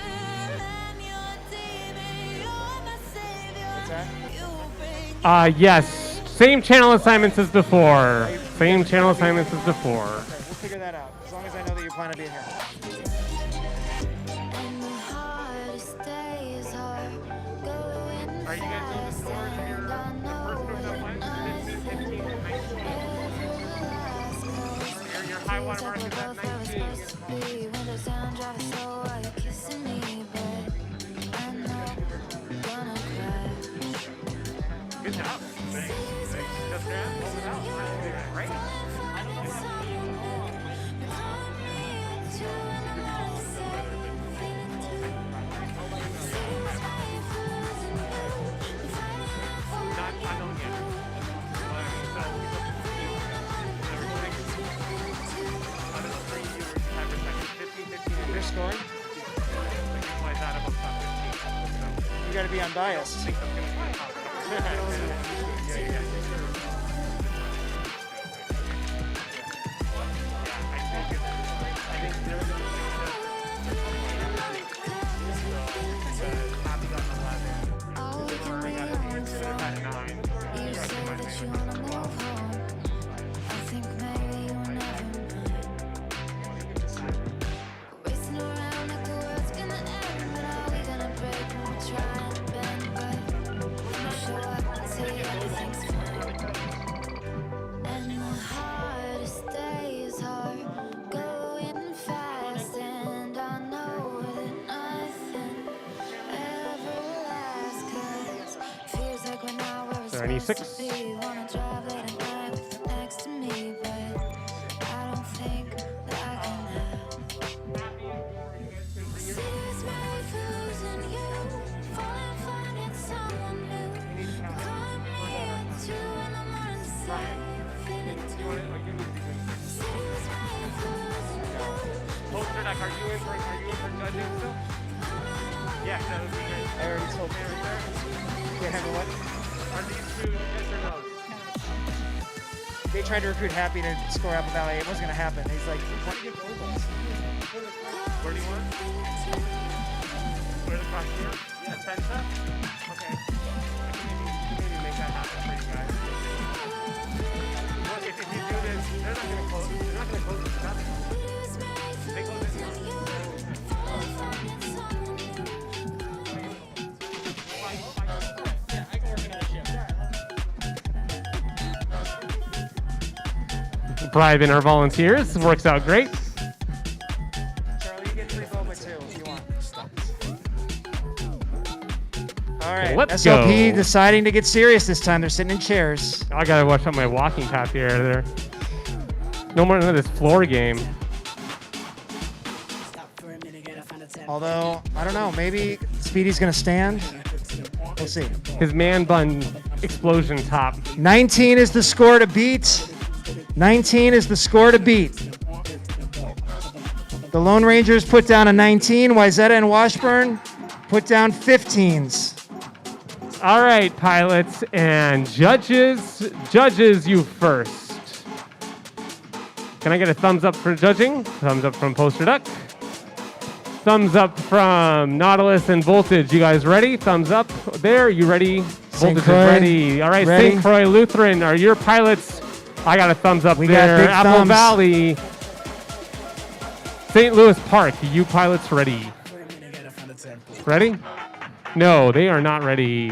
I'm your demon, you're my savior. What's that? You bring Yes, same channel assignments as before. Same channel assignments as before. Okay, we'll figure that out. As long as I know that you're planning on being here. and the hardest days are going Are you guys doing the scores of your first one that went? 15 and 19. Your high water mark is at 19. Windows down, driving slow while you're kissing me, but I know I'm gonna crash. Good job. Thanks. Just that. Hold it out. Right? I don't get it. Out of the 3 you have respected 15, 15, and You're scoring? why is that above top 15? So, You got to be unbiased. I think that's going to be the top 15. Yeah. I think they're going to You say that you wanna move on. I think maybe you'll never mind. Racing around like the world's gonna end, but I Or an E6. Wanna drive late at night with you next to me, but I don't think that I can Seas made for losing you, falling, finding someone new. Call me at 2 in the morning, say you're feeling too. Seas made for losing you. Poster deck, are you in for judging still? Yeah, that would be great. I already told you. Can't have a what? Are these two yes or no? They tried to recruit Happy to score Apple Valley. It wasn't going to happen. He's like, why do you get gold? Where do you want? Where the cross here? Yeah, 10 set? Okay. I can maybe make that happen for you guys. Well, if you do this, they're not going to close. They're not going to close this nothing. They close it here. Bribing our volunteers works out great. Charlie, you get 3 boba too if you want. All right, Let's SLP go. deciding to get serious this time. They're sitting in chairs. I gotta watch out my walking path here. There. No more than this floor game. Although, I don't know, maybe Speedy's going to stand. We'll see. His man bun explosion top. 19 is the score to beat. 19 is the score to beat. The Lone Rangers put down a 19. Wyzetta and Washburn put down 15s. All right, pilots and judges. Judges, you first. Can I get a thumbs up for judging? Thumbs up from Poster Duck. Thumbs up from Nautilus and Voltage. You guys ready? Thumbs up there. You ready? St. Voltage is Croix, ready. All right, ready. St. Croix Lutheran. Are your pilots? I got a thumbs up We got there. big Apple thumbs. Valley. St. Louis Park. You pilots ready? Ready? No, they are not ready.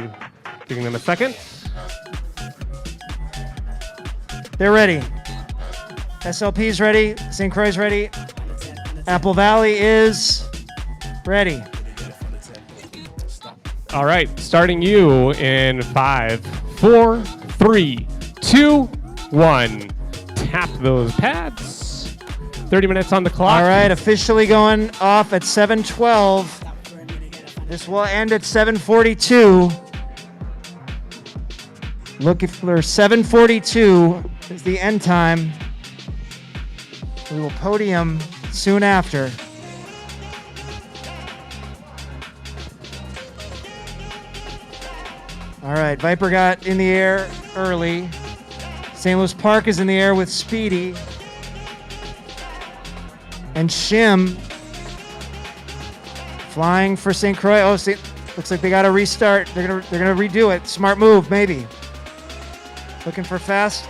Giving them a second. They're ready. SLP's ready. St. Croix's ready. Apple Valley is ready. All right, starting you in 5, 4, 3, 2, 1. Tap those pads. 30 minutes on the clock. All right, officially going off at 7:12. This will end at 7:42. Looking for 7:42 is the end time. We will podium soon after. All right, Viper got in the air early. St. Louis Park is in the air with Speedy. And Shim flying for St. Croix. Oh, looks like they got to restart. They're gonna redo it. Smart move, maybe. Looking for fast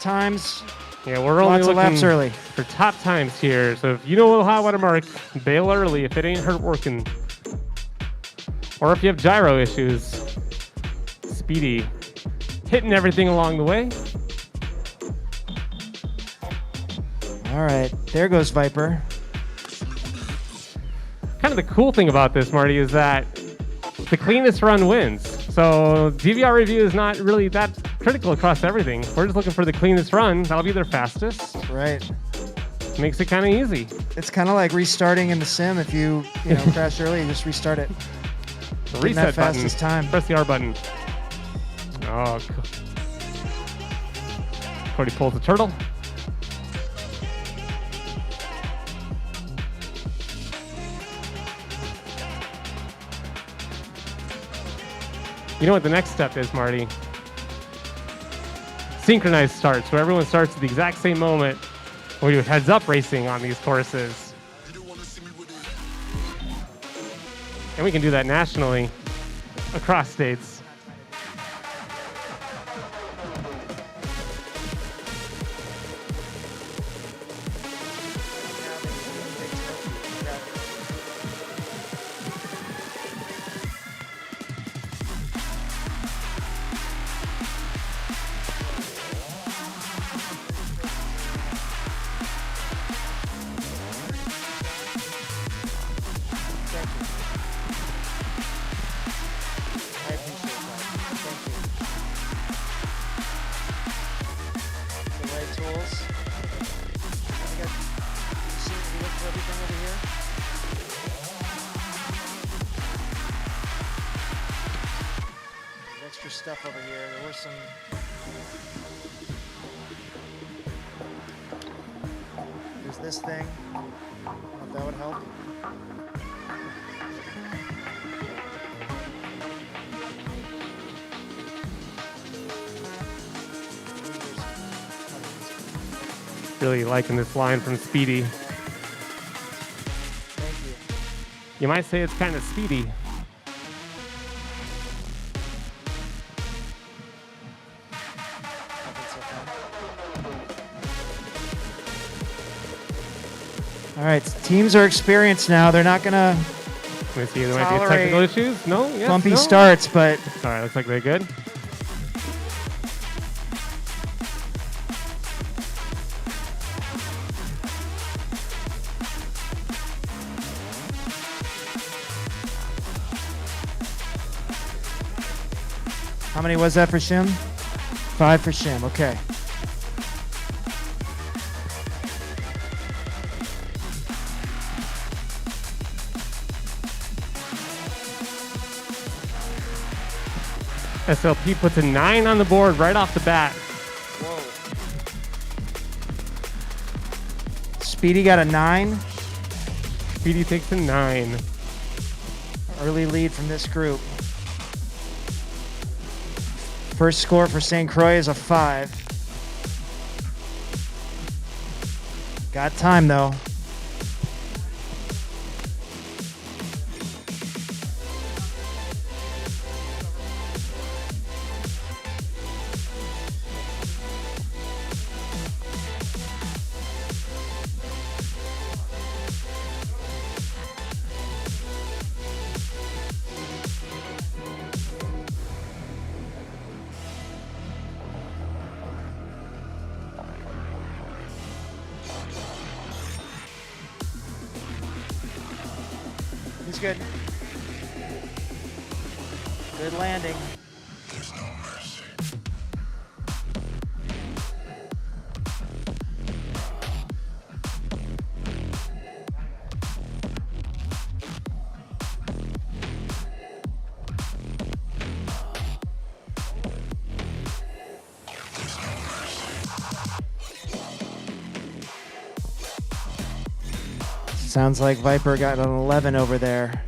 times. Yeah, we're only Lots of looking laps early. for top times here. So if you know a high water mark, bail early if it ain't hurt working. Or if you have gyro issues. Speedy hitting everything along the way. All right, there goes Viper. Kind of the cool thing about this, Marty, is that the cleanest run wins. So DVR review is not really that critical across everything. We're just looking for the cleanest run. That'll be their fastest. Right. Makes it kind of easy. It's kind of like restarting in the sim. If you crash early, you just restart it. The Getting reset that button. fastest time. Press the R button. Oh, cool. Cody pulls the turtle. You know what the next step is, Marty? Synchronized starts, where everyone starts at the exact same moment. We do heads-up racing on these courses. And we can do that nationally, across states. I appreciate it. schools. You look for everything over here? There's extra stuff over here. There were some. There's this thing. I don't know if that would help. Really liking this line from Speedy. Thank you. You might say it's kind of speedy. Nothing so far. All right, teams are experienced now. They're not gonna Let me see. There might be Tolerate technical issues. No. Yes. bumpy no? starts, but All right. Looks like they're good. how many was that for Shim? 5 for Shim. Okay. SLP puts a 9 on the board right off the bat. Speedy got a 9. Speedy takes a 9. Early lead from this group. First score for St. Croix is a 5. Got time though. He's good. Good landing. Sounds like Viper got an 11 over there.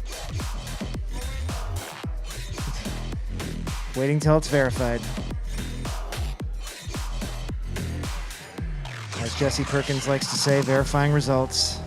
Waiting till it's verified. As Jesse Perkins likes to say, verifying results.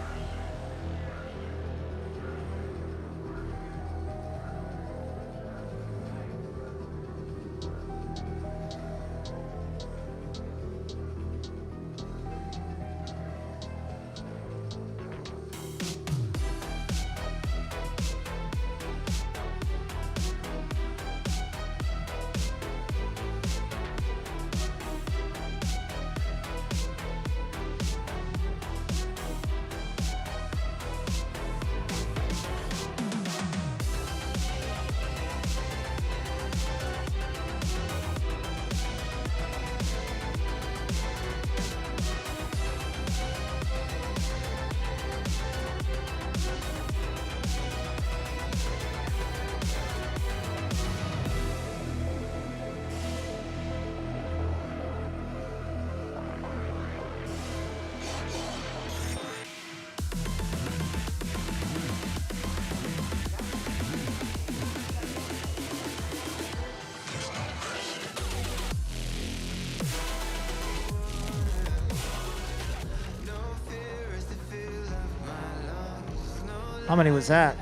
How many was that?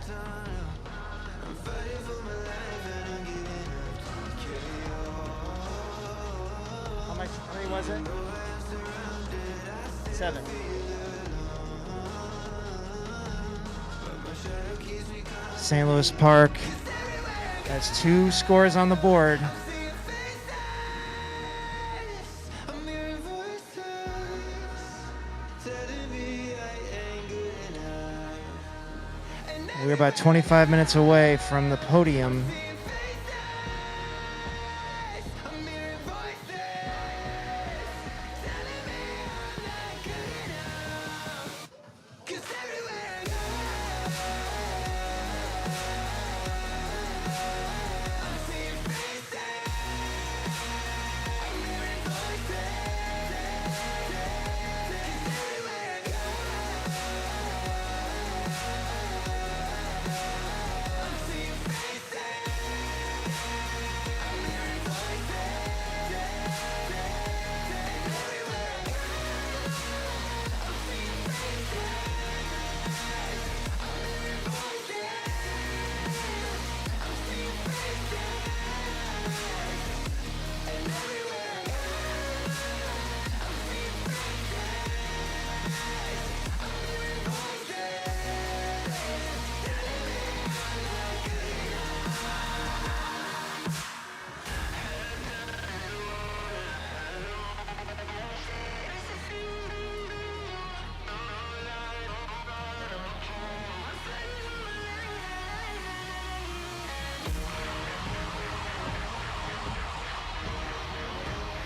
How much? How many was it? 7. St. Louis Park has 2 scores on the board. We're about 25 minutes away from the podium.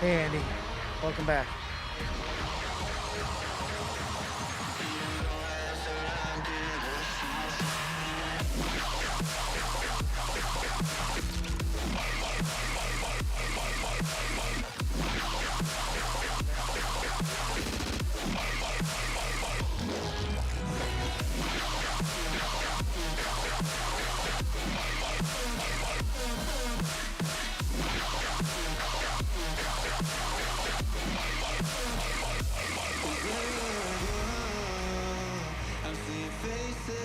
Hey, Andy. Welcome back. I'm seeing faces,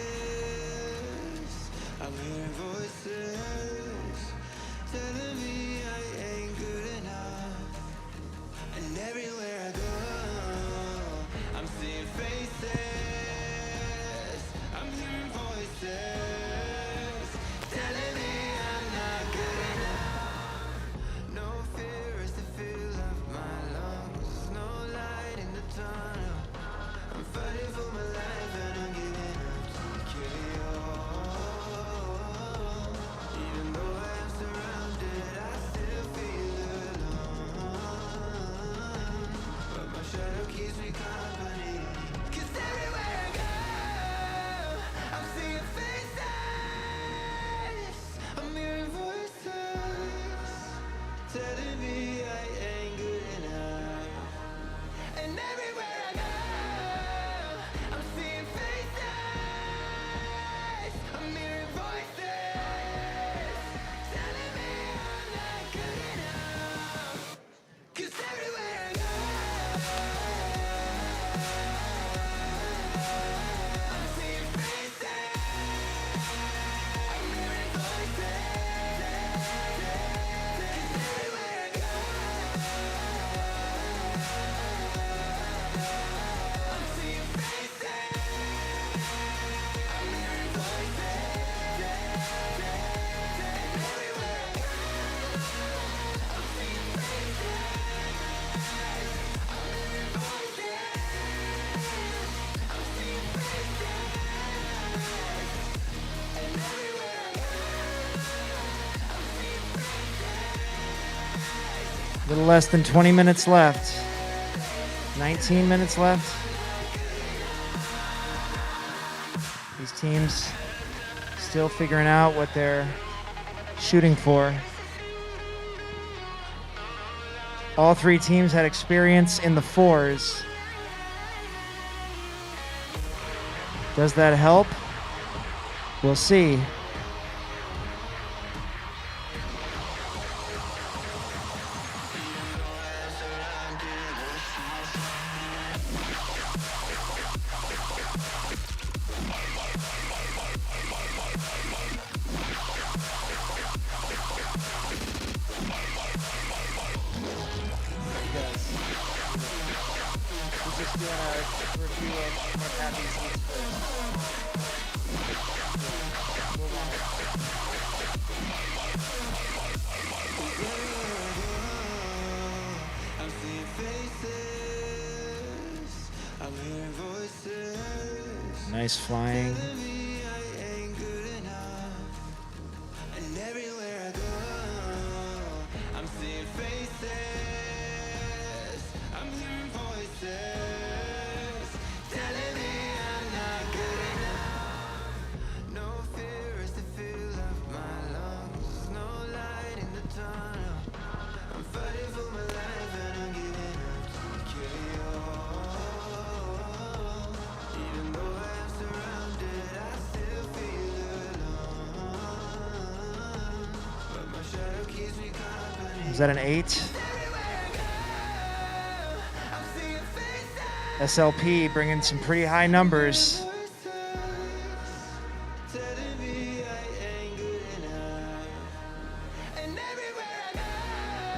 I'm hearing voices telling me I ain't good enough. And everywhere I go, I'm seeing faces, I'm hearing voices telling me I'm not good enough. No fear is the feel of my lungs, no light in the tunnel. I'm fighting for my life and I'm giving up TKO. Even though I am surrounded, I still feel alone. But my shadow keeps me company. 'Cause everywhere I go, I'm seeing faces, I'm hearing voices telling me I ain't good enough. And everywhere I go, I'm seeing faces, I'm hearing voices telling me I'm not good enough. 'Cause everywhere I go, I'm seeing faces, I'm hearing voices. 'Cause everywhere I go, I'm seeing faces, I'm hearing voices. And everywhere I go, I'm seeing faces, I'm hearing voices. I'm seeing faces. And everywhere I go, I'm seeing faces. A little less than 20 minutes left. 19 minutes left. These teams still figuring out what they're shooting for. All three teams had experience in the fours. Does that help? We'll see. We're just doing a review of what happens each first. Move on. I'm seeing faces, I'm hearing voices. Nice flying. Telling me I ain't good enough. And everywhere I go, I'm seeing faces, I'm hearing voices telling me I'm not good enough. No fear is the feel of my lungs, no light in the tunnel. I'm fighting for my life and I'm giving up TKO. Even though I am surrounded, I still feel alone. But my shadow keeps me company. Is that an 8? Everywhere I go, I'm seeing faces. SLP bringing some pretty high numbers. Telling me I ain't good enough. And everywhere I go,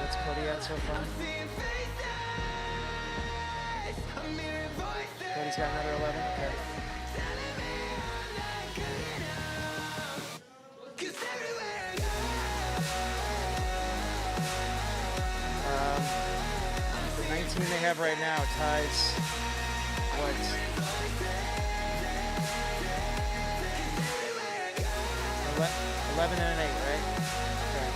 What's Cody at so far? I'm seeing faces, I'm hearing voices. Cody's got another 11. Okay. Telling me I'm not good enough. 'Cause everywhere I go, The 19 they have right now ties what? 11 and an 8, right? Okay.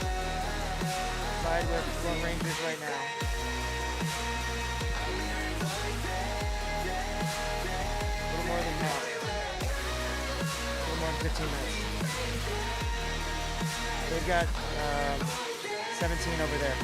tied with Lone Rangers right now. A little more than half. A little more than 15 minutes. They've got 17 over there.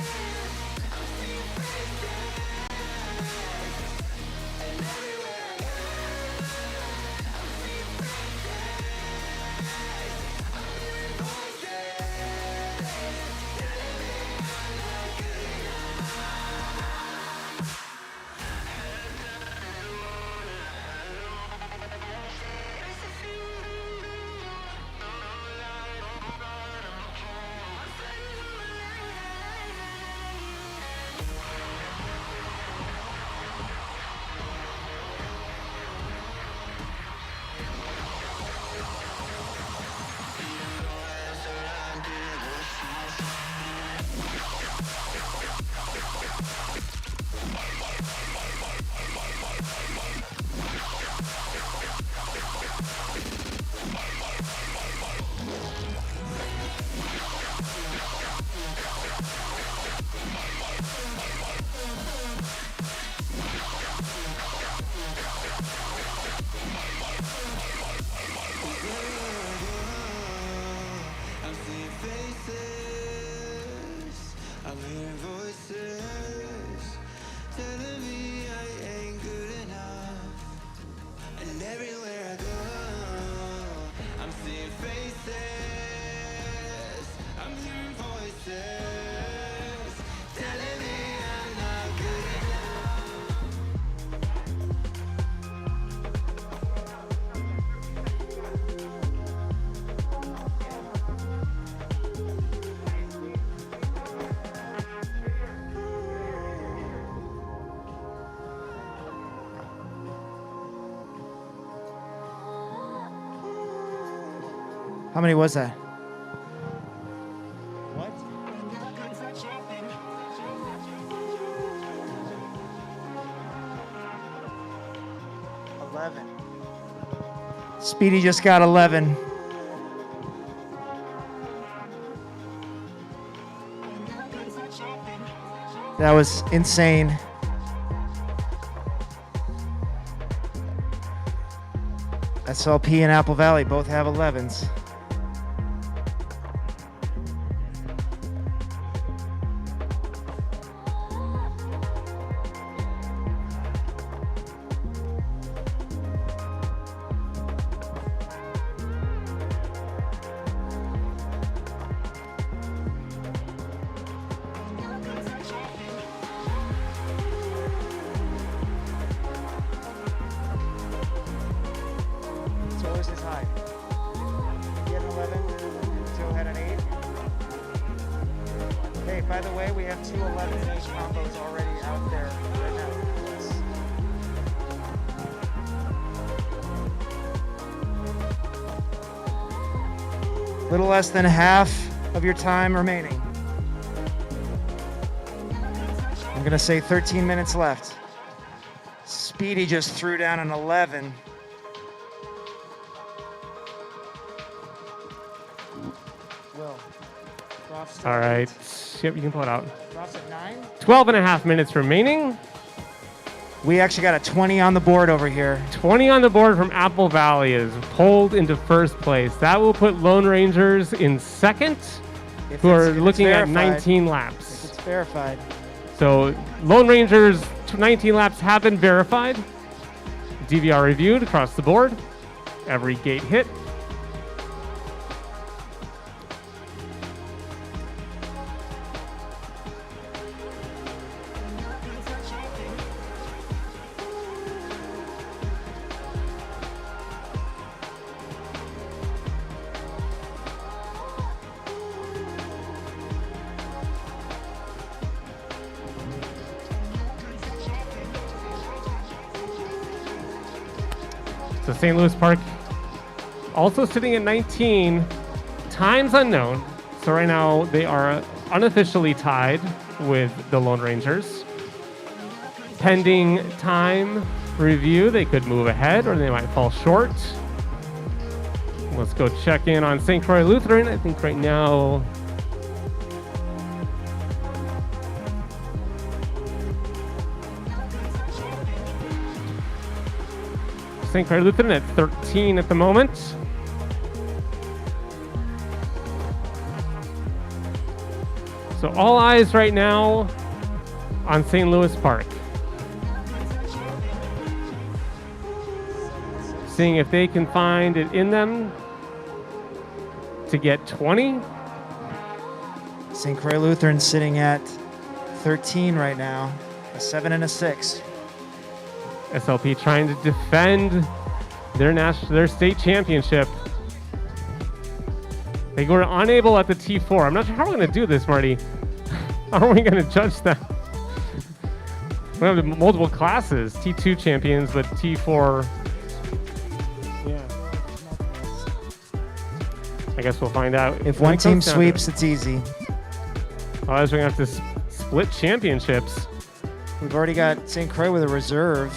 I'm seeing faces, I'm hearing voices telling me I ain't good enough. And everywhere I go, I'm seeing faces, I'm hearing voices telling me I'm not good enough. How many was that? What? 11. Speedy just got 11. That was insane. SLP and Apple Valley both have 11s. So where's his high? He had an 11, Joe had an 8. Hey, by the way, we have two 11 and 8 combos already out there right now. Little less than half of your time remaining. I'm gonna say 13 minutes left. Speedy just threw down an 11. Will. Drops to All right. 8. Yep, you can pull it out. Drops at 9. 12 and a half minutes remaining. We actually got a 20 on the board over here. 20 on the board from Apple Valley is pulled into first place. That will put Lone Rangers in second, If who it's- are if it's looking at verified. 19 If laps. it's verified. So Lone Rangers 19 laps have been verified. DVR reviewed across the board. Every gate hit. So St. Louis Park also sitting at 19. Times unknown. So right now they are unofficially tied with the Lone Rangers. Pending time review, they could move ahead or they might fall short. Let's go check in on St. Croix Lutheran. I think right now St. Croix Lutheran at 13 at the moment. So all eyes right now on St. Louis Park. Seeing if they can find it in them to get 20. St. Croix Lutheran sitting at 13 right now, a 7 and a 6. SLP trying to defend their state championship. They were unable at the T4. I'm not sure how we're going to do this, Marty. How are we going to judge that? We have multiple classes, T2 champions, but T4. Yeah. I guess we'll find out. If when one it team comes down to sweeps, it's easy. Otherwise, we're going to have to split championships. We've already got St. Croix with a reserve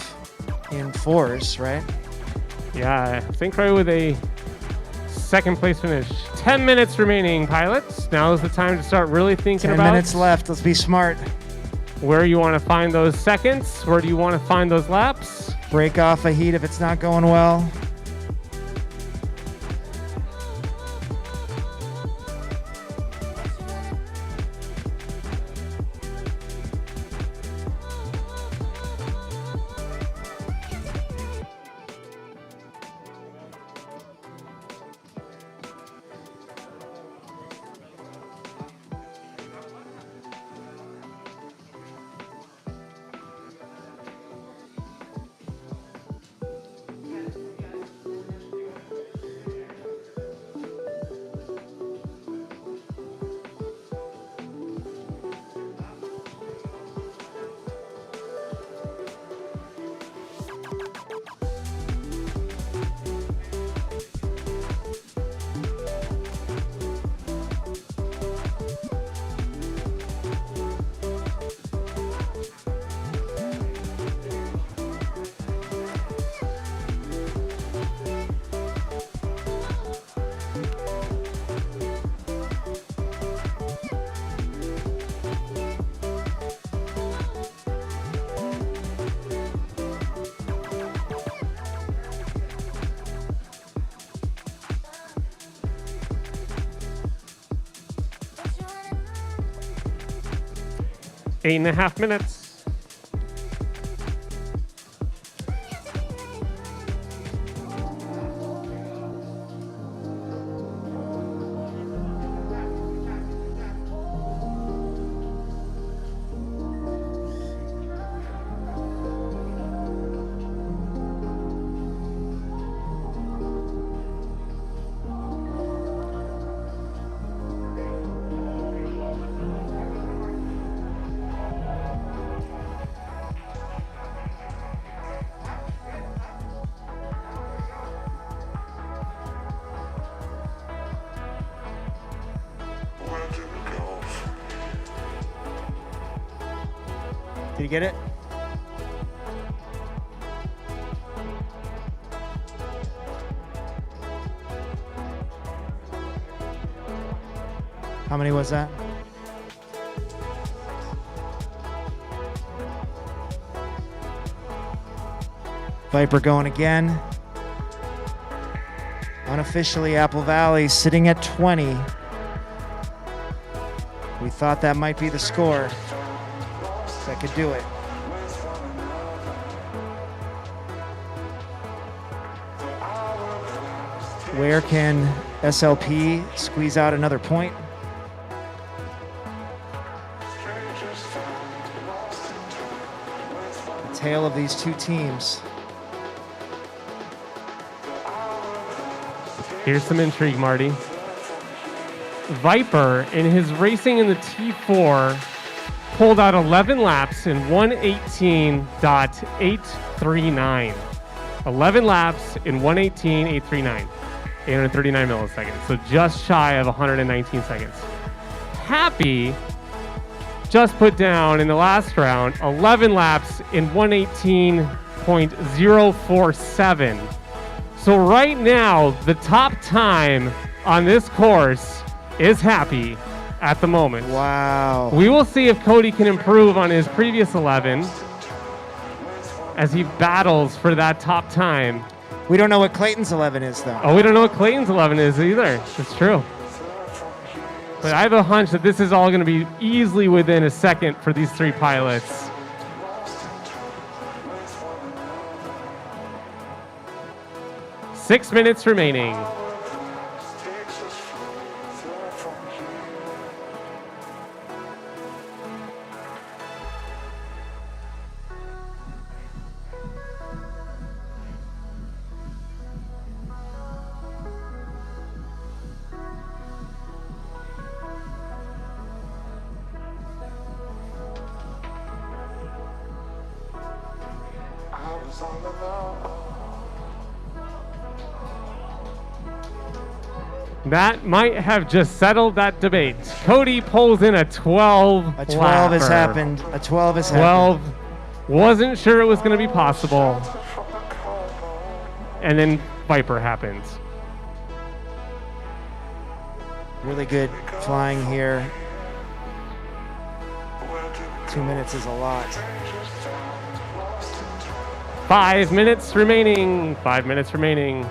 in 4s, right? Yeah, St. Croix with a second place finish. 10 minutes remaining, pilots. Now is the time to start really thinking 10 about minutes left. Let's be smart. where you want to find those seconds, where do you want to find those laps. Break off a heat if it's not going well. Eight and a half minutes. Did you get it? How many was that? Viper going again. Unofficially, Apple Valley sitting at 20. We thought that might be the score. That could do it. Where can SLP squeeze out another point? The tale of these two teams. Here's some intrigue, Marty. Viper, in his racing in the T4, pulled out 11 laps in 118.839. 11 laps in 118.839. 839 milliseconds. So just shy of 119 seconds. Happy just put down in the last round 11 laps in 118.047. So right now, the top time on this course is Happy at the moment. Wow. We will see if Cody can improve on his previous 11 as he battles for that top time. We don't know what Clayton's 11 is, though. Oh, we don't know what Clayton's 11 is either. It's true. But I have a hunch that this is all going to be easily within a second for these three pilots. Six minutes remaining. That might have just settled that debate. Cody pulls in a 12. A 12 has lapper. happened. A 12 has 12. happened. Wasn't sure it was going to be possible. And then Viper happens. Really good flying here. 2 minutes is a lot. 5 minutes remaining. 5 minutes remaining.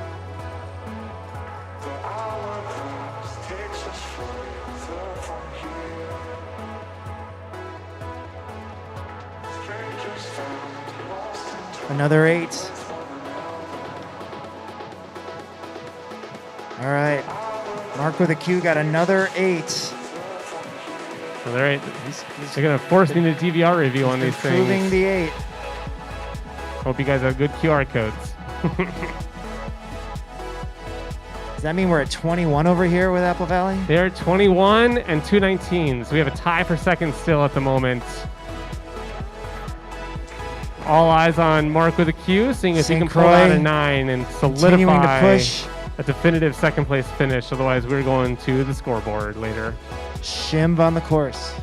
Another 8. All right. Mark with a Q got another 8. Another 8. They're going to force me to DVR review on these Improving things. the 8. Hope you guys have good QR codes. Does that mean we're at 21 over here with Apple Valley? They're 21 and 219s. We have a tie for second still at the moment. All eyes on Mark with a Q, seeing if he can pull out a 9 and Continuing to solidify push. a definitive second place finish. Otherwise, we're going to the scoreboard later. Shimb on the course.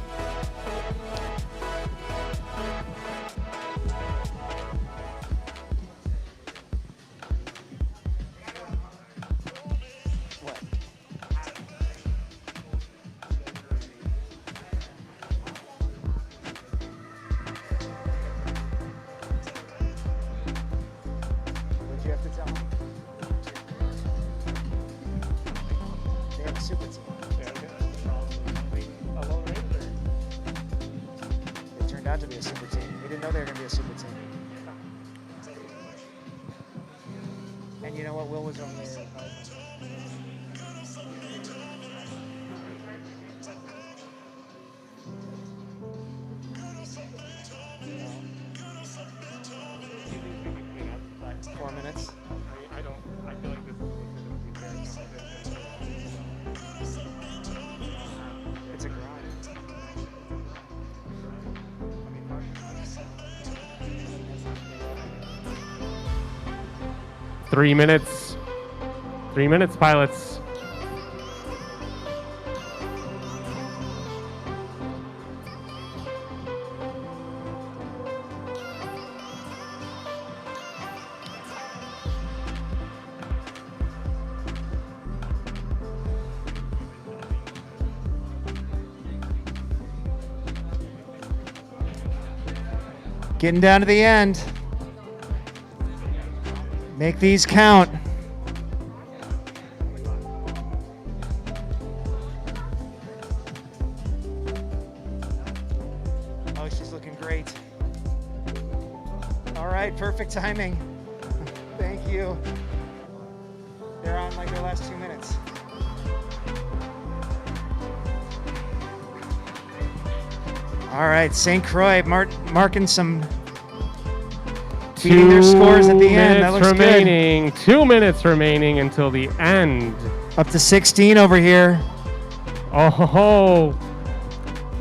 What'd you have to tell them? They have a super team. It turned out to be a super team. We didn't know they were going to be a super team. And you know what? Will was over there. Four minutes. I feel like this is It's a grind. 3 minutes. 3 minutes, pilots. Getting down to the end. Make these count. Oh, she's looking great. All right, perfect timing. Thank you. They're on like their last 2 minutes. All right, St. Croix marking some beating their scores at the end. That looks remaining. 2 minutes remaining until the end. good. Up to 16 over here. Oh ho ho.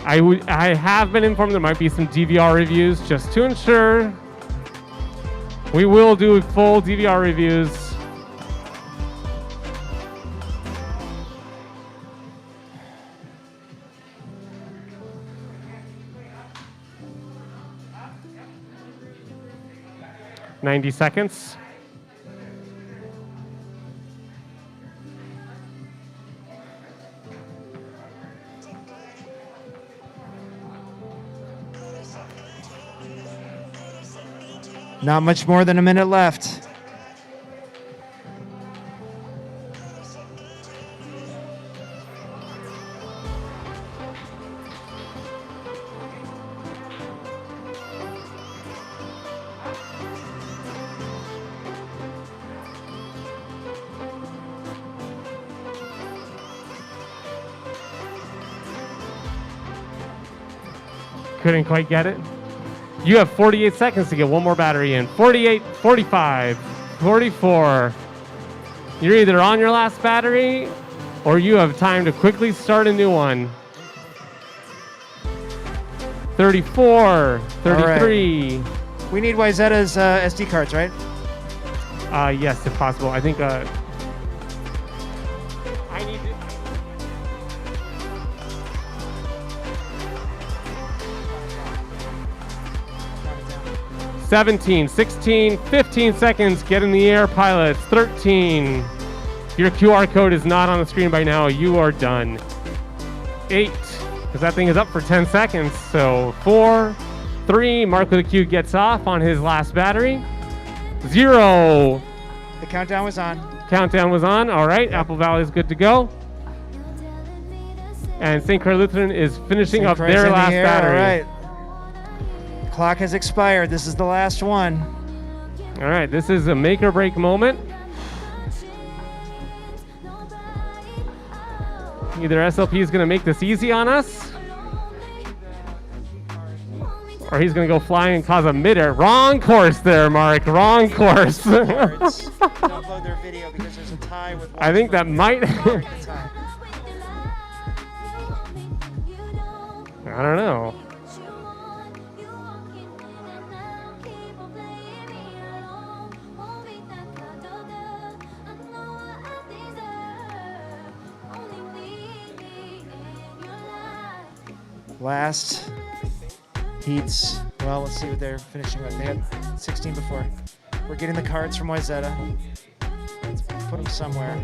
I have been informed there might be some DVR reviews just to ensure. We will do full DVR reviews. "90 seconds. Not much more than a minute left. Couldn't quite get it. You have 48 seconds to get one more battery in. 48, 45, 44. You're either on your last battery or you have time to quickly start a new one. 34, 33. We need Wyzetta's SD cards, right? Yes, if possible. I think I need to. 17, 16, 15 seconds. Get in the air, pilots. 13. Your QR code is not on the screen by now. You are done. 8, because that thing is up for 10 seconds. So 4, 3. Mark with a Q gets off on his last battery. 0. The countdown was on. Countdown was on. All right, Apple Valley is good to go. And St. Croix Lutheran is finishing up Croix's their in the last air, battery. All right. Clock has expired. This is the last one. All right, this is a make or break moment. Either SLP is going to make this easy on us, or he's going to go flying and cause a midair. Wrong course there, Mark. Wrong course. Cards. Upload their video because there's a tie with. I think that might. Tie. I don't know. Last heats. Well, let's see what they're finishing with. They had 16 before. We're getting the cards from Wyzetta. Let's put them somewhere.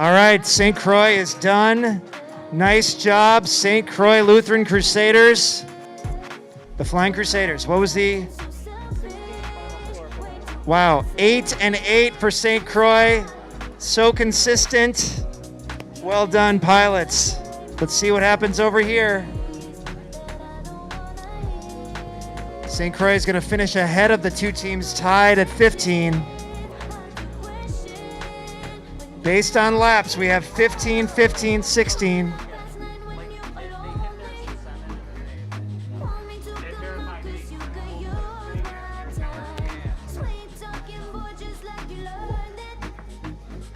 All right, St. Croix is done. Nice job, St. Croix Lutheran Crusaders. The Flying Crusaders. What was the... Wow, 8 and 8 for St. Croix. So consistent. Well done, pilots. Let's see what happens over here. St. Croix is going to finish ahead of the two teams tied at 15. Based on laps, we have 15, 15, 16.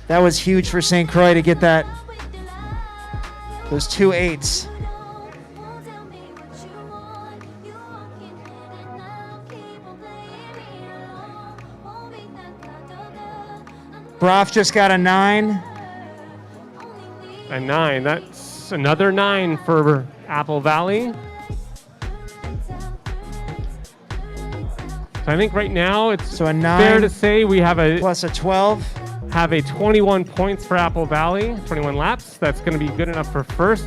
That was huge for St. Croix to get that, those 2 8s. Broff just got a 9. A 9. That's another 9 for Apple Valley. So I think right now it's So a 9 fair to say we have a plus a 12. 21 points for Apple Valley, 21 laps. That's going to be good enough for first.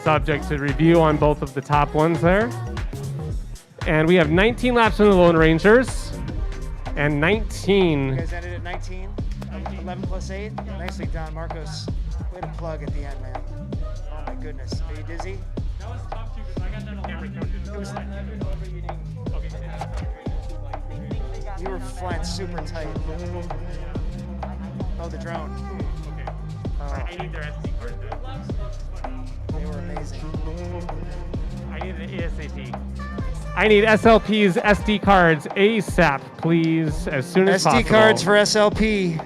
Subject to review on both of the top ones there. And we have 19 laps from the Lone Rangers. And You 19. guys ended at 19. 11 plus 8. Nicely done, Marcos. Way to plug at the end, man. Oh my goodness. Are you dizzy? That was tough too because I got that on camera. You were flying super tight. Oh, the drone. Okay. I need their SD card though. They were amazing. I need an ASAP. I need SLP's SD cards ASAP, please, as soon as possible. SD cards for SLP.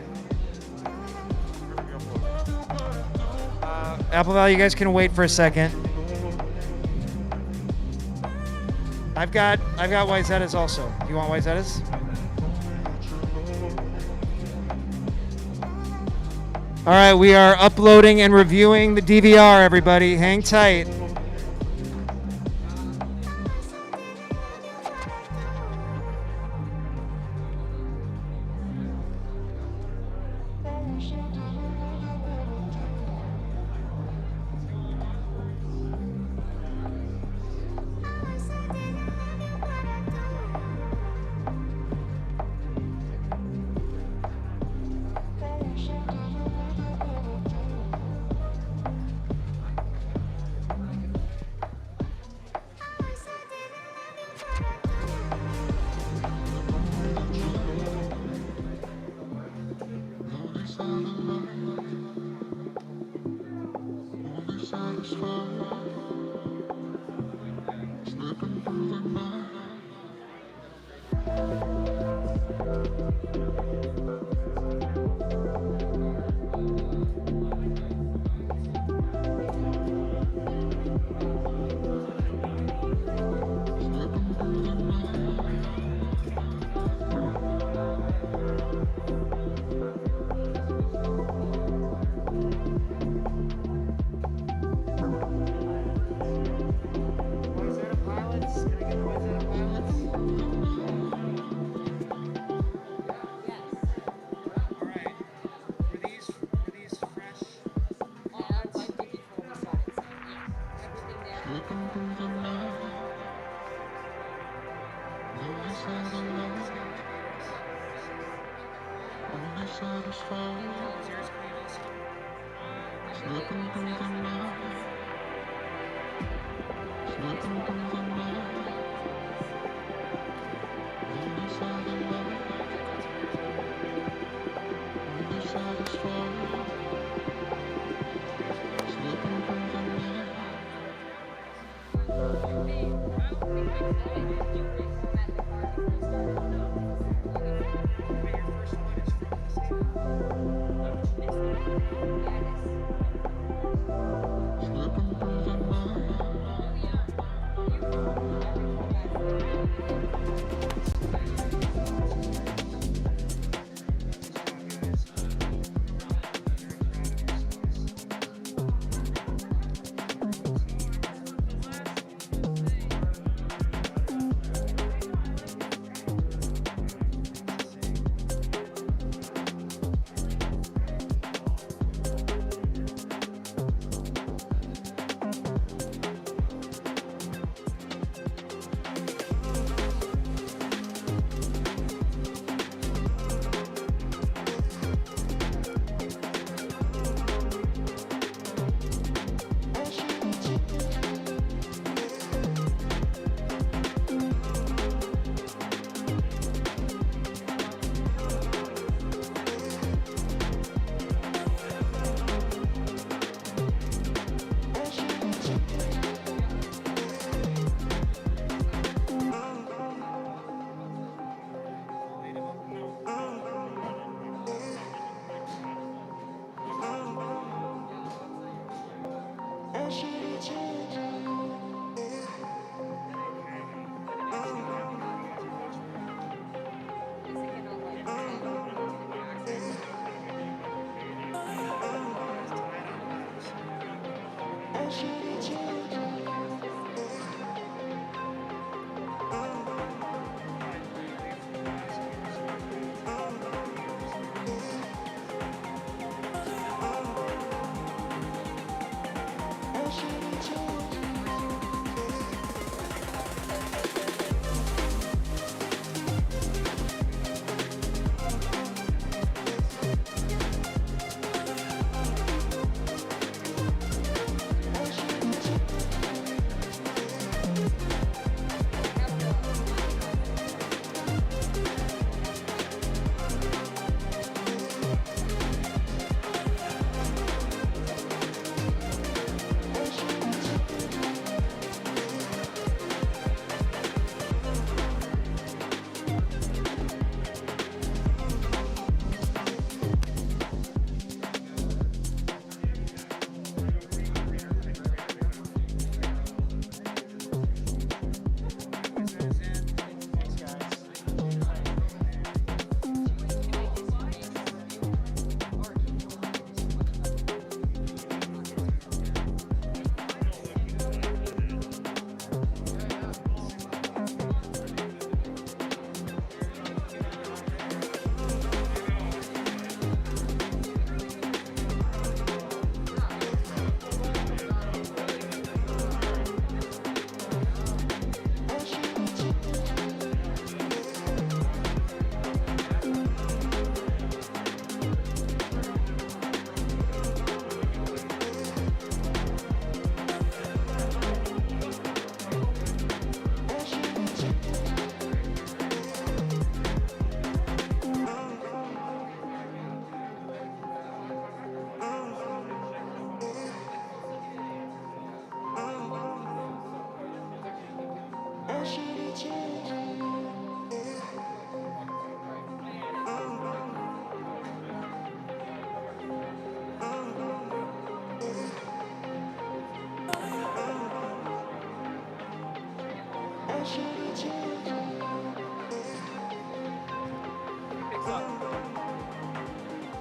Apple Valley, you guys can wait for a second. I've got Wyzetta's also. Do you want Wyzetta's? All right, we are uploading and reviewing the DVR, everybody. Hang tight. Wayzata Pilots? Can I get the Wayzata Pilots? All right. Were these fresh? Yours clean also? Wait, your first one is from the same.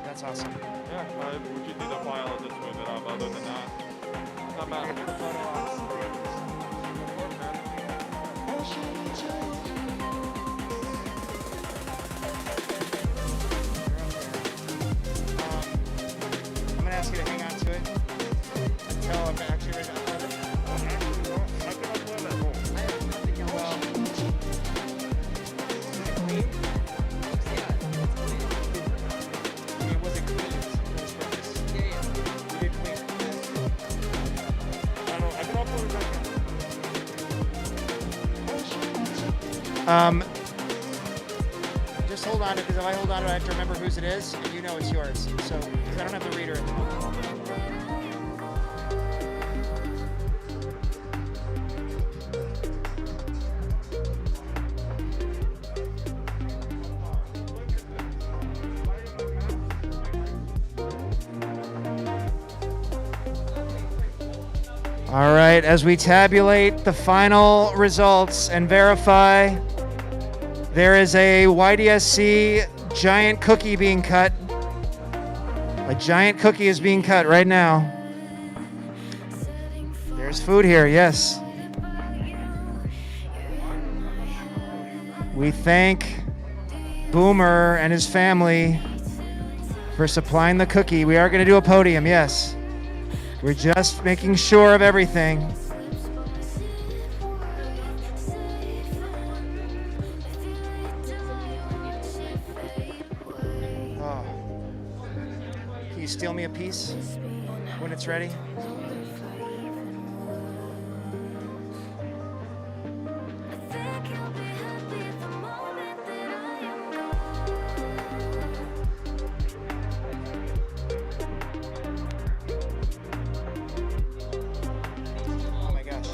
That's awesome. Yeah, we just need a file to smooth it out. Other than that, not bad. I'm gonna ask you to hang on to it until I'm actually ready to upload it. Well, I mean, was it clean? It was purpose. You did clean. Just hold on to it, because if I hold on to it, I have to remember whose it is, and you know it's yours. So, because I don't have the reader at the moment. All right, as we tabulate the final results and verify, there is a YDSC giant cookie being cut. A giant cookie is being cut right now. There's food here, yes. We thank Boomer and his family for supplying the cookie. We are going to do a podium, yes. We're just making sure of everything. Oh. Can you steal me a piece when it's ready? Oh my gosh.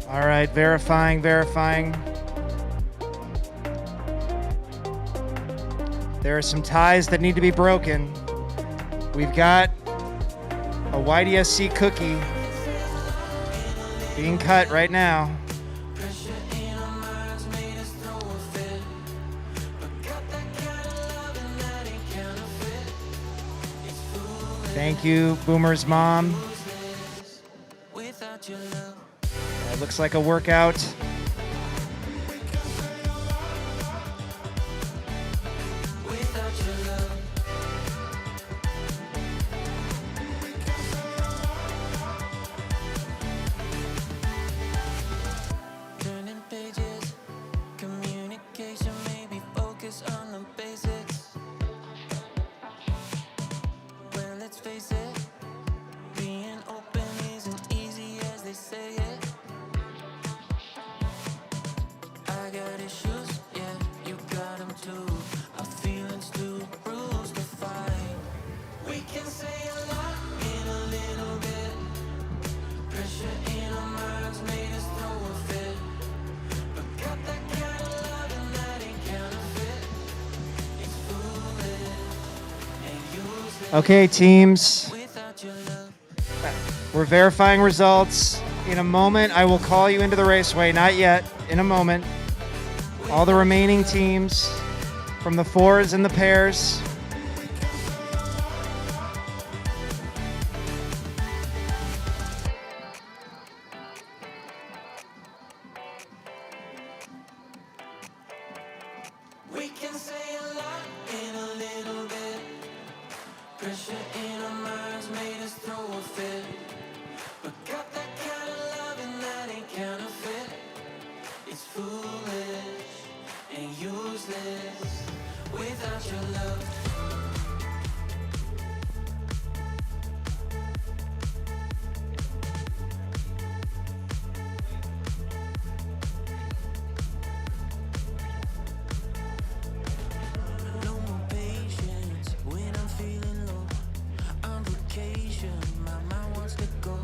All right, verifying. There are some ties that need to be broken. We've got a YDSC cookie being cut right now. Thank you, Boomer's mom. It looks like a workout. Turning pages, communication, maybe focus on the basics. Well, let's face it, being open isn't easy as they say it. Okay, teams. We're verifying results. In a moment, I will call you into the raceway. Not yet. In a moment. All the remaining teams from the fours and the pairs. We can say a lot in a little bit. Pressure in our minds made us throw a fit. But got that kind of loving that ain't counterfeit. It's foolish and useless without your love. No more patience when I'm feeling low. On vacation, my mind wants to go.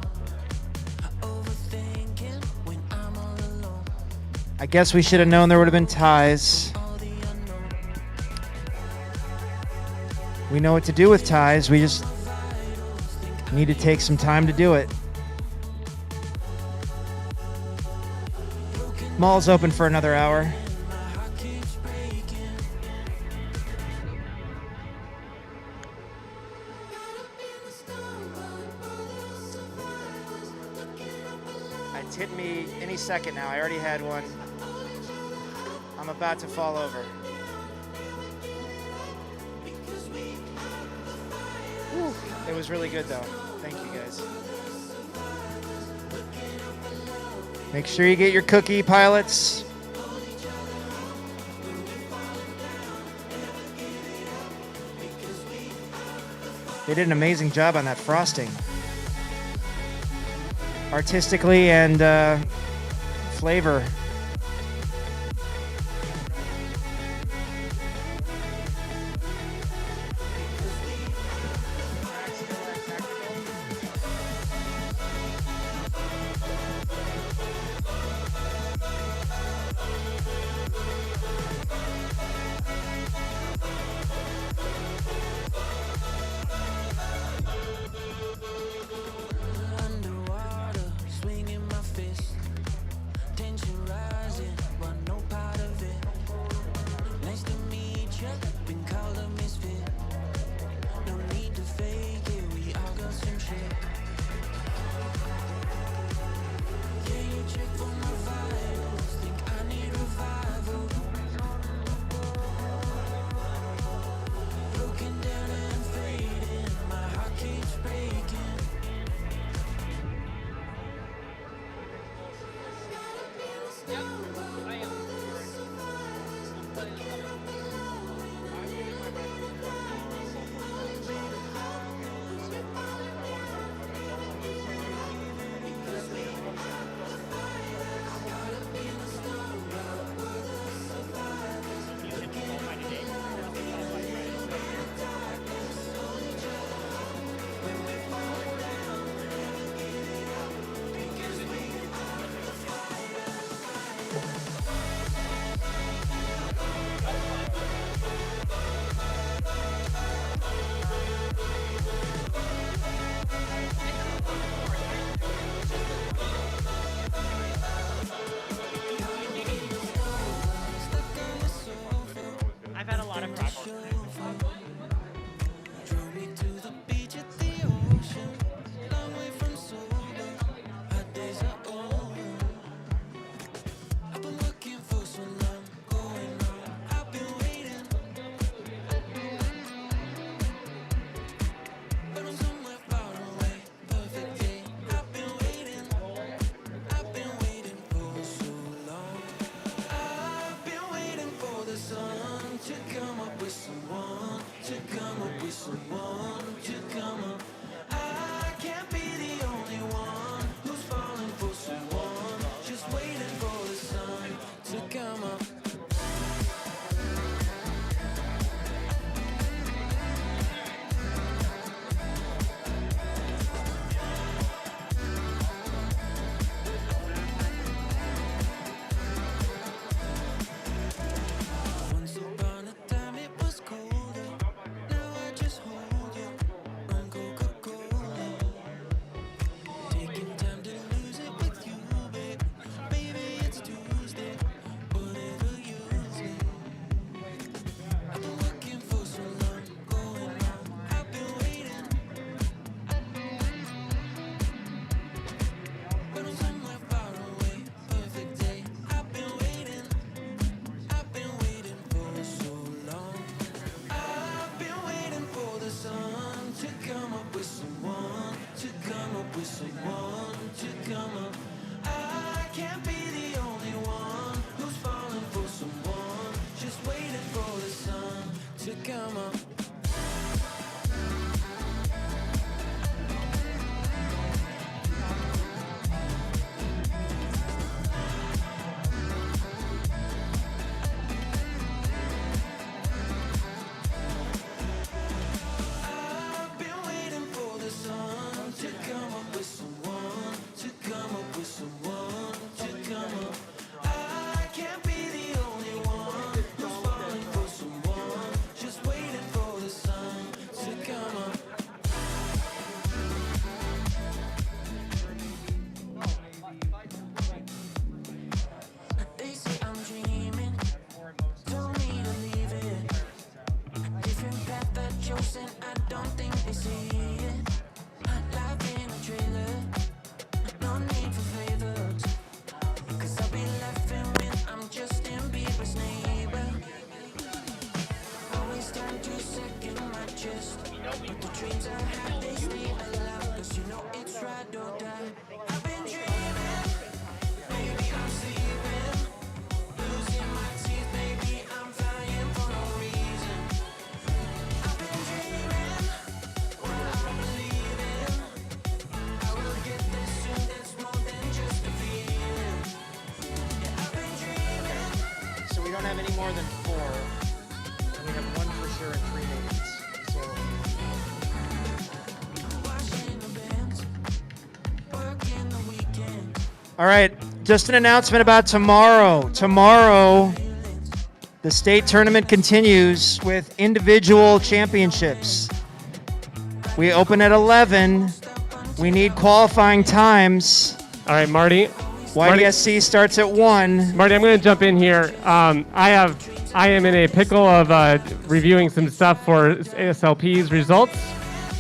Overthinking when I'm all alone. I guess we should have known there would have been ties. We know what to do with ties. We just need to take some time to do it. Mall's open for another hour. It's hitting me any second now. I already had one. I'm about to fall over. Whew. It was really good though. Thank you guys. Make sure you get your cookie, pilots. They did an amazing job on that frosting. Artistically and flavor. Underwater, swinging my fist. Tension rising, but no part of it. Nice to meet ya, been called a misfit. No need to fake it, we all got some shit. Yeah, you check for my vitals, think I need revival. Broken down and fading, my heart keeps breaking. I've had a lot of practice. Drove me to the beach at the ocean, long way from sober. Our days are over. I've been looking for so long, going on. I've been waiting, but I'm somewhere far away. Perfect day. I've been waiting for so long. I've been waiting for the sun to come up with someone, to come up with someone, to come up. I can't be the only one who's falling for someone, just waiting for the sun to come up. Once upon a time it was colder, now I just hold you. to come up with someone, to come up with someone, to come up. I can't be the only one who's falling for someone, just waiting for the sun to come up. I've been waiting for the sun to come up with someone, to come up with someone, to come up. I can't be the only one who's falling for someone, just waiting for the sun to come up. They say I'm dreaming, told me to leave it. Different path that chosen, I don't think they see it. Life in a trailer, no need for favors. Cause I'll be laughing when I'm Justin Bieber's neighbor. Always time to second my chest. But the dreams I have, they stay alive. Cause you know it's ride or die. I've been dreaming, maybe I'm sleeping. Losing my teeth, maybe I'm flying for no reason. I've been dreaming, well I believe in. I will get there soon, that's more than just a feeling. Yeah, I've been dreaming. So we don't have any more than 4. And we have 1 for sure and 3 names. So Watching the bands, working the weekend. all right, just an announcement about tomorrow. Tomorrow, the state tournament continues with individual championships. We open at 11. We need qualifying times. All right, Marty. YDSC starts at 1. Marty, I'm going to jump in here. I am in a pickle of reviewing some stuff for ASLP's results.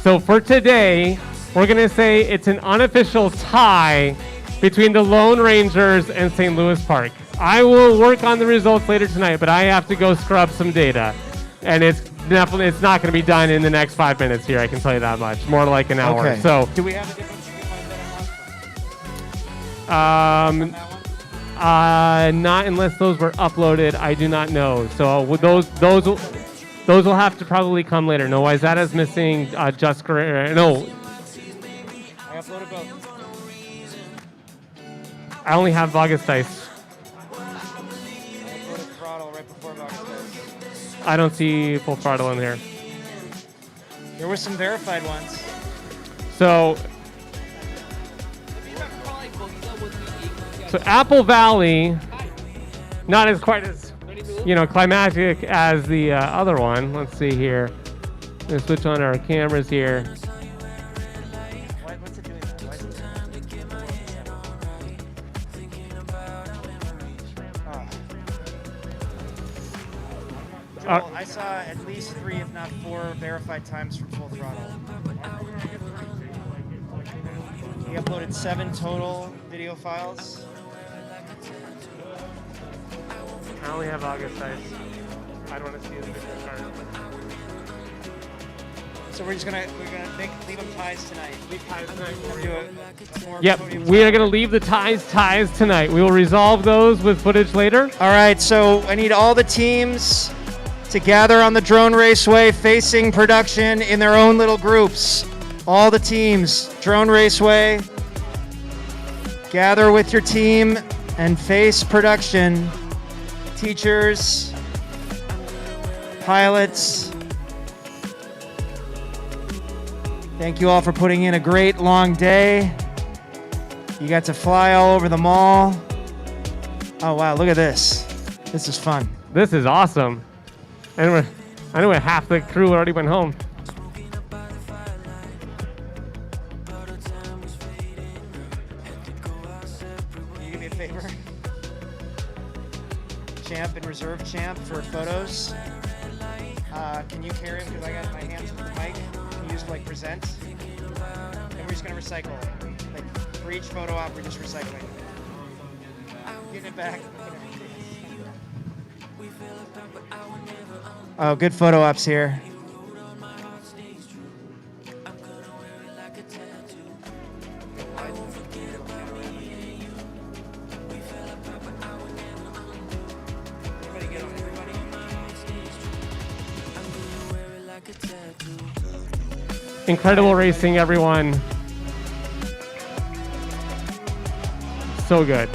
So for today, we're going to say it's an unofficial tie between the Lone Rangers and St. Louis Park. I will work on the results later tonight, but I have to go scrub some data. And it's definitely not going to be done in the next 5 minutes here, I can tell you that much. More like an hour. Okay. So Do we have a different scoreline on that one? not unless those were uploaded. I do not know. So with those will have to probably come later. No, Isaiah's missing. Just no. I uploaded both. I only have August Dice. I uploaded Throttle right before August. I don't see Full Throttle in here. There were some verified ones. So Apple Valley, not as quite as climactic as the other one. Let's see here. Let's switch on our cameras here. What's it doing that? Why is it Joel, I saw at least 3, if not 4, verified times from Full Throttle. He uploaded 7 total video files. I only have August Dice. I don't want to see the video card. So we're gonna leave them ties tonight. Leave ties tonight. Do a more Yep, podium we are style. going to leave the ties tonight. We will resolve those with footage later. All right, so I need all the teams to gather on the drone raceway facing production in their own little groups. All the teams, drone raceway, gather with your team and face production. Teachers, pilots, thank you all for putting in a great long day. You got to fly all over the mall. Oh wow, look at this. This is fun. This is awesome. And I know half the crew already went home. Can you do me a favor? Champ and reserve champ for photos. Can you carry them because I got my hands with the mic? Can you just like present? And we're just gonna recycle. Like for each photo op, we're just recycling. Give it back. Oh, good photo ops here. Incredible racing, everyone. So good.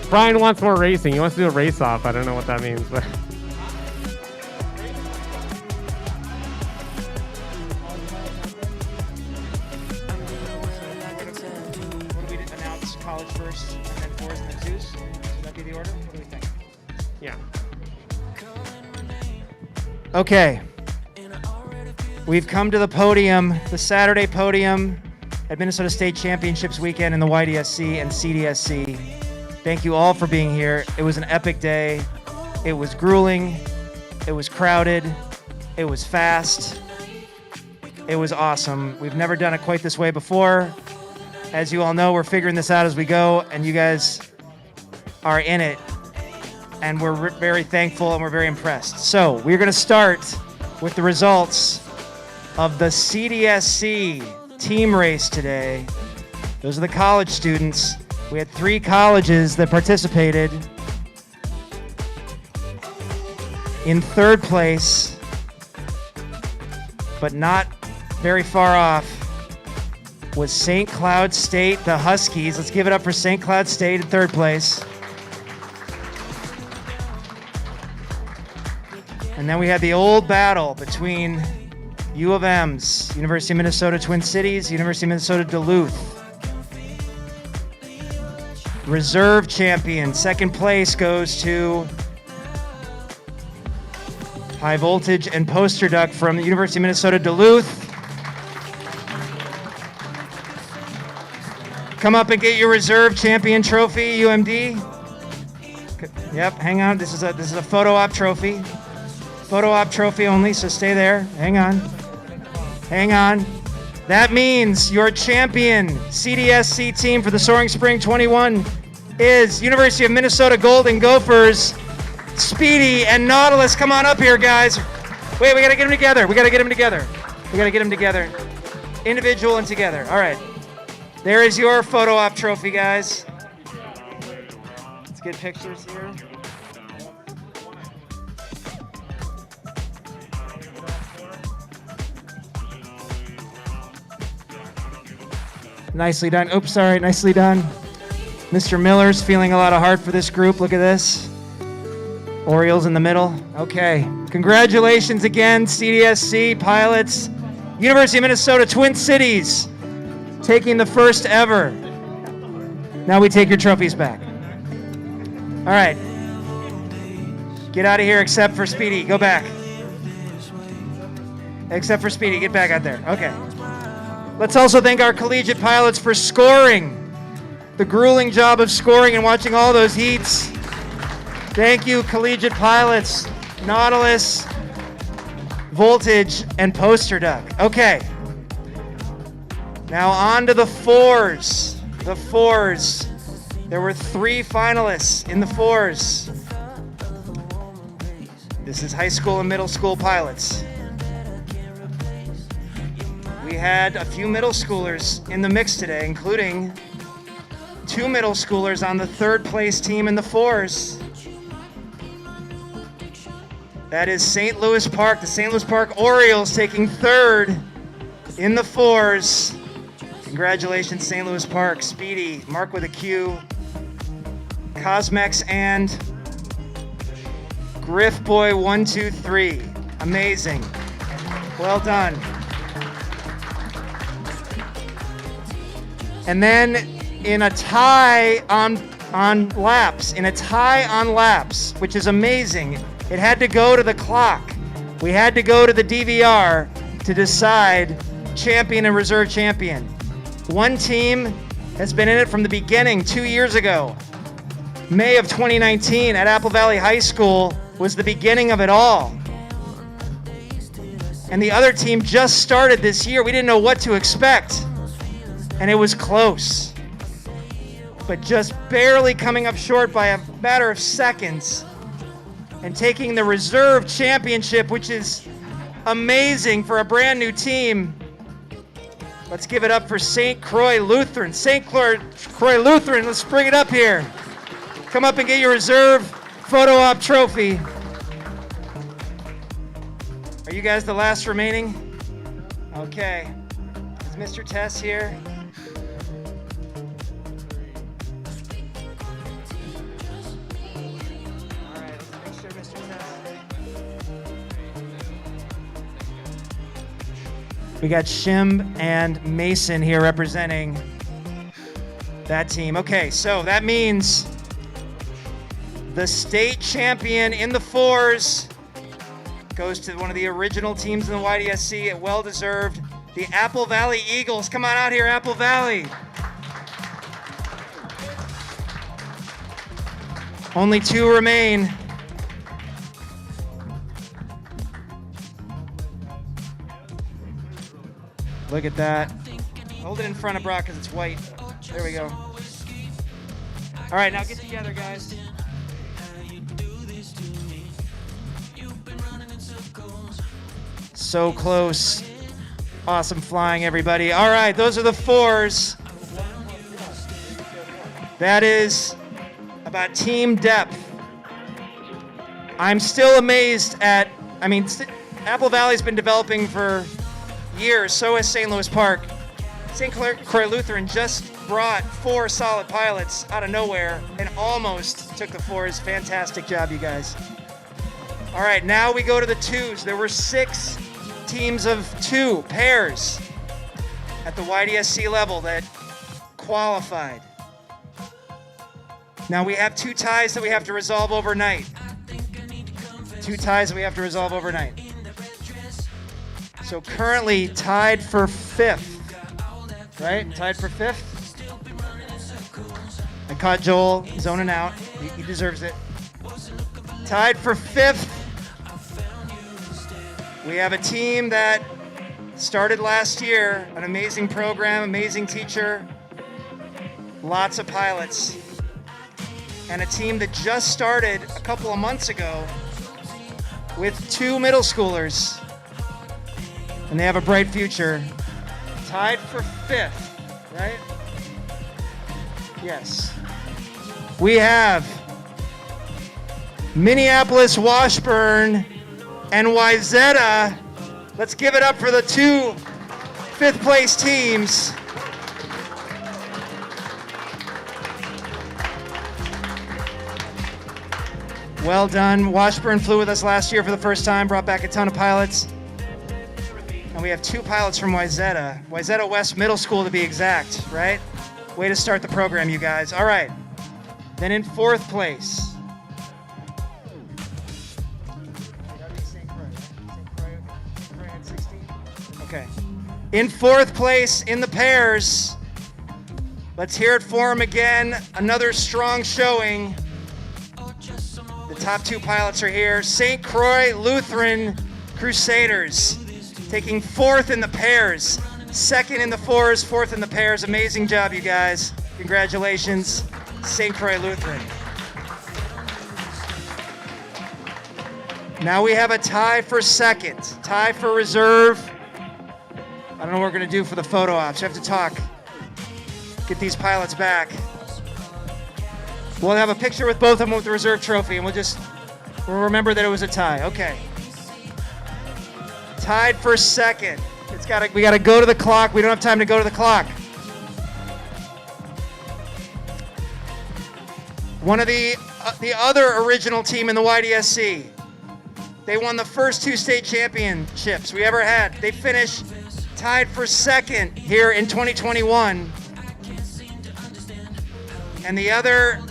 Brian wants more racing. He wants to do a race off. I don't know what that means, but What do we announce? College first, and then fours, and then twos? Should that be the order? What do we think? yeah. Okay. We've come to the podium, the Saturday podium at Minnesota State Championships weekend in the YDSC and CDSC. Thank you all for being here. It was an epic day. It was grueling. It was crowded. It was fast. It was awesome. We've never done it quite this way before. As you all know, we're figuring this out as we go, and you guys are in it. And we're very thankful and we're very impressed. So we're going to start with the results of the CDSC team race today. Those are the college students. We had 3 colleges that participated. In third place, but not very far off, was St. Cloud State, the Huskies. Let's give it up for St. Cloud State in third place. And then we had the old battle between U of M's, University of Minnesota Twin Cities, University of Minnesota Duluth. Reserve champion, second place goes to High Voltage and Poster Duck from the University of Minnesota Duluth. Come up and get your reserve champion trophy, UMD. Yep, hang on. This is a photo op trophy. Photo op trophy only, so stay there. Hang on. Hang on. That means your champion CDSC team for the Soaring Spring 21 is University of Minnesota Golden Gophers, Speedy and Nautilus. Come on up here, guys. Wait, we gotta get them together. We gotta get them together. Individual and together. All right. There is your photo op trophy, guys. Let's get pictures here. Nicely done. Oops, sorry. Nicely done. Mr. Miller's feeling a lot of heart for this group. Look at this. Orioles in the middle. Okay. Congratulations again, CDSC pilots. University of Minnesota Twin Cities taking the first ever. Now we take your trophies back. All right. Get out of here except for Speedy. Go back. Except for Speedy. Get back out there. Okay. Let's also thank our collegiate pilots for scoring. The grueling job of scoring and watching all those heats. Thank you, collegiate pilots, Nautilus, Voltage, and Poster Duck. Okay. Now on to the fours. The fours. There were 3 finalists in the fours. This is high school and middle school pilots. We had a few middle schoolers in the mix today, including 2 middle schoolers on the third place team in the fours. That is St. Louis Park, the St. Louis Park Orioles taking third in the fours. Congratulations, St. Louis Park. Speedy, Mark with a Q, Cosmex, and Griff Boy 123. Amazing. Well done. And then in a tie on laps, which is amazing, it had to go to the clock. We had to go to the DVR to decide champion and reserve champion. One team has been in it from the beginning 2 years ago. May of 2019 at Apple Valley High School was the beginning of it all. And the other team just started this year. We didn't know what to expect. And it was close. But just barely coming up short by a matter of seconds and taking the reserve championship, which is amazing for a brand new team. Let's give it up for St. Croix Lutheran. St. Croix Lutheran, let's bring it up here. Come up and get your reserve photo op trophy. Are you guys the last remaining? Okay. Is Mr. Tess here? All right, let's make sure Mr. Tess. We got Shim and Mason here representing that team. Okay, so that means the state champion in the fours goes to one of the original teams in the YDSC. Well-deserved. The Apple Valley Eagles. Come on out here, Apple Valley. Only 2 remain. Look at that. Hold it in front of Brock because it's white. There we go. All right, now get together, guys. So close. Awesome flying, everybody. All right, those are the fours. That is about team depth. I'm still amazed at, Apple Valley's been developing for years, so has St. Louis Park. St. Croix Lutheran just brought 4 solid pilots out of nowhere and almost took the fours. Fantastic job, you guys. All right, now we go to the twos. There were 6 teams of 2 pairs at the YDSC level that qualified. Now we have 2 ties that we have to resolve overnight. 2 ties that we have to resolve overnight. So currently tied for 5th, right? Tied for 5th. I caught Joel zoning out. He deserves it. Tied for 5th. We have a team that started last year, an amazing program, amazing teacher, lots of pilots, and a team that just started a couple of months ago with 2 middle schoolers, and they have a bright future. Tied for 5th, right? Yes. We have Minneapolis Washburn and Wayzata. Let's give it up for the 2 5th place teams. Well done. Washburn flew with us last year for the first time, brought back a ton of pilots. And we have 2 pilots from Wayzata. Wayzata West Middle School to be exact, right? Way to start the program, you guys. All right. Then in 4th place. Okay. In 4th place in the pairs, let's hear it for them again. Another strong showing. The top 2 pilots are here. St. Croix Lutheran Crusaders taking 4th in the pairs, 2nd in the fours, 4th in the pairs. Amazing job, you guys. Congratulations, St. Croix Lutheran. Now we have a tie for 2nd, tie for reserve. I don't know what we're gonna do for the photo ops. We have to talk. Get these pilots back. We'll have a picture with both of them with the reserve trophy, and we'll remember that it was a tie. Okay. Tied for 2nd. We gotta go to the clock. We don't have time to go to the clock. One of the other original team in the YDSC. They won the first 2 state championships we ever had. They finished tied for 2nd here in 2021. And the other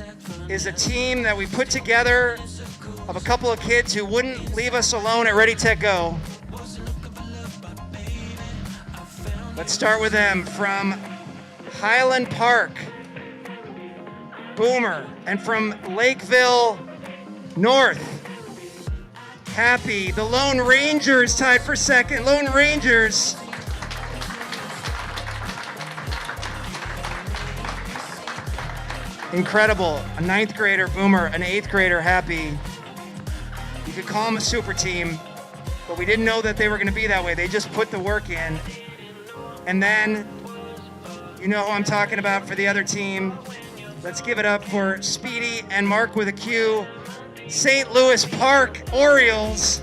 is a team that we put together of a couple of kids who wouldn't leave us alone at Ready, Tech, Go. Let's start with them from Highland Park, Boomer, and from Lakeville North, Happy. The Lone Rangers tied for 2nd. Lone Rangers. Incredible. A 9th grader, Boomer, an 8th grader, Happy. You could call them a super team. but we didn't know that they were going to be that way. They just put the work in. And then, you know who I'm talking about for the other team. Let's give it up for Speedy and Mark with a Q. St. Louis Park Orioles.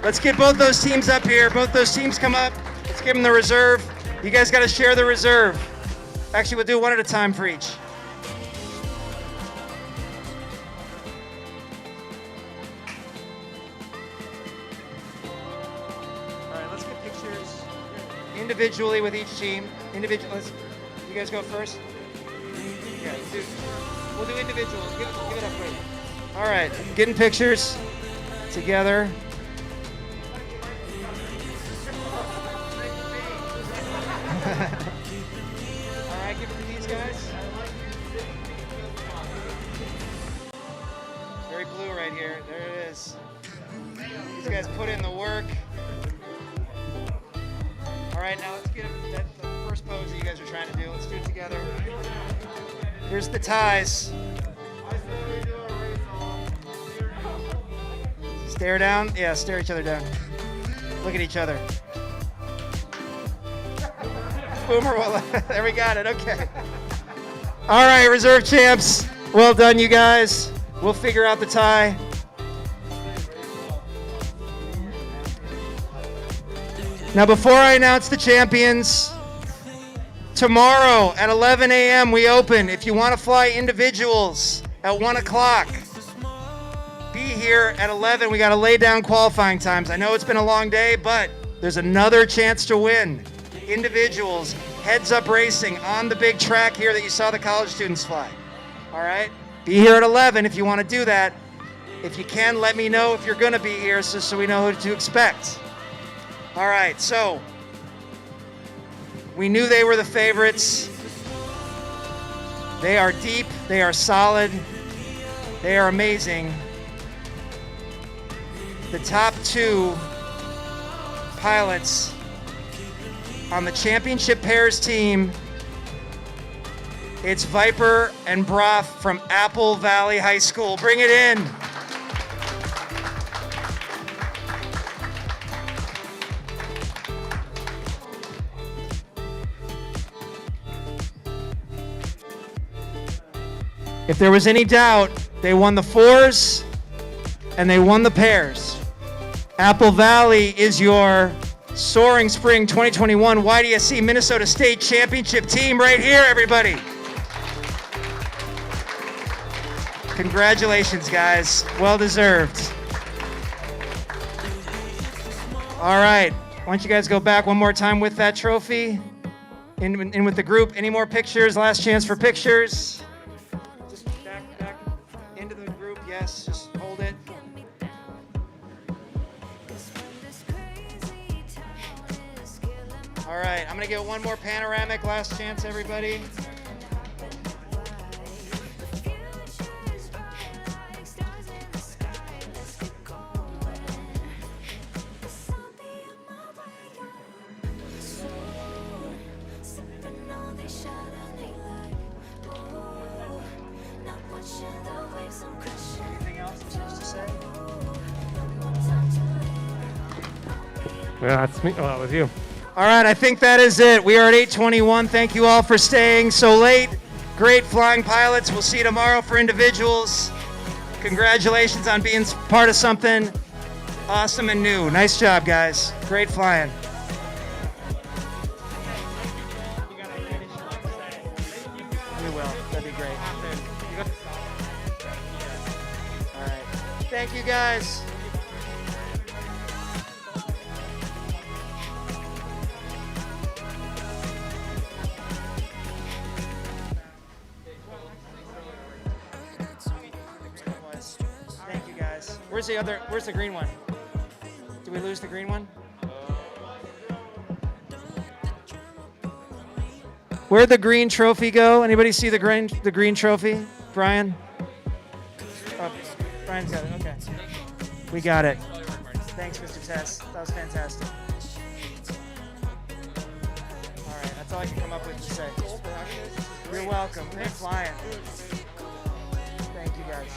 Let's get both those teams up here. Both those teams come up. Let's give them the reserve. You guys got to share the reserve. Actually, we'll do one at a time for each. All right, let's get pictures individually with each team. You guys go first. Yeah, we'll do individuals. Give it up, quick. All right, getting pictures together. All right, give it to these guys. Very blue right here. There it is. These guys put in the work. All right, now let's get the first pose that you guys are trying to do. Let's do it together. Here's the ties. Stare down. Yeah, stare each other down. Look at each other. Boomer, there we got it. Okay. All right, reserve champs. Well done, you guys. We'll figure out the tie. Now, before I announce the champions, tomorrow at 11 a.m. we open. If you want to fly individuals at 1 o'clock, be here at 11. We got to lay down qualifying times. I know it's been a long day, but there's another chance to win. Individuals, heads up racing on the big track here that you saw the college students fly. All right? Be here at 11 if you want to do that. If you can, let me know if you're going to be here so we know who to expect. All right, so we knew they were the favorites. They are deep, they are solid, they are amazing. The top two pilots on the championship pairs team, it's Viper and Broth from Apple Valley High School. Bring it in. If there was any doubt, they won the fours and they won the pairs. Apple Valley is your Soaring Spring 2021 YDSC Minnesota State Championship team right here, everybody. Congratulations, guys. Well deserved. All right. Why don't you guys go back one more time with that trophy? In with the group. Any more pictures? Last chance for pictures. Just back into the group. Yes, just hold it. All right, I'm gonna get one more panoramic. Last chance, everybody. Anything else that you have to say? Yeah, that's me. Oh, that was you. All right, I think that is it. We are at 8:21. Thank you all for staying so late. Great flying pilots. We'll see you tomorrow for individuals. Congratulations on being part of something awesome and new. Nice job, guys. Great flying. We will. That'd be great. All right. Thank you, guys. Thank you, guys. Where's the green one? Did we lose the green one? Where'd the green trophy go? Anybody see the green trophy? Brian? Oh, Brian's got it. Okay. We got it. Thanks, Mr. Tess. That was fantastic. All right, that's all I can come up with to say. You're welcome. Thanks, flying. Thank you, guys.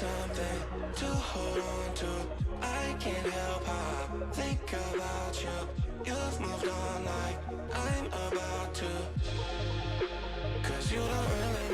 something to hold on to. I can't help how I think about you. You've moved on like I'm about to. 'Cause you don't really